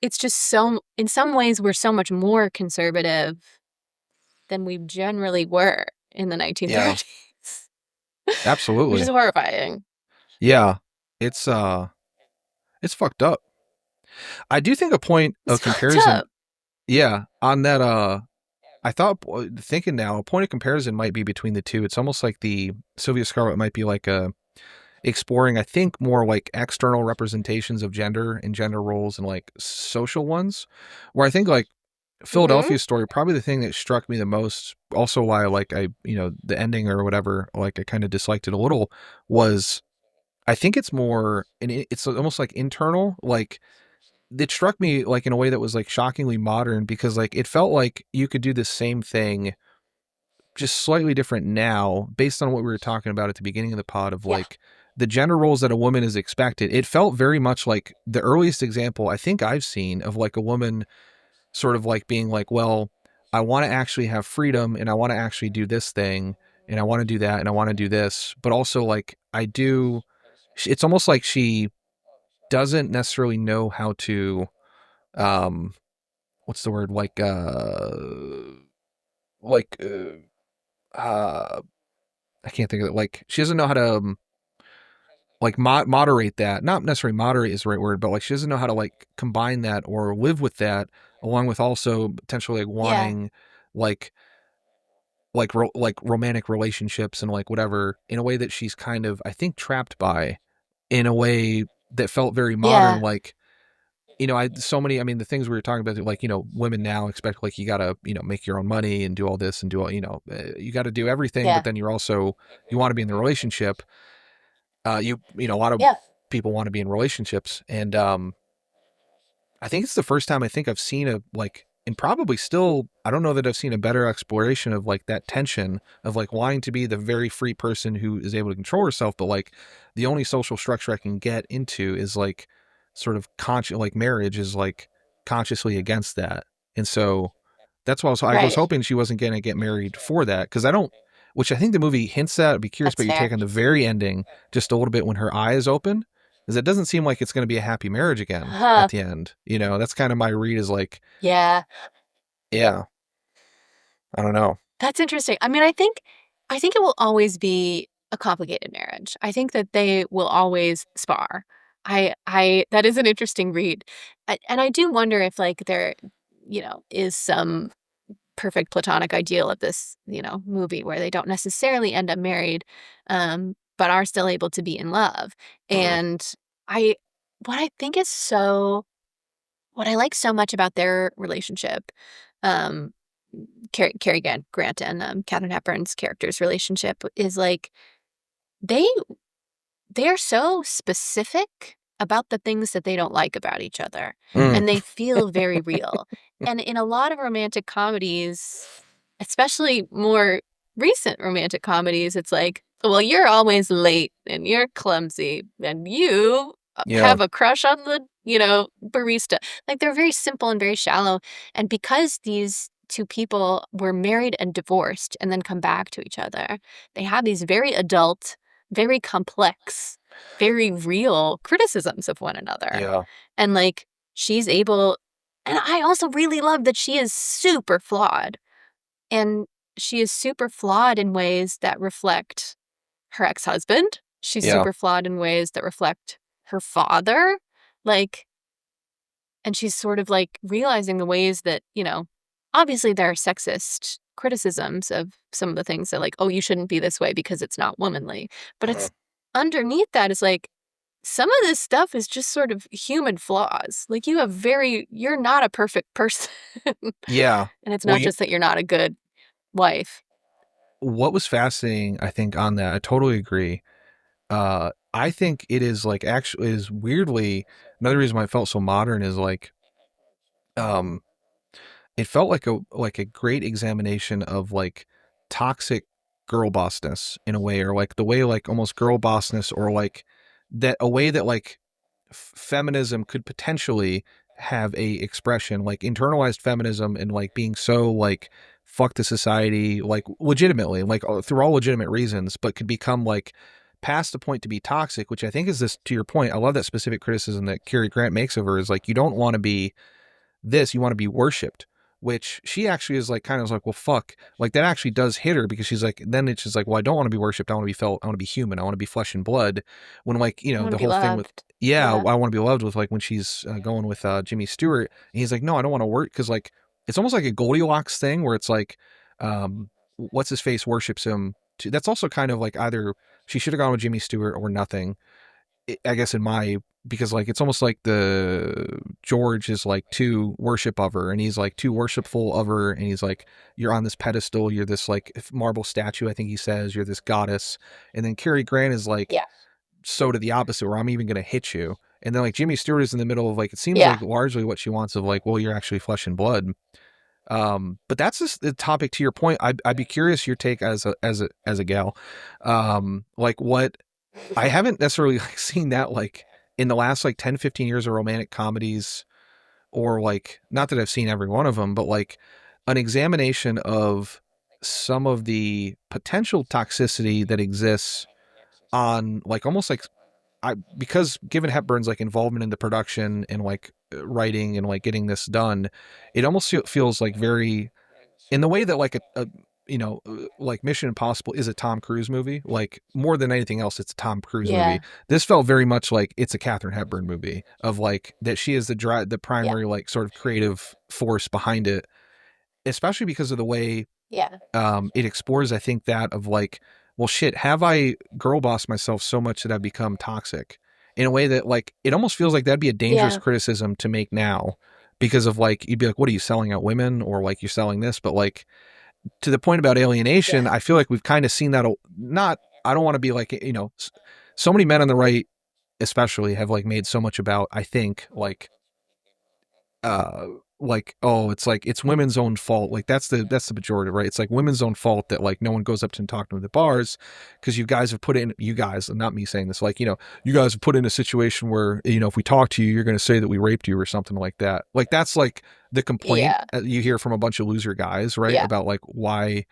it's just so, in some ways, we're so much more conservative than we generally were in the 1930s. Yeah. Absolutely. Which is horrifying. Yeah. It's fucked up. I do think a point of comparison. Yeah. On that, I thought, thinking now, a point of comparison might be between the two. It's almost like the Sylvia Scarlett might be like exploring, I think, more like external representations of gender and gender roles and like social ones, where I think like Philadelphia Story, probably the thing that struck me the most, also why like the ending or whatever, like I kind of disliked it a little, was I think it's more, and it's almost like internal, like it struck me like in a way that was like shockingly modern, because like it felt like you could do the same thing just slightly different now based on what we were talking about at the beginning of the pod of like the gender roles that a woman is expected. It felt very much like the earliest example I think I've seen of like a woman sort of like being like, well, I want to actually have freedom and I want to actually do this thing. and I want to do that and I want to do this, but also like it's almost like she doesn't necessarily know how to, what's the word? Like, I can't think of it. Like, she doesn't know how to, like moderate that. Not necessarily moderate is the right word, but like she doesn't know how to like combine that or live with that, along with also potentially like wanting like romantic relationships and like whatever, in a way that she's kind of, I think, trapped by, in a way that felt very modern. Like, you know, I mean, the things we were talking about, like, you know, women now expect like you gotta, you know, make your own money and do all this and do all, you know, you got to do everything, but then you want to be in the relationship. You know, a lot of people want to be in relationships, and I think it's the first time I think I've seen a like, and probably still, I don't know that I've seen a better exploration of like that tension of like wanting to be the very free person who is able to control herself, but like the only social structure I can get into is like sort of conscious, like marriage is like consciously against that. And so that's why I was hoping she wasn't going to get married for that, because which I think the movie hints at. I'd be curious about your take on the very ending, just a little bit, when her eye is open, because it doesn't seem like it's going to be a happy marriage again at the end. You know, that's kind of my read, is like, yeah, I don't know. That's interesting. I mean, I think it will always be a complicated marriage. I think that they will always spar. That is an interesting read. And I do wonder if like there, you know, is some perfect platonic ideal of this, you know, movie where they don't necessarily end up married, but are still able to be in love. And I, what I think is what I like so much about their relationship, um, Cary Grant and Katharine Hepburn's character's relationship, is like they are so specific about the things that they don't like about each other, and they feel very real. And in a lot of romantic comedies, especially more recent romantic comedies, it's like, well, you're always late and you're clumsy and you have a crush on the, you know, barista. Like, they're very simple and very shallow. And because these two people were married and divorced and then come back to each other, they have these very adult, very complex, very real criticisms of one another. Yeah. And like, she's able, and I also really love that she is super flawed. And she is super flawed in ways that reflect her ex-husband. She's super flawed in ways that reflect her father. Like, and she's sort of like realizing the ways that, you know, obviously there are sexist criticisms of some of the things that, like, oh, you shouldn't be this way because it's not womanly. But it's underneath that is like, some of this stuff is just sort of human flaws. Like, you're not a perfect person. Yeah. And it's not just that you're not a good wife. What was fascinating, I think, on that, I totally agree. I think it is like, actually, is weirdly, another reason why it felt so modern is like, it felt like a great examination of like toxic girl bossness, in a way, or like the way like almost girl bossness, or like that, a way that like feminism could potentially have a expression, like internalized feminism, and like being so like fuck the society, like legitimately, like through all legitimate reasons, but could become like past the point to be toxic, which I think is this, to your point, I love that specific criticism that Cary Grant makes of her, is like, you don't want to be this, you want to be worshipped, which she actually is like, kind of like, well, fuck, like that actually does hit her, because she's like, then it's just like, well, I don't want to be worshipped, I want to be felt, I want to be human, I want to be flesh and blood, when like, you know, the whole thing with, I want to be loved, with like when she's going with Jimmy Stewart, and he's like, no, I don't want to work, because like it's almost like a Goldilocks thing, where it's like, what's his face worships him to, that's also kind of like, either she should have gone with Jimmy Stewart or nothing, I guess, in my, because like it's almost like the George is like too worship of her, and he's like too worshipful of her, and he's like, you're on this pedestal, you're this like marble statue, I think he says, you're this goddess. And then Cary Grant is like, so to the opposite, where I'm even gonna hit you. And then like Jimmy Stewart is in the middle of like, it seems like largely what she wants, of like, well, you're actually flesh and blood. But that's just the topic. To your point, I'd be curious your take as a gal, like what, I haven't necessarily like seen that like in the last like 10-15 years of romantic comedies, or like, not that I've seen every one of them, but like an examination of some of the potential toxicity that exists on like almost like because given Hepburn's like involvement in the production and like writing and like getting this done, it almost feels like very in the way that like a like Mission Impossible is a Tom Cruise movie. Like more than anything else, it's a Tom Cruise movie. This felt very much like it's a Katharine Hepburn movie of like that she is the primary like sort of creative force behind it, especially because of the way it explores, I think, that of like, well, shit, have I girl bossed myself so much that I've become toxic in a way that like, it almost feels like that'd be a dangerous criticism to make now because of like, you'd be like, what are you selling out women? Or like you're selling this, but like to the point about alienation, I feel like we've kind of seen that I don't want to be like, so many men on the right, especially have like made so much about, I think oh, it's like it's women's own fault. Like that's the pejorative, right? It's like women's own fault that like no one goes up to and talk to them at the bars because you guys have put in, you guys, not me saying this, like, you guys have put in a situation where, if we talk to you, you're going to say that we raped you or something like that. Like that's like the complaint you hear from a bunch of loser guys, right? About like why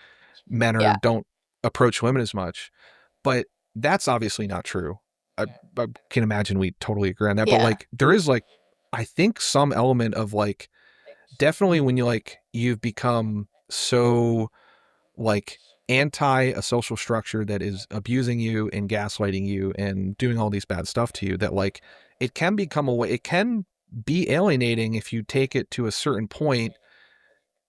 men don't approach women as much. But that's obviously not true. I can imagine we totally agree on that. But like there is like, I think some element of like, definitely when you've become so like anti a social structure that is abusing you and gaslighting you and doing all these bad stuff to you, that like it can become it can be alienating if you take it to a certain point,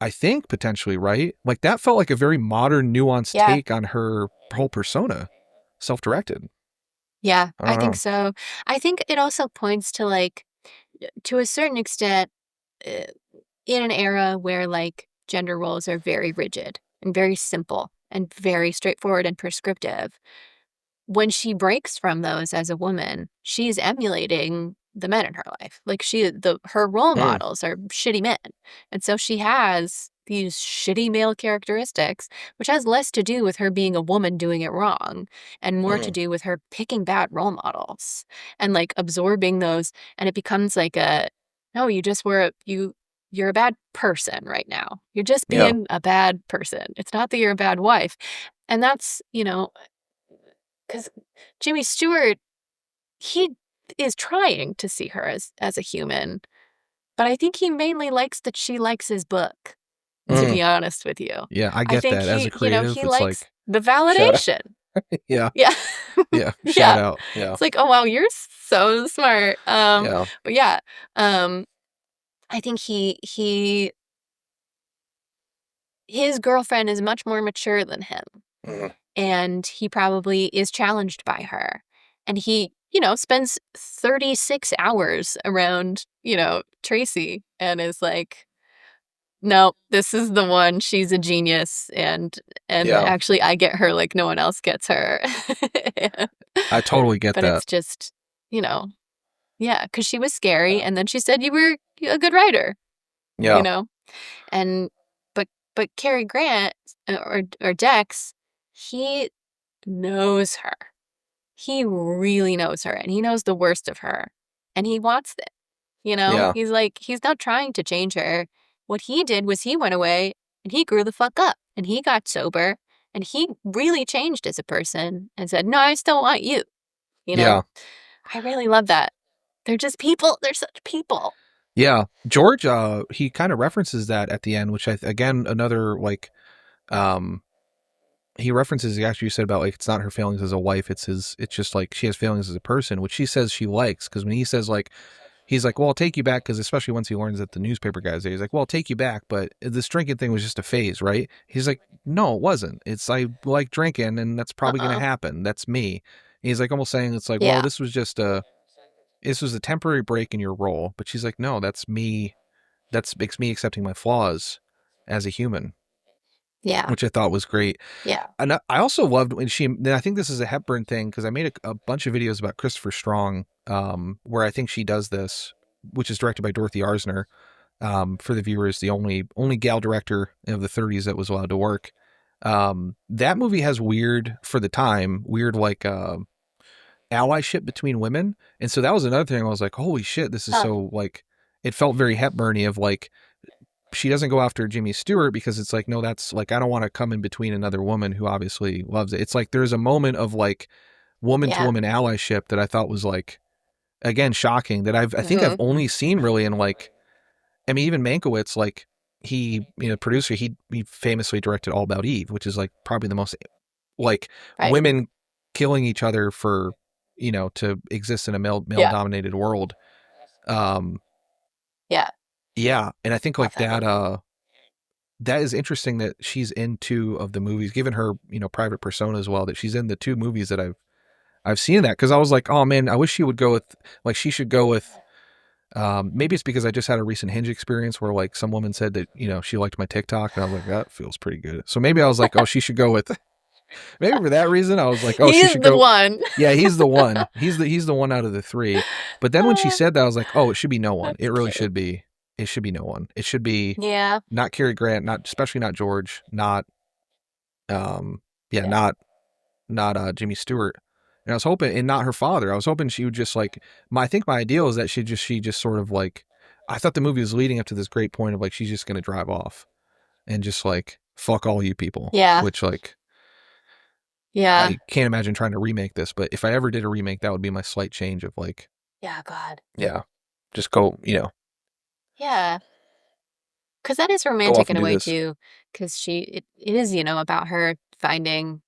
I think, potentially, right? Like that felt like a very modern, nuanced take on her whole persona, self-directed. Yeah, I think so. I think it also points to like, to a certain extent, in an era where like gender roles are very rigid and very simple and very straightforward and prescriptive, when she breaks from those as a woman, she's emulating the men in her life. Like her role models are shitty men. And so she has these shitty male characteristics, which has less to do with her being a woman doing it wrong and more to do with her picking bad role models and like absorbing those. And it becomes like no, you're a bad person right now. You're just being a bad person. It's not that you're a bad wife. And that's, because Jimmy Stewart, he is trying to see her as a human, but I think he mainly likes that she likes his book, to be honest with you. Yeah, I get that. As a creative, he it's likes like the validation. Yeah. Yeah. Yeah. Shout out. Yeah. It's like, oh, wow, you're so smart. But yeah, I think his girlfriend is much more mature than him. And he probably is challenged by her. And he, spends 36 hours around, Tracy and is like, no, this is the one. She's a genius. And actually I get her like no one else gets her. I totally get but that. But it's just, because she was scary. And then she said you were a good writer. Yeah. And but Cary Grant or Dex, he knows her. He really knows her, and he knows the worst of her, and he wants it. He's like, he's not trying to change her. What he did was he went away and he grew the fuck up and he got sober and he really changed as a person and said, no, I still want you. I really love that. They're just people. They're such people. Yeah. George, he kind of references that at the end, which again, another like, he references actually you said about like, it's not her failings as a wife. It's just like she has failings as a person, which she says she likes. Cause when he says like, he's like, well, I'll take you back. Cause especially once he learns that the newspaper guy's there, he's like, well, I'll take you back. But this drinking thing was just a phase, right? He's like, no, it wasn't. I like drinking and that's probably going to happen. That's me. And he's like almost saying, it's like, well, this was a temporary break in your role. But she's like, no, that's me. That makes me accepting my flaws as a human. Yeah. Which I thought was great. Yeah. And I also loved when I think this is a Hepburn thing because I made a bunch of videos about Christopher Strong, where I think she does this, which is directed by Dorothy Arzner. For the viewers, the only gal director of the 30s that was allowed to work. That movie has weird like allyship between women. And so that was another thing I was like, holy shit, this is so like, it felt very Hepburny of like, she doesn't go after Jimmy Stewart because it's like, no, that's like, I don't want to come in between another woman who obviously loves it. It's like there's a moment of like woman to woman allyship that I thought was like, again, shocking, that I think I've only seen really in like, I mean, even Mankiewicz, like he, producer, he famously directed All About Eve, which is like probably the most like women killing each other for, to exist in a male dominated world. Yeah. And I think like that is interesting that she's in 2 of the movies, given her, private persona as well, that she's in the 2 movies that I've seen that. Cause I was like, oh man, I wish she would go with, like, she should go with, maybe it's because I just had a recent Hinge experience where like some woman said that, she liked my TikTok, and I was like, that feels pretty good. So maybe I was like, oh, she should go with, maybe for that reason, I was like, oh, she should go. One. Yeah, he's the one. He's the one out of the 3. But then when she said that, I was like, oh, it should be no one. It really should be. It should be no one. It should be not Cary Grant, especially not George, not not Jimmy Stewart. And I was hoping, and not her father. I was hoping she would just like, I think my ideal is that she just sort of like, I thought the movie was leading up to this great point of like, she's just going to drive off and just like, fuck all you people. Yeah. Which like, I can't imagine trying to remake this, but if I ever did a remake, that would be my slight change of like, God. Yeah. Just go, Yeah. Because that is romantic in a way too. Because it is, about her finding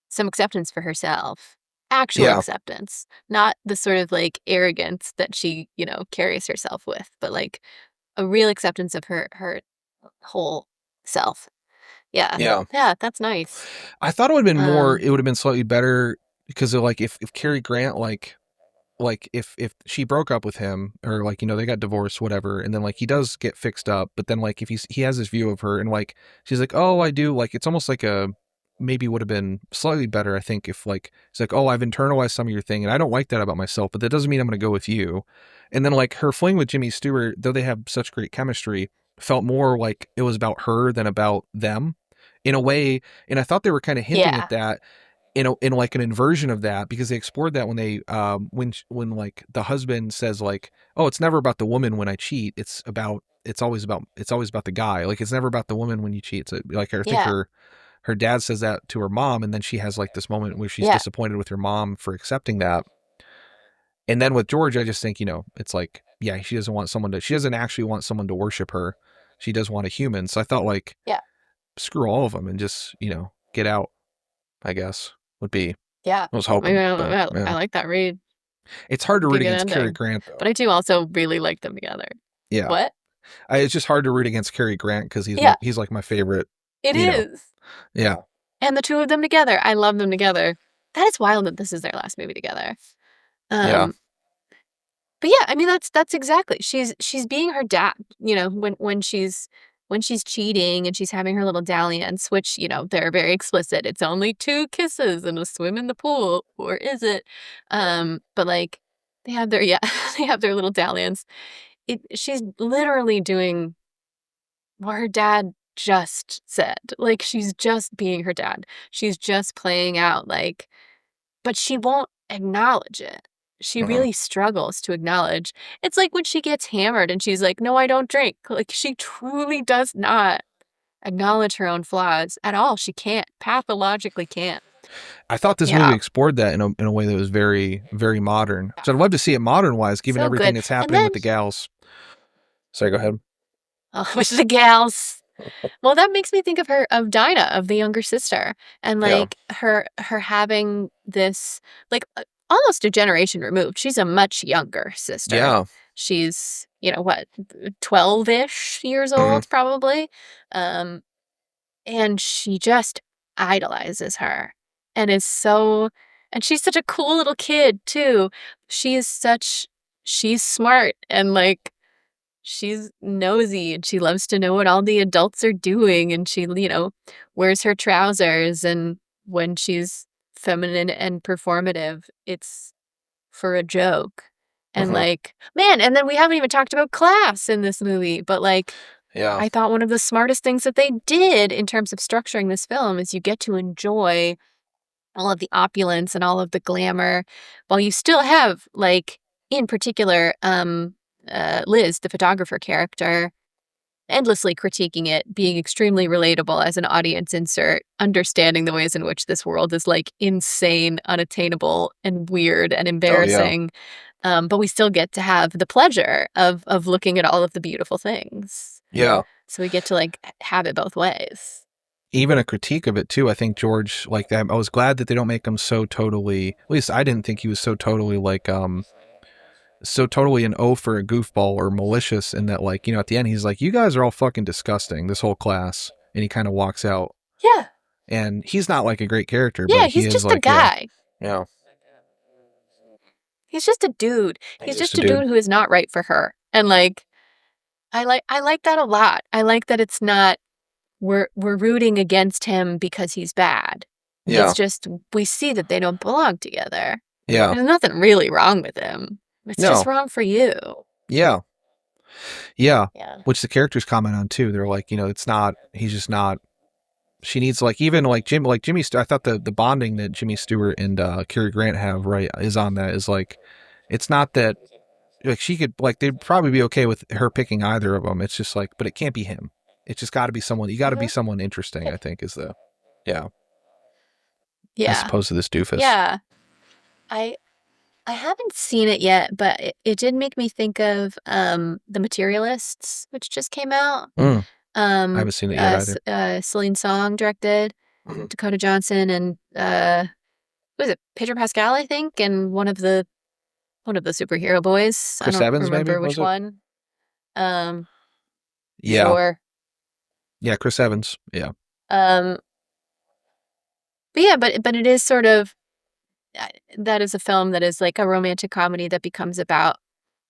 some acceptance for herself. Actual acceptance. Not the sort of like arrogance that she, carries herself with, but like a real acceptance of her whole self. Yeah. Yeah, that's nice. I thought it would have been more, it would have been slightly better because of like if Cary Grant like if she broke up with him, or like, they got divorced, whatever, and then like he does get fixed up, but then like if he has this view of her and like she's like, oh, I do, like it's almost like a, maybe would have been slightly better, I think, if like it's like, oh, I've internalized some of your thing and I don't like that about myself, but that doesn't mean I'm going to go with you. And then like her fling with Jimmy Stewart, though they have such great chemistry, felt more like it was about her than about them in a way. And I thought they were kind of hinting at that in like an inversion of that, because they explored that when they when like the husband says like, oh, it's never about the woman when I cheat, it's always about the guy, like it's never about the woman when you cheat. So like I think her dad says that to her mom, and then she has like this moment where she's disappointed with her mom for accepting that. And then with George, I just think, it's like, yeah, she doesn't actually want someone to worship her, she does want a human. So I thought like, screw all of them and just, get out, I guess, would be. I was hoping. I like that read. It's hard to root against Cary Grant, though. But I do also really like them together. Yeah. What? It's just hard to root against Cary Grant because he's like my favorite. It is. Yeah. And the 2 of them together, I love them together. That is wild that this is their last movie together. But yeah, I mean that's exactly. She's being her dad, when she's cheating and she's having her little dalliance, which, they're very explicit. It's only 2 kisses and a swim in the pool, or is it? But like they have their they have their little dalliance. She's literally doing what her dad just said. Like she's just being her dad. She's just playing out like, but she won't acknowledge it. She really struggles to acknowledge. It's like when she gets hammered and she's like, no, I don't drink. Like she truly does not acknowledge her own flaws at all. She can't, pathologically can't. I thought this movie explored that in a way that was very, very modern. So I'd love to see it modern wise, given everything that's happening with the gals. Sorry, go ahead. Oh, with the gals. Well, that makes me think of Dinah, of the younger sister, and like her having this like almost a generation removed. She's a much younger sister. Yeah. She's, what, 12-ish years old, probably. And she just idolizes her and and she's such a cool little kid too. She's smart and like, she's nosy and she loves to know what all the adults are doing. And she, wears her trousers, and when she's feminine and performative, it's for a joke. And like, man, and then we haven't even talked about class in this movie, but like, I thought one of the smartest things that they did in terms of structuring this film is you get to enjoy all of the opulence and all of the glamour while you still have, like, in particular, Liz, the photographer character, endlessly critiquing it, being extremely relatable as an audience insert, understanding the ways in which this world is like insane, unattainable, and weird and embarrassing. But we still get to have the pleasure of looking at all of the beautiful things. Yeah. So we get to like have it both ways. Even a critique of it too. I think George, like, I was glad that they don't make him so totally, at least I didn't think he was so totally like, so totally an oaf or a goofball or malicious, in that, like, you know, at the end he's like, you guys are all fucking disgusting, this whole class, and he kind of walks out. Yeah. And he's not like a great character, Yeah, but he's he is just like, a guy. Yeah. He's just a dude. He's just a dude who is not right for her. And like I like that a lot. I like that it's not we're rooting against him because he's bad. Yeah. It's just we see that they don't belong together. Yeah. There's nothing really wrong with him. It's just wrong for you. Yeah. Yeah. Yeah. Which the characters comment on too. They're like, you know, it's not, he's just not, she needs, like, even like Jimmy, I thought the bonding that Jimmy Stewart and Cary Grant have, right, is on that, is like, it's not that, like, she could, like, they'd probably be okay with her picking either of them. It's just like, but it can't be him. It's just got to be someone, you got to be someone interesting, I think, is the, yeah. As opposed to this doofus. Yeah. I haven't seen it yet, but it did make me think of The Materialists, which just came out. I haven't seen it yet either. Celine Song directed, Dakota Johnson, and what was it, Pedro Pascal, I think, and one of the superhero boys. Chris I don't Evans, remember maybe? which one. Yeah. Sure. Yeah, Chris Evans. Yeah. But yeah, but it is sort of, that is a film that is like a romantic comedy that becomes about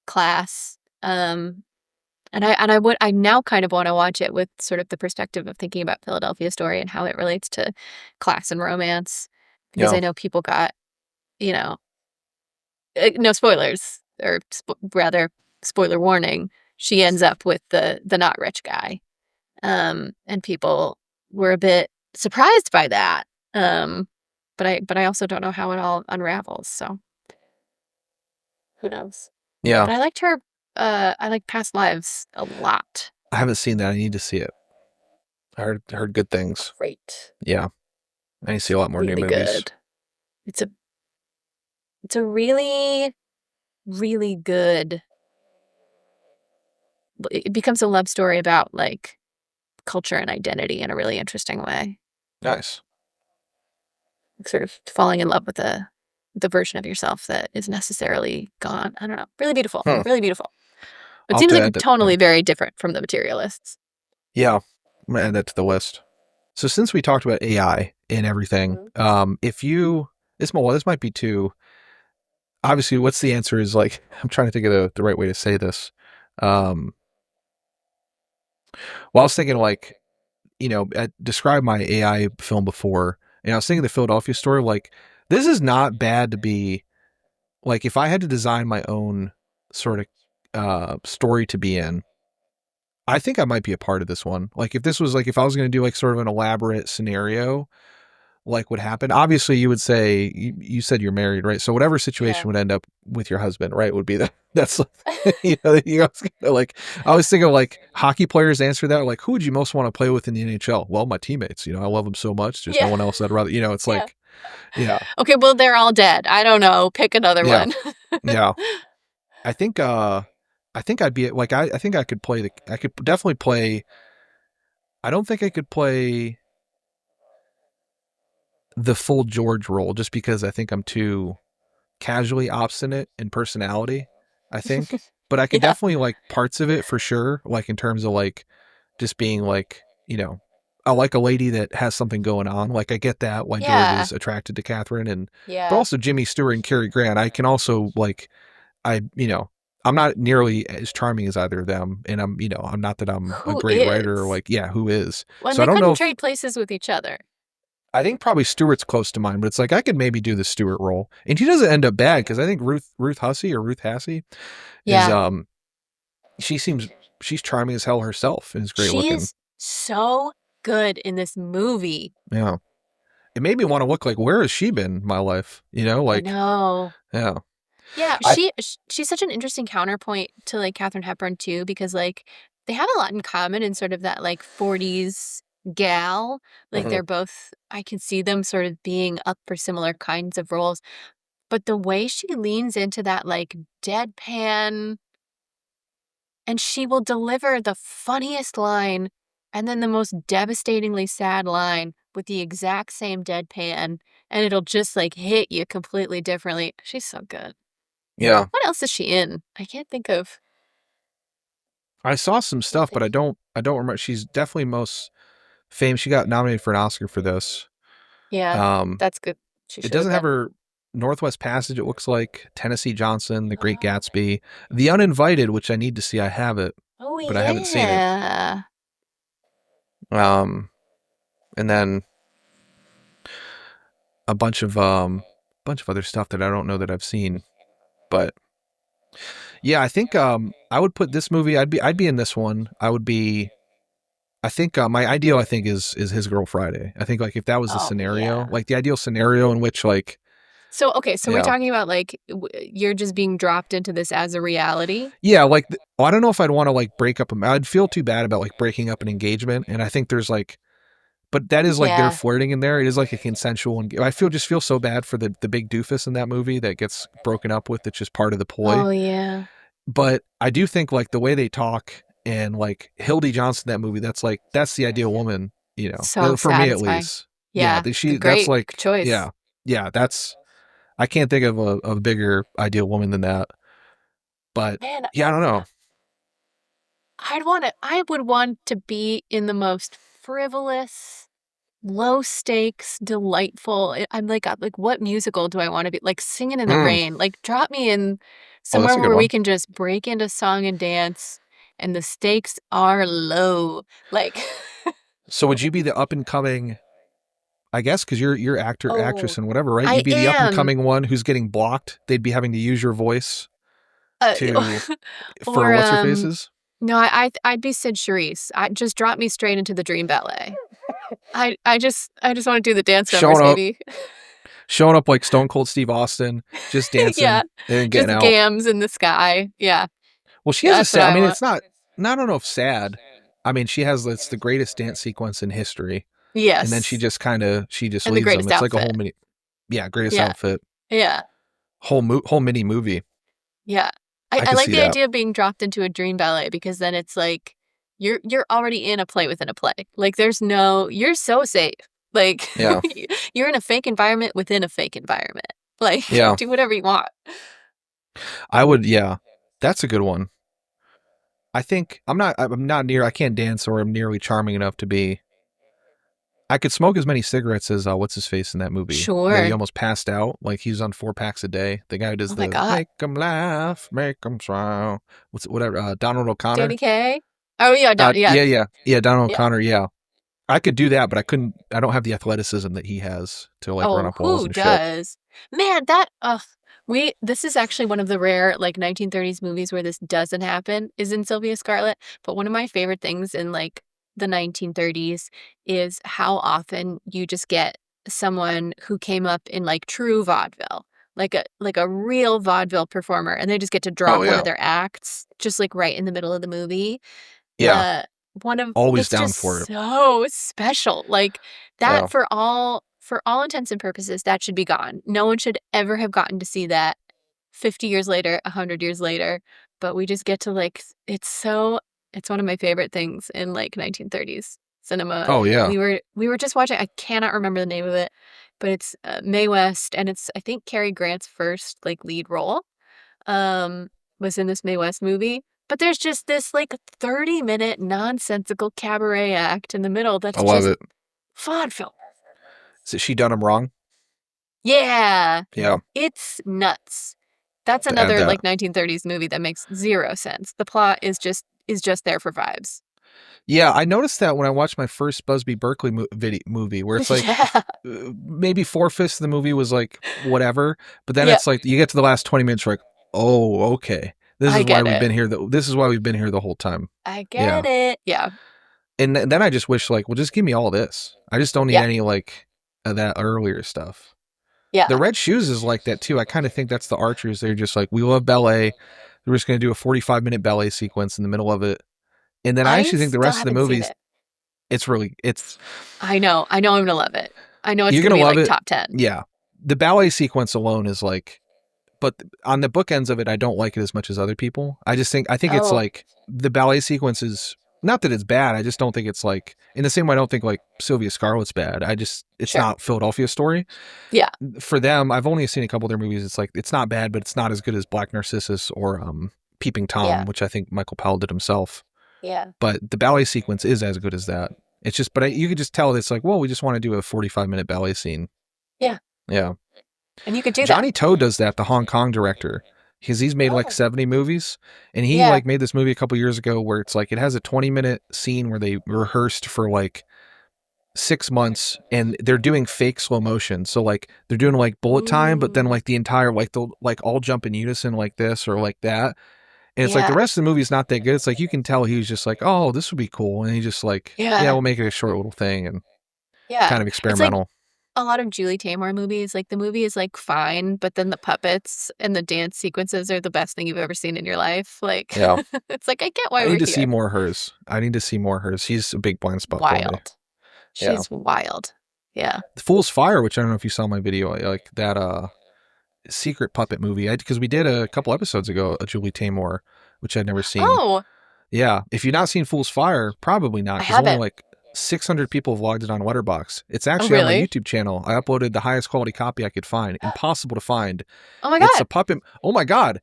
class. And I now kind of want to watch it with sort of the perspective of thinking about Philadelphia Story and how it relates to class and romance, because I know people got, you know, no spoilers, or rather, spoiler warning, she ends up with the not rich guy, and people were a bit surprised by that. But I also don't know how it all unravels, so who knows? Yeah. But I liked her. I like Past Lives a lot. I haven't seen that. I need to see it. I heard good things. Great. Yeah. I need to see a lot more really new movies. Good. It's a really, really good. It becomes a love story about like culture and identity in a really interesting way. Nice. Sort of falling in love with the version of yourself that is necessarily gone. I don't know. Really beautiful. Really beautiful. It seems like tonally very different from The Materialists. Yeah. I'm going to add that to the list. So since we talked about AI and everything, if you, this might be too, obviously what's the answer is like, I'm trying to think of the right way to say this. Well, I was thinking, like, you know, I described my AI film before, and I was thinking the Philadelphia Story, like, this is not bad to be, like, if I had to design my own sort of story to be in, I think I might be a part of this one. Like, if this was like, if I was going to do like sort of an elaborate scenario, like what happened, obviously you would say, you said you're married, right? So whatever situation would end up with your husband, right, would be that's, you know, like, I was thinking like hockey players answer that, like, who would you most want to play with in the NHL? Well, my teammates, you know, I love them so much. There's no one else I'd rather, you know, it's like, Okay, well, they're all dead. I don't know. Pick another one. Yeah. I think I'd be like, I think I could definitely play. I don't think I could play the full George role, just because I think I'm too casually obstinate in personality, I think. But I could definitely like parts of it for sure, like in terms of like just being like, you know, I like a lady that has something going on. Like, I get that why George is attracted to Catherine, and but also Jimmy Stewart and Cary Grant. I can also like, you know, I'm not nearly as charming as either of them, and I'm, you know, I'm not that I'm a great writer, or like, who is. Well, so they I don't couldn't trade places with each other. I think probably Stewart's close to mine, but it's like I could maybe do the Stewart role, and he doesn't end up bad, because I think Ruth Hussey is she's charming as hell herself and is great looking. She is so good in this movie. Yeah, it made me want to look like, where has she been in my life? You know, like, I know. Yeah. Yeah, she's such an interesting counterpoint to like Katharine Hepburn too, because like they have a lot in common in sort of that like 40s gal. Like they're both, I can see them sort of being up for similar kinds of roles. But the way she leans into that like deadpan, and she will deliver the funniest line and then the most devastatingly sad line with the exact same deadpan, and it'll just like hit you completely differently. She's so good. Yeah. What else is she in? I can't think of. I saw some stuff, but I don't remember. She's definitely most famous. She got nominated for an Oscar for this. Yeah, that's good. She It should have doesn't have been. her Northwest Passage, it looks like, Tennessee Johnson, The Great Gatsby, The Uninvited, which I need to see. I have it, Oh but I haven't seen it. yeah. And then a bunch of other stuff that I don't know that I've seen. But yeah, I think I would put this movie. I'd be in this one. I think my ideal, I think, is His Girl Friday. I think like if that was the scenario, Yeah. like the ideal scenario in which like. So okay, so Yeah. we're talking about like you're just being dropped into this as a reality. Yeah, like I don't know if I'd want to like break up. I'd feel too bad about like breaking up an engagement, and I think there's like, but that is like they're flirting in there. It is like a consensual, and I just feel so bad for the big doofus in that movie that gets broken up with. It's just part of the ploy. Oh yeah. But I do think like the way they talk and like Hildy Johnson, that movie, that's the ideal woman, you know, So for me at satisfying. least. Yeah, That's like choice. Yeah, that's, I can't think of a bigger ideal woman than that. But Man, yeah, I don't know. I would want to be in the most frivolous, low stakes, delightful. I'm like what musical do I want to be? Like Singing in the Rain. Like drop me in somewhere where we can just break into song and dance and the stakes are low. Like So would you be the up and coming, I guess, because you're actress and whatever, right? I You'd be the up and am. coming one who's getting blocked. They'd be having to use your voice for Or what's her faces. no, I'd be Sid Charisse. Just drop me straight into the Dream Ballet. I just want to do the dance numbers, baby. Showing up like Stone Cold Steve Austin, just dancing Yeah, and getting just out. gams in the sky. Yeah. Well, she has a sad. I mean, it's not. I don't know if sad. I mean, it's the greatest dance sequence in history. Yes. And then she just leaves the greatest them. It's outfit. like a whole mini. Yeah, greatest outfit. Yeah. Whole mini movie. Yeah. I like the idea of being dropped into a dream ballet because then it's like you're already in a play within a play. Like you're so safe. Like you're in a fake environment within a fake environment. Like do whatever you want. That's a good one. I think I can't dance or I'm nearly charming enough to be. I could smoke as many cigarettes as what's his face in that movie. Sure. That he almost passed out. Like he's on 4 packs a day. The guy who does make them laugh, make them smile. Donald O'Connor. Danny Kaye. Oh yeah, Donald O'Connor. Yeah, I could do that, but I couldn't. I don't have the athleticism that he has to like run up walls and shit. Who does? Man, this is actually one of the rare like 1930s movies where this doesn't happen. Is in Sylvia, Scarlett. But one of my favorite things in like the 1930s is how often you just get someone who came up in like true vaudeville, like a real vaudeville performer, and they just get to drop one of their acts just like right in the middle of the movie. Yeah, always down for it. So special, like that for all intents and purposes, that should be gone. No one should ever have gotten to see that 50 years later, 100 years later. But we just get to like it's one of my favorite things in like 1930s cinema. Oh yeah. We were just watching. I cannot remember the name of it, but it's Mae West, and it's I think Cary Grant's first like lead role. Was in this Mae West movie. But there's just this like 30-minute nonsensical cabaret act in the middle that's just vaudeville. So she done him wrong? Yeah. Yeah. It's nuts. That's another like 1930s movie that makes zero sense. The plot is just there for vibes. Yeah, I noticed that when I watched my first Busby Berkeley movie, where it's like maybe 4/5 of the movie was like whatever, but then it's like you get to the last 20 minutes, you're like, oh, okay. This is why we've been here. This is why we've been here the whole time. I get it. Yeah. And then I just wish like, well, just give me all this. I just don't need any like that earlier stuff. Yeah. The Red Shoes is like that too. I kind of think that's the Archers. They're just like, we love ballet. We're just going to do a 45-minute ballet sequence in the middle of it. And then I actually think the rest of the haven't seen movies, it. it's. I know I'm gonna love it. I know it's You're gonna be love like it. top 10. Yeah, the ballet sequence alone is like, but on the bookends of it, I don't like it as much as other people. I think it's like the ballet sequence is not that it's bad. I just don't think it's like in the same way. I don't think like Sylvia Scarlett's bad. It's not Philadelphia Story. Yeah. For them, I've only seen a couple of their movies. It's like it's not bad, but it's not as good as Black Narcissus or Peeping Tom, which I think Michael Powell did himself. Yeah. But the ballet sequence is as good as that. It's just, but you could just tell it's like, well, we just want to do a 45-minute ballet scene. Yeah. Yeah. And you could do Johnny that. To does that, the Hong Kong director, because he's made like 70 movies. And he like made this movie a couple years ago where it's like, it has a 20-minute scene where they rehearsed for like 6 months and they're doing fake slow motion. So like they're doing like bullet time, but then like the entire, like they'll like all jump in unison like this or like that. And it's like the rest of the movie is not that good. It's like you can tell he was just like, oh, this would be cool. And he just like, yeah, we'll make it a short little thing and kind of experimental. It's like a lot of Julie Taymor movies, like the movie is like fine, but then the puppets and the dance sequences are the best thing you've ever seen in your life. Like, it's like, I get why we're here. I need to see more hers. I need to see more hers. She's a big blind spot for me. She's wild. Yeah. The Fool's Fire, which I don't know if you saw my video, like that secret puppet movie, because we did a couple episodes ago, a Julie Taymor, which I'd never seen. Oh. Yeah. If you've not seen Fool's Fire, probably not. Because only like 600 people have logged it on Letterboxd. It's actually on my YouTube channel. I uploaded the highest quality copy I could find. Impossible to find. Oh my God. It's a puppet. Oh my God.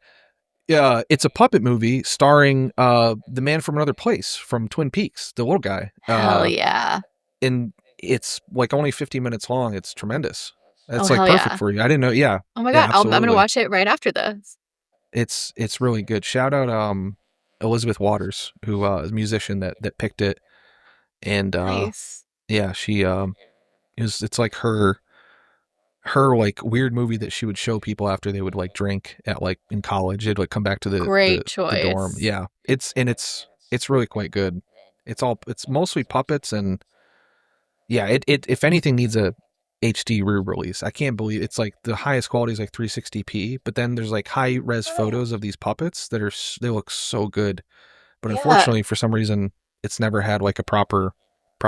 It's a puppet movie starring the man from Another Place from Twin Peaks, the little guy. Hell yeah. And it's like only 50 minutes long. It's tremendous. It's like perfect for you. I didn't know. Yeah. Oh my God. I'm going to watch it right after this. It's really good. Shout out Elizabeth Waters, who is a musician that picked it. And nice. Yeah, she it's like her like weird movie that she would show people after they would like drink at like in college. They'd like come back to the dorm. Yeah. It's really quite good. It's mostly puppets and yeah, it if anything needs a HD re-release. I can't believe it's like the highest quality is like 360p, but then there's like high res photos of these puppets that they look so good. But unfortunately, for some reason, it's never had like a proper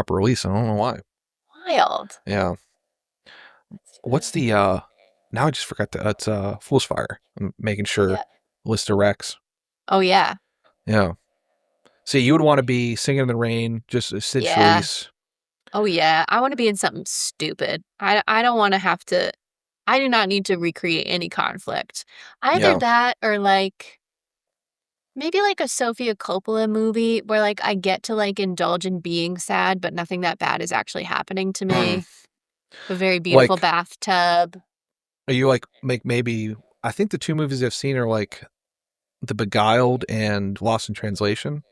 release. I don't know why. Wild. Yeah. What's the now I just forgot it's Fool's Fire. I'm making sure list of recs. Oh yeah. Yeah. So you would want to be Singing in the Rain, just a Sid Charisse. Oh yeah, I want to be in something stupid. I don't want to have to. I do not need to recreate any conflict. Either that or like maybe like a Sofia Coppola movie where like I get to like indulge in being sad, but nothing that bad is actually happening to me. A very beautiful bathtub. Are you like maybe? I think the two movies I've seen are like The Beguiled and Lost in Translation.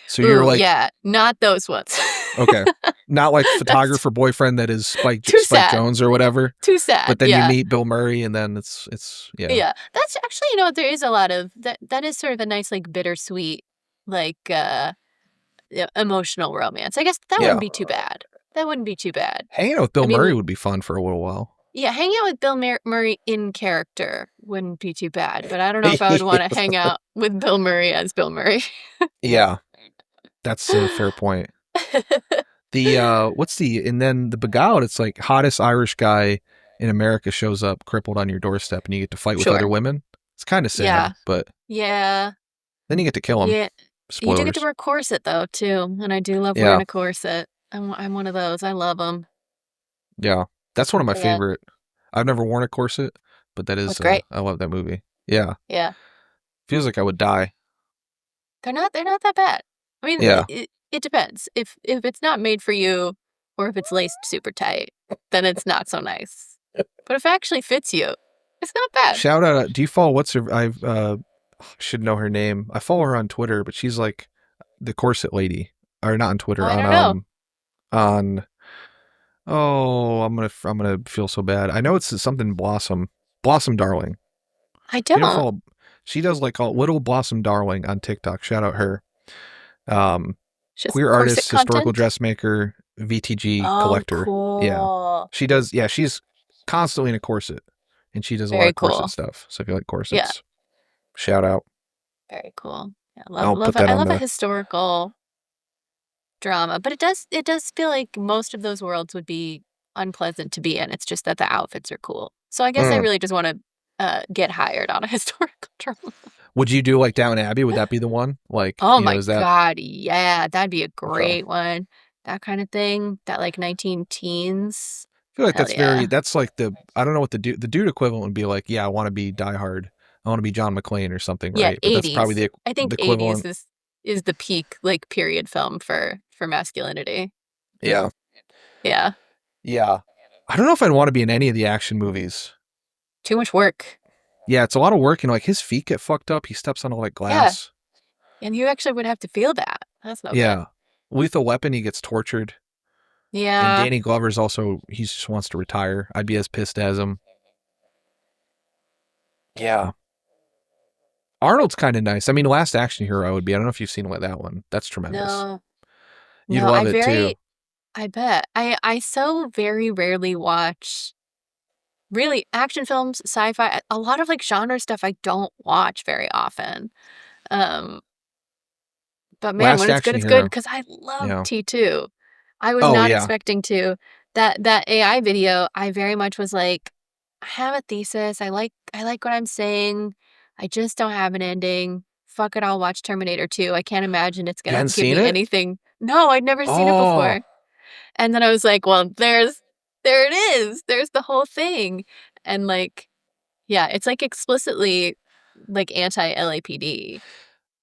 So you're like, not those ones. Okay. Not like photographer boyfriend that is Spike Jones or whatever. Too sad. But then you meet Bill Murray and then it's Yeah. That's actually, there is a lot of that is sort of a nice like bittersweet like emotional romance. I guess that wouldn't be too bad. That wouldn't be too bad. Hanging out with Bill Murray would be fun for a little while. Yeah, hanging out with Bill Murray in character wouldn't be too bad, but I don't know if I would want to hang out with Bill Murray as Bill Murray. Yeah. That's a fair point. And then The Beguiled, it's like hottest Irish guy in America shows up crippled on your doorstep and you get to fight with other women. It's kind of sad, but then you get to kill him. Yeah. Spoilers. You do get to wear a corset though too, and I do love wearing a corset. I'm one of those. I love them. Yeah, that's one of my favorite. I've never worn a corset, but that is great. I love that movie. Yeah. Yeah. Feels like I would die. They're not that bad. I mean, it depends. If it's not made for you, or if it's laced super tight, then it's not so nice. But if it actually fits you, it's not bad. Shout out! Do you follow I should know her name. I follow her on Twitter, but she's like the corset lady, or not on Twitter. I'm gonna feel so bad. I know it's something Blossom Darling. I don't. She does like a Little Blossom Darling on TikTok. Shout out her. Queer artist, historical dressmaker, VTG collector. Cool. Yeah, she does. Yeah, she's constantly in a corset, and she does a lot of corset stuff. So if you like corsets, shout out. Very cool. Yeah, I love a historical drama. But it does feel like most of those worlds would be unpleasant to be in. It's just that the outfits are cool. So I guess I really just want to get hired on a historical drama. Would you do like Downton Abbey? Would that be the one? Like, oh you know, my is that God, yeah, that'd be a okay? great one. That kind of thing. That like 19 teens. I feel like Hell yeah. that's like I don't know what the dude equivalent would be like. Yeah, I want to be Die Hard. I want to be John McClane or something, Yeah, right? But that's probably 80s. I think the 80s equivalent. is the peak like period film for masculinity. Yeah. Yeah. Yeah. I don't know if I'd want to be in any of the action movies. Too much work. Yeah, it's a lot of work, and like his feet get fucked up. He steps on all like glass. Yeah. And you actually would have to feel that. That's no Yeah. good. Lethal Weapon, he gets tortured. Yeah. And Danny Glover's also, he just wants to retire. I'd be as pissed as him. Yeah. Arnold's kind of nice. I mean, Last Action Hero would be. I don't know if you've seen that one. That's tremendous. No. You'd No, love it too. I bet. I so very rarely watch really action films, sci-fi, a lot of like genre stuff I don't watch very often. But man, Last when it's good, Action it's good Hero. because I love Yeah. T2. I was Oh, not yeah. expecting to. That AI video, I very much was like, I have a thesis. I like what I'm saying. I just don't have an ending. Fuck it, I'll watch Terminator 2. I can't imagine it's You gonna hadn't give seen me it? anything. No, I'd never seen it Oh, before. And then I was like, well, there it is. There's the whole thing. And like, yeah, it's like explicitly like anti-LAPD,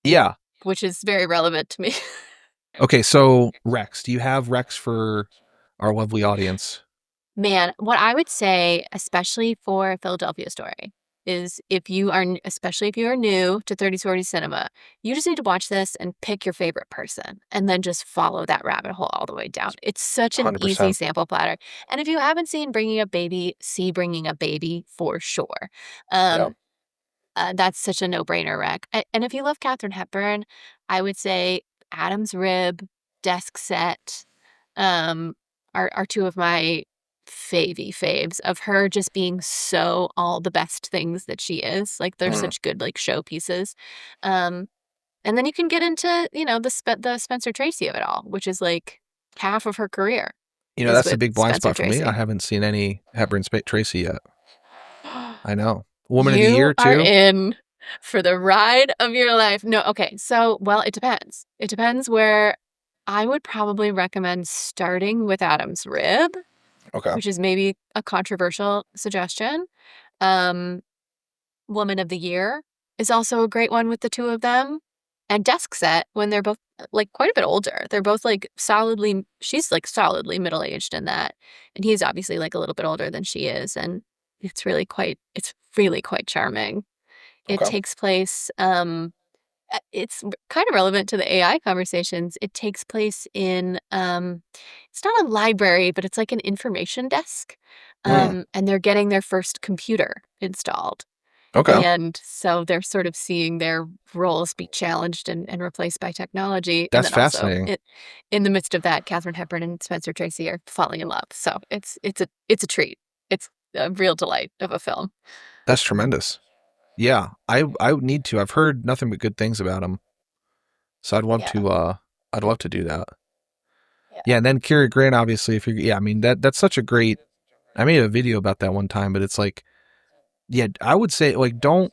yeah. which is very relevant to me. Okay, so Rex, do you have Rex for our lovely audience? Man, what I would say, especially for Philadelphia Story, is especially if you are new to 30 Sorority Cinema, you just need to watch this and pick your favorite person and then just follow that rabbit hole all the way down. It's such an easy 100%. sample platter. And if you haven't seen Bringing Up Baby, see Bringing Up Baby for sure. That's such a no-brainer rec. And if you love Katharine Hepburn, I would say Adam's Rib, Desk Set, um, are two of my faves of her just being so all the best things that she is. Like they're such good like showpieces. Um, and then you can get into, you know, the Spencer Tracy of it all, which is like half of her career You know, is that's a with big blind Spencer spot for me. Tracy. I haven't seen any Hepburn Tracy yet. I know. Woman of the You Year, are too? in for the ride of your life. No, okay. So, well, it depends. It depends where I would probably recommend starting with Adam's Rib, Okay. which is maybe a controversial suggestion. Woman of the Year is also a great one with the two of them. And Desk Set when they're both like quite a bit older. They're both like she's like solidly middle-aged in that. And he's obviously like a little bit older than she is. And it's really quite charming. It Okay. takes place, it's kind of relevant to the AI conversations. It takes place in, it's not a library, but it's like an information desk. And they're getting their first computer installed. Okay. And so they're sort of seeing their roles be challenged and replaced by technology. That's and then fascinating. Also, in the midst of that, Katharine Hepburn and Spencer Tracy are falling in love. So it's a treat. It's a real delight of a film. That's tremendous. Yeah, I would need to. I've heard nothing but good things about him. So I'd love to do that. Yeah, and then Cary Grant, obviously, I mean that's such a great. I made a video about that one time, but it's like, yeah, I would say like don't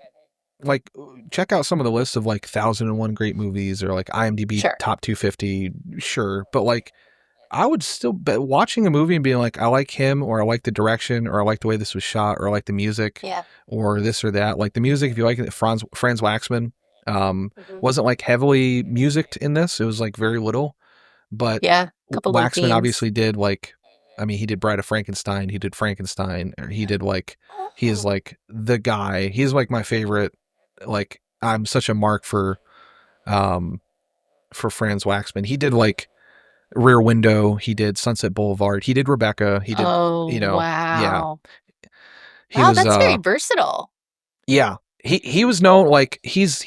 like check out some of the lists of like 1001 great movies or like IMDb Sure. top 250, sure, but like I would still be watching a movie and being like, I like him, or I like the direction, or I like the way this was shot, or I like the music, or this or that. Like the music, if you like it, Franz Waxman wasn't like heavily musicked in this. It was like very little, but Yeah, a couple little Waxman themes. obviously did like, I mean, he did Bride of Frankenstein. He did Frankenstein. Or he did like, he is like the guy. He's like my favorite. Like I'm such a mark for Franz Waxman. He did like Rear Window, he did Sunset Boulevard, he did Rebecca, he did, you know, wow. yeah. Wow, that's very versatile. Yeah. He was known like he's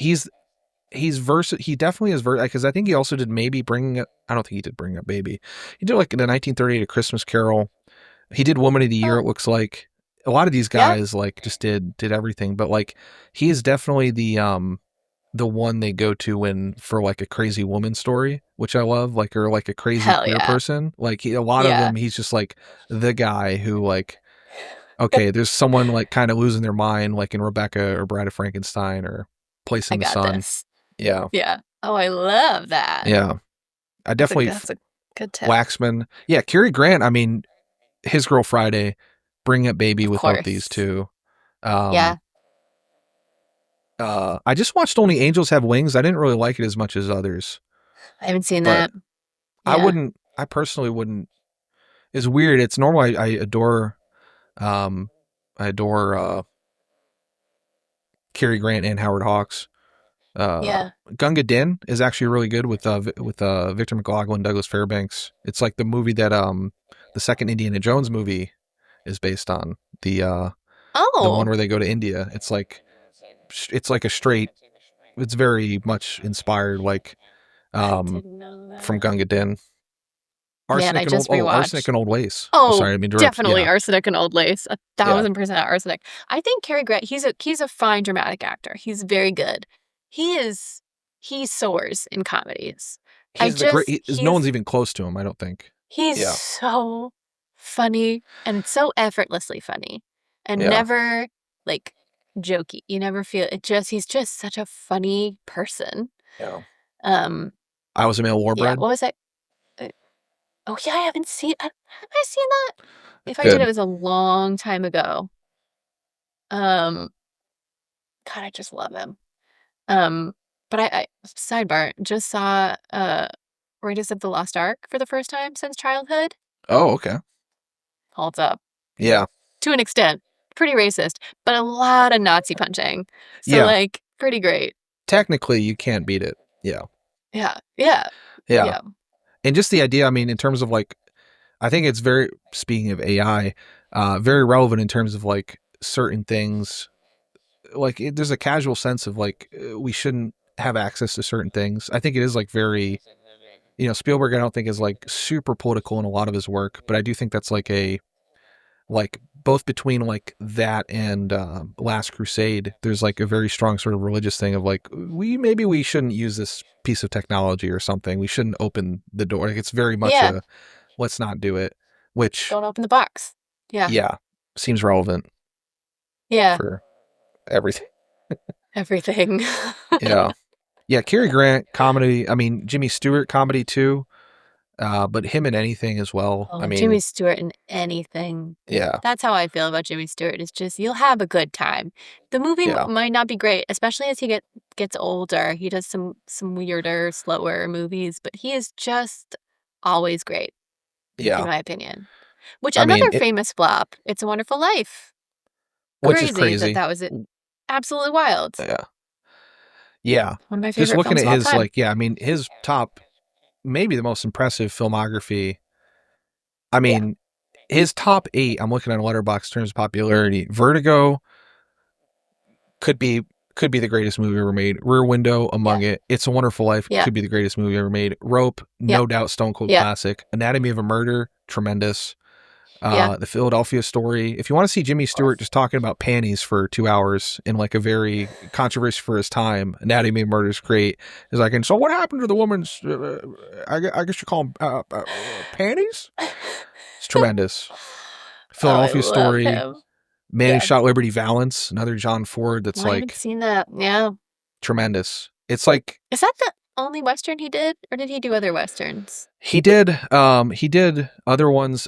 versatile. He definitely is versatile because I think he also did maybe I don't think he did Bring Up Baby. He did like the 1938 A Christmas Carol. He did Woman of the Year, it looks like. A lot of these guys like just did everything, but like he is definitely the the one they go to when for like a crazy woman story, which I love, like, or like a crazy Hell queer yeah. person. Like a lot of them, he's just like the guy who like, okay, there's someone like kind of losing their mind, like in Rebecca or Bride of Frankenstein or Place in the Sun. This. Yeah. Yeah. Oh, I love that. Yeah. I definitely that's a good tip. Waxman. Yeah, Cary Grant, I mean, His Girl Friday, Bring Up Baby with both these two. Yeah. I just watched Only Angels Have Wings. I didn't really like it as much as others. I haven't seen that. Yeah. I personally wouldn't. It's weird. It's normal. I adore Cary Grant and Howard Hawks. Gunga Din is actually really good with Victor McLaglen, Douglas Fairbanks. It's like the movie that the second Indiana Jones movie is based on. The one where they go to India. It's like a straight. It's very much inspired, like from Gunga Din. Arsenic and Old Lace. Oh, sorry, I mean definitely Arsenic and Old Lace. 1,000% Arsenic. I think Cary Grant, he's a fine dramatic actor. He's very good. He soars in comedies. No one's even close to him, I don't think. He's so funny and so effortlessly funny and never like jokey. You never feel it. He's just such a funny person. Yeah. I Was a Male Warbread. Yeah, what was that? Oh yeah, I haven't seen. Have I seen that? If I did, it was a long time ago. God, I just love him. But I sidebar, just saw Raiders of the Lost Ark for the first time since childhood. Oh, okay. Holds up. Yeah. To an extent. Pretty racist, but a lot of Nazi punching. So like pretty great. Technically you can't beat it. Yeah. Yeah. And just the idea, I mean, in terms of like, I think it's very, speaking of AI, very relevant in terms of like certain things. Like there's a casual sense of like, we shouldn't have access to certain things. I think it is like very, Spielberg, I don't think is like super political in a lot of his work, but I do think that's like both between like that and Last Crusade, there's like a very strong sort of religious thing of like, we shouldn't use this piece of technology or something. We shouldn't open the door. Like it's very much let's not do it, which don't open the box. Yeah. Seems relevant. Yeah. For everything. Everything. Yeah. Cary Grant comedy. I mean, Jimmy Stewart comedy too. But him in anything as well. Oh, I mean, Jimmy Stewart in anything. Yeah. That's how I feel about Jimmy Stewart. It's just, you'll have a good time. The movie might not be great, especially as he gets older. He does some weirder, slower movies, but he is just always great. Yeah. In my opinion. Which another famous flop, It's a Wonderful Life. Which is crazy. That was it. Absolutely wild. Yeah. One of my favorite just looking films at his of all time. like, I mean, his top, maybe the most impressive filmography. I mean, his top 8, I'm looking at a Letterboxd in terms of popularity. Vertigo could be the greatest movie ever made. Rear Window among it. It's a Wonderful Life could be the greatest movie ever made. Rope, no doubt, stone cold classic. Anatomy of a Murder, tremendous. The Philadelphia Story. If you want to see Jimmy Stewart just talking about panties for 2 hours in like a very controversy for his time, Anatomy of Murder is great. It's like, and so what happened to the woman's? I guess you call them panties. It's tremendous. Philadelphia Story. Man Who Shot Liberty Valance, another John Ford. That's I haven't seen that. Yeah. Tremendous. It's like, is that the only Western he did, or did he do other Westerns? He did other ones.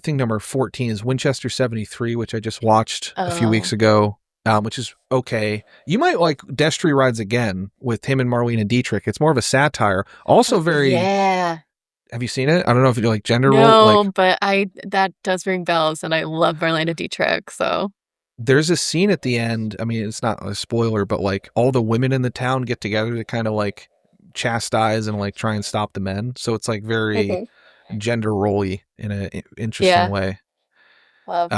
Thing number 14 is Winchester 73, which I just watched a few weeks ago, which is okay. You might like Destry Rides Again with him and Marlene Dietrich. It's more of a satire. Also very... Yeah. Have you seen it? I don't know if you like gender role. No, but that does ring bells, and I love Marlene Dietrich, so... There's a scene at the end, I mean, it's not a spoiler, but like all the women in the town get together to kind of like chastise and like try and stop the men. So it's like very gender role-y in an interesting way. Love.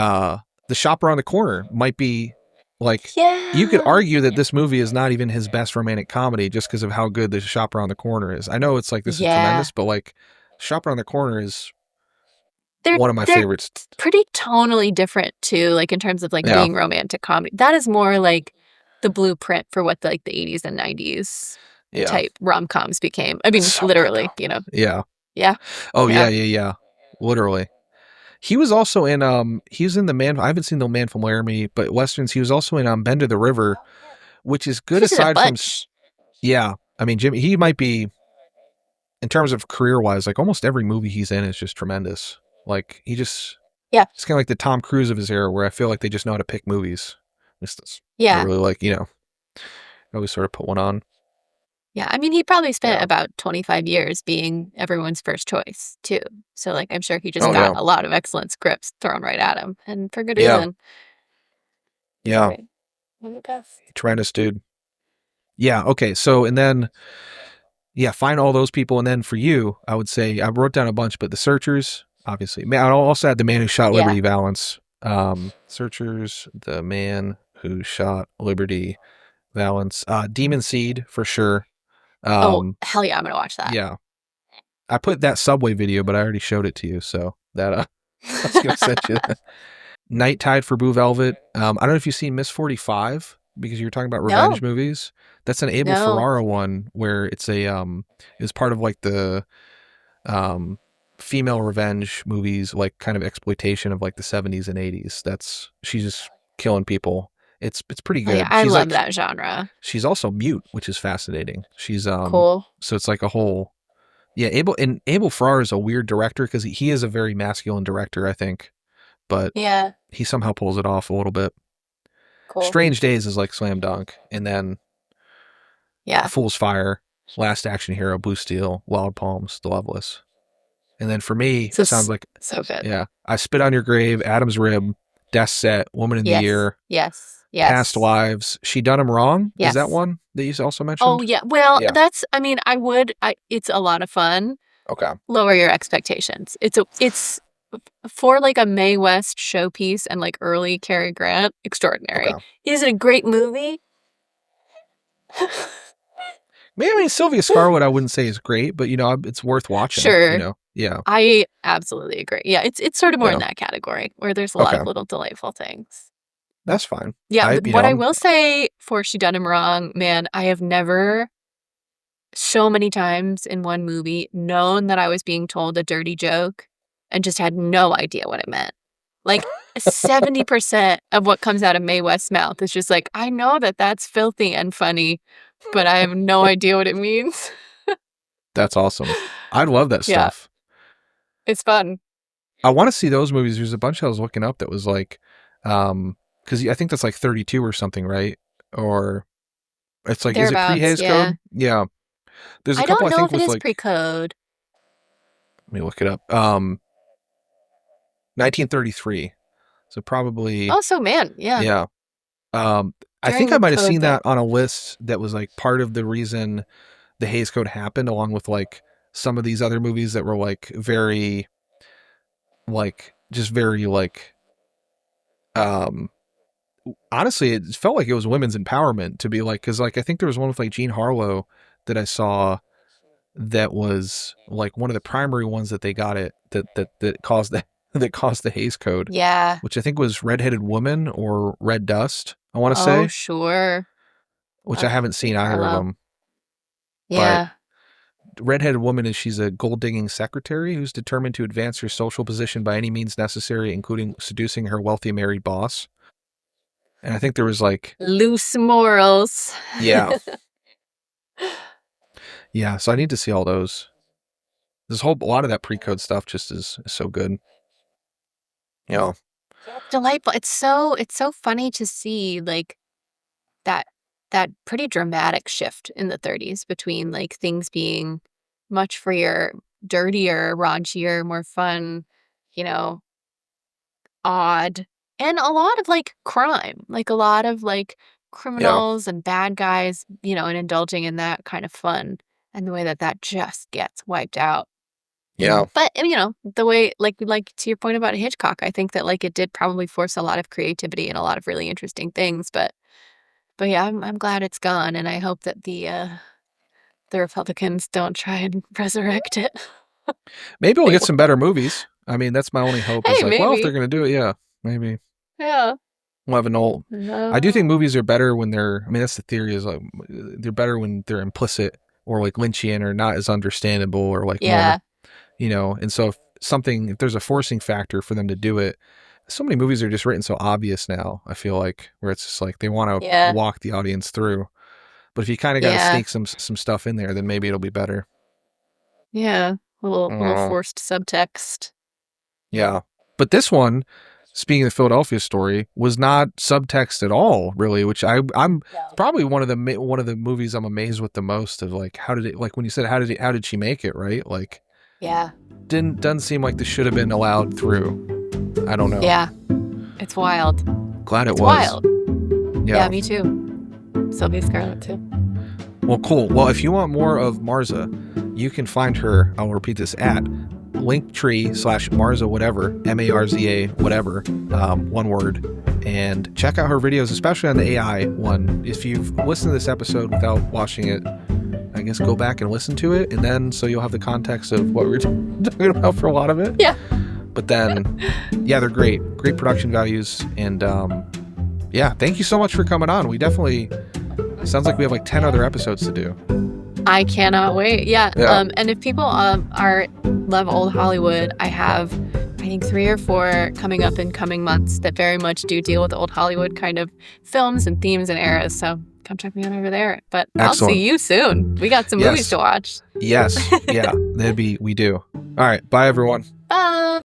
The Shop Around the Corner might be like, you could argue that this movie is not even his best romantic comedy just because of how good The Shop Around the Corner is. I know it's like, this is tremendous, but like Shop Around the Corner is one of my favorites. Pretty tonally different too, like in terms of like being romantic comedy. That is more like the blueprint for what the 80s and 90s Yeah. type rom-coms became. I mean, So literally, good, you know. Yeah. Yeah. Oh Yeah. yeah. Literally. He was also in he's in the Man. I haven't seen the Man from Laramie, but westerns. He was also in Bend of the River, which is good He's in a aside from bunch. yeah. I mean, Jimmy, he might be in terms of career wise, like almost every movie he's in is just tremendous. Like he just Yeah. it's kind of like the Tom Cruise of his era, where I feel like they just know how to pick movies. Yeah. They're really like, you know, always sort of put one on. Yeah, I mean, he probably spent Yeah. about 25 years being everyone's first choice, too. So, like, I'm sure he just Oh, got yeah. a lot of excellent scripts thrown right at him, and for good Yeah. reason. Yeah. Right. One of the best. Tremendous dude. Yeah. Okay. So, and then, yeah, find all those people. And then for you, I would say, I wrote down a bunch, but The Searchers, obviously. I also had The Man Who Shot Liberty Valance. Searchers, The Man Who Shot Liberty Valance. Demon Seed, for sure. Oh, hell yeah, I'm going to watch that. Yeah. I put that Subway video, but I already showed it to you. So that, I was going to send you that. Night Tide for Blue Velvet. I don't know if you've seen Miss 45, because you were talking about revenge movies. That's an Abel Ferrara one where it's it's part of like the female revenge movies, like kind of exploitation of like the 70s and 80s. She's just killing people. It's pretty good. Yeah, I love that genre. She's also mute, which is fascinating. She's cool. So it's like a whole Abel Ferrara is a weird director because he is a very masculine director, I think. But yeah, he somehow pulls it off a little bit. Cool. Strange Days is like slam dunk, and then Fool's Fire, Last Action Hero, Blue Steel, Wild Palms, The Loveless, and then for me, it sounds like so good. Yeah, I Spit on Your Grave, Adam's Rib, Death Set, Woman in the Year, yes, Past Lives, She Done Him Wrong. Yes. Is that one that you also mentioned? Oh yeah, well that's. I mean, it's a lot of fun. Okay. Lower your expectations. It's for like a Mae West showpiece and like early Cary Grant, extraordinary. Okay. Is it a great movie? Maybe, I mean, Sylvia Scarlett I wouldn't say is great, but you know, it's worth watching. Sure. You know, yeah. I absolutely agree. Yeah, it's sort of more in that category where there's a lot of little delightful things. That's fine. Yeah, what I will say for She Done Him Wrong, man, I have never so many times in one movie known that I was being told a dirty joke and just had no idea what it meant. Like 70% of what comes out of Mae West's mouth is just like, I know that that's filthy and funny, but I have no idea what it means. That's awesome. I love that stuff. It's fun. I want to see those movies. There's a bunch I was looking up that was like, because I think that's like 32 or something, right? Or it's like, is it pre-Hays Code? Yeah. There's a couple I think if it with is pre-code. Let me look it up. 1933. So probably. Oh, so man, yeah. Yeah. I think I might have seen that on a list that was like part of the reason the Hays Code happened, along with like some of these other movies that were like very, like just very like, honestly, it felt like it was women's empowerment to be like, because like I think there was one with like Jean Harlow that I saw that was like one of the primary ones that they got it that caused the Hays Code. Yeah. Which I think was Red-Headed Woman or Red Dust, I want to say. Oh, sure. Which I haven't seen either of them. Yeah. But Red-Headed Woman she's a gold-digging secretary who's determined to advance her social position by any means necessary, including seducing her wealthy married boss. And I think there was like... loose morals. Yeah. Yeah, so I need to see all those. A lot of that pre-code stuff just is so good. You know. Delightful. It's so funny to see like that pretty dramatic shift in the 30s between like things being much freer, dirtier, raunchier, more fun, you know, odd, and a lot of like crime, like a lot of like criminals and bad guys, you know, and indulging in that kind of fun, and the way that just gets wiped out. Yeah. But, you know, the way, like to your point about Hitchcock, I think that like it did probably force a lot of creativity and a lot of really interesting things. But yeah, I'm glad it's gone, and I hope that the Republicans don't try and resurrect it. Maybe we'll get some better movies. I mean, that's my only hope. Hey, is like, maybe. well, if they're gonna do it, yeah, maybe. Yeah. We'll have an old. No. I do think movies are better when they're. I mean, that's the theory. Is like they're better when they're implicit or like Lynchian or not as understandable or like more, And so if there's a forcing factor for them to do it. So many movies are just written so obvious now. I feel like where it's just like they want to walk the audience through. But if you kind of got to sneak some stuff in there, then maybe it'll be better. Yeah, a little forced subtext. Yeah, but this one, speaking of the Philadelphia story, was not subtext at all, really. Which I'm probably one of the movies I'm amazed with the most. Of like, how did it? Like when you said how did she make it? Right? Like, doesn't seem like this should have been allowed through. I don't know. Yeah, it's wild. Glad it's wild. Yeah, me too. Sylvia, Scarlett too. Well, cool. Well, if you want more of Marza, you can find her. I'll repeat this at linktr.ee/Marza whatever, MARZA whatever, one word, and check out her videos, especially on the AI one. If you've listened to this episode without watching it, I guess go back and listen to it, and then so you'll have the context of what we were talking about for a lot of it. Yeah. But then, they're great production values, and thank you so much for coming on. We definitely sounds like we have like 10 other episodes to do. I cannot wait. Yeah. And if people love old Hollywood, I have I think 3 or 4 coming up in coming months that very much do deal with old Hollywood kind of films and themes and eras. So come check me out over there. But Excellent. I'll see you soon. We got some movies to watch. Yes. Yeah. We do. All right. Bye, everyone. Bye.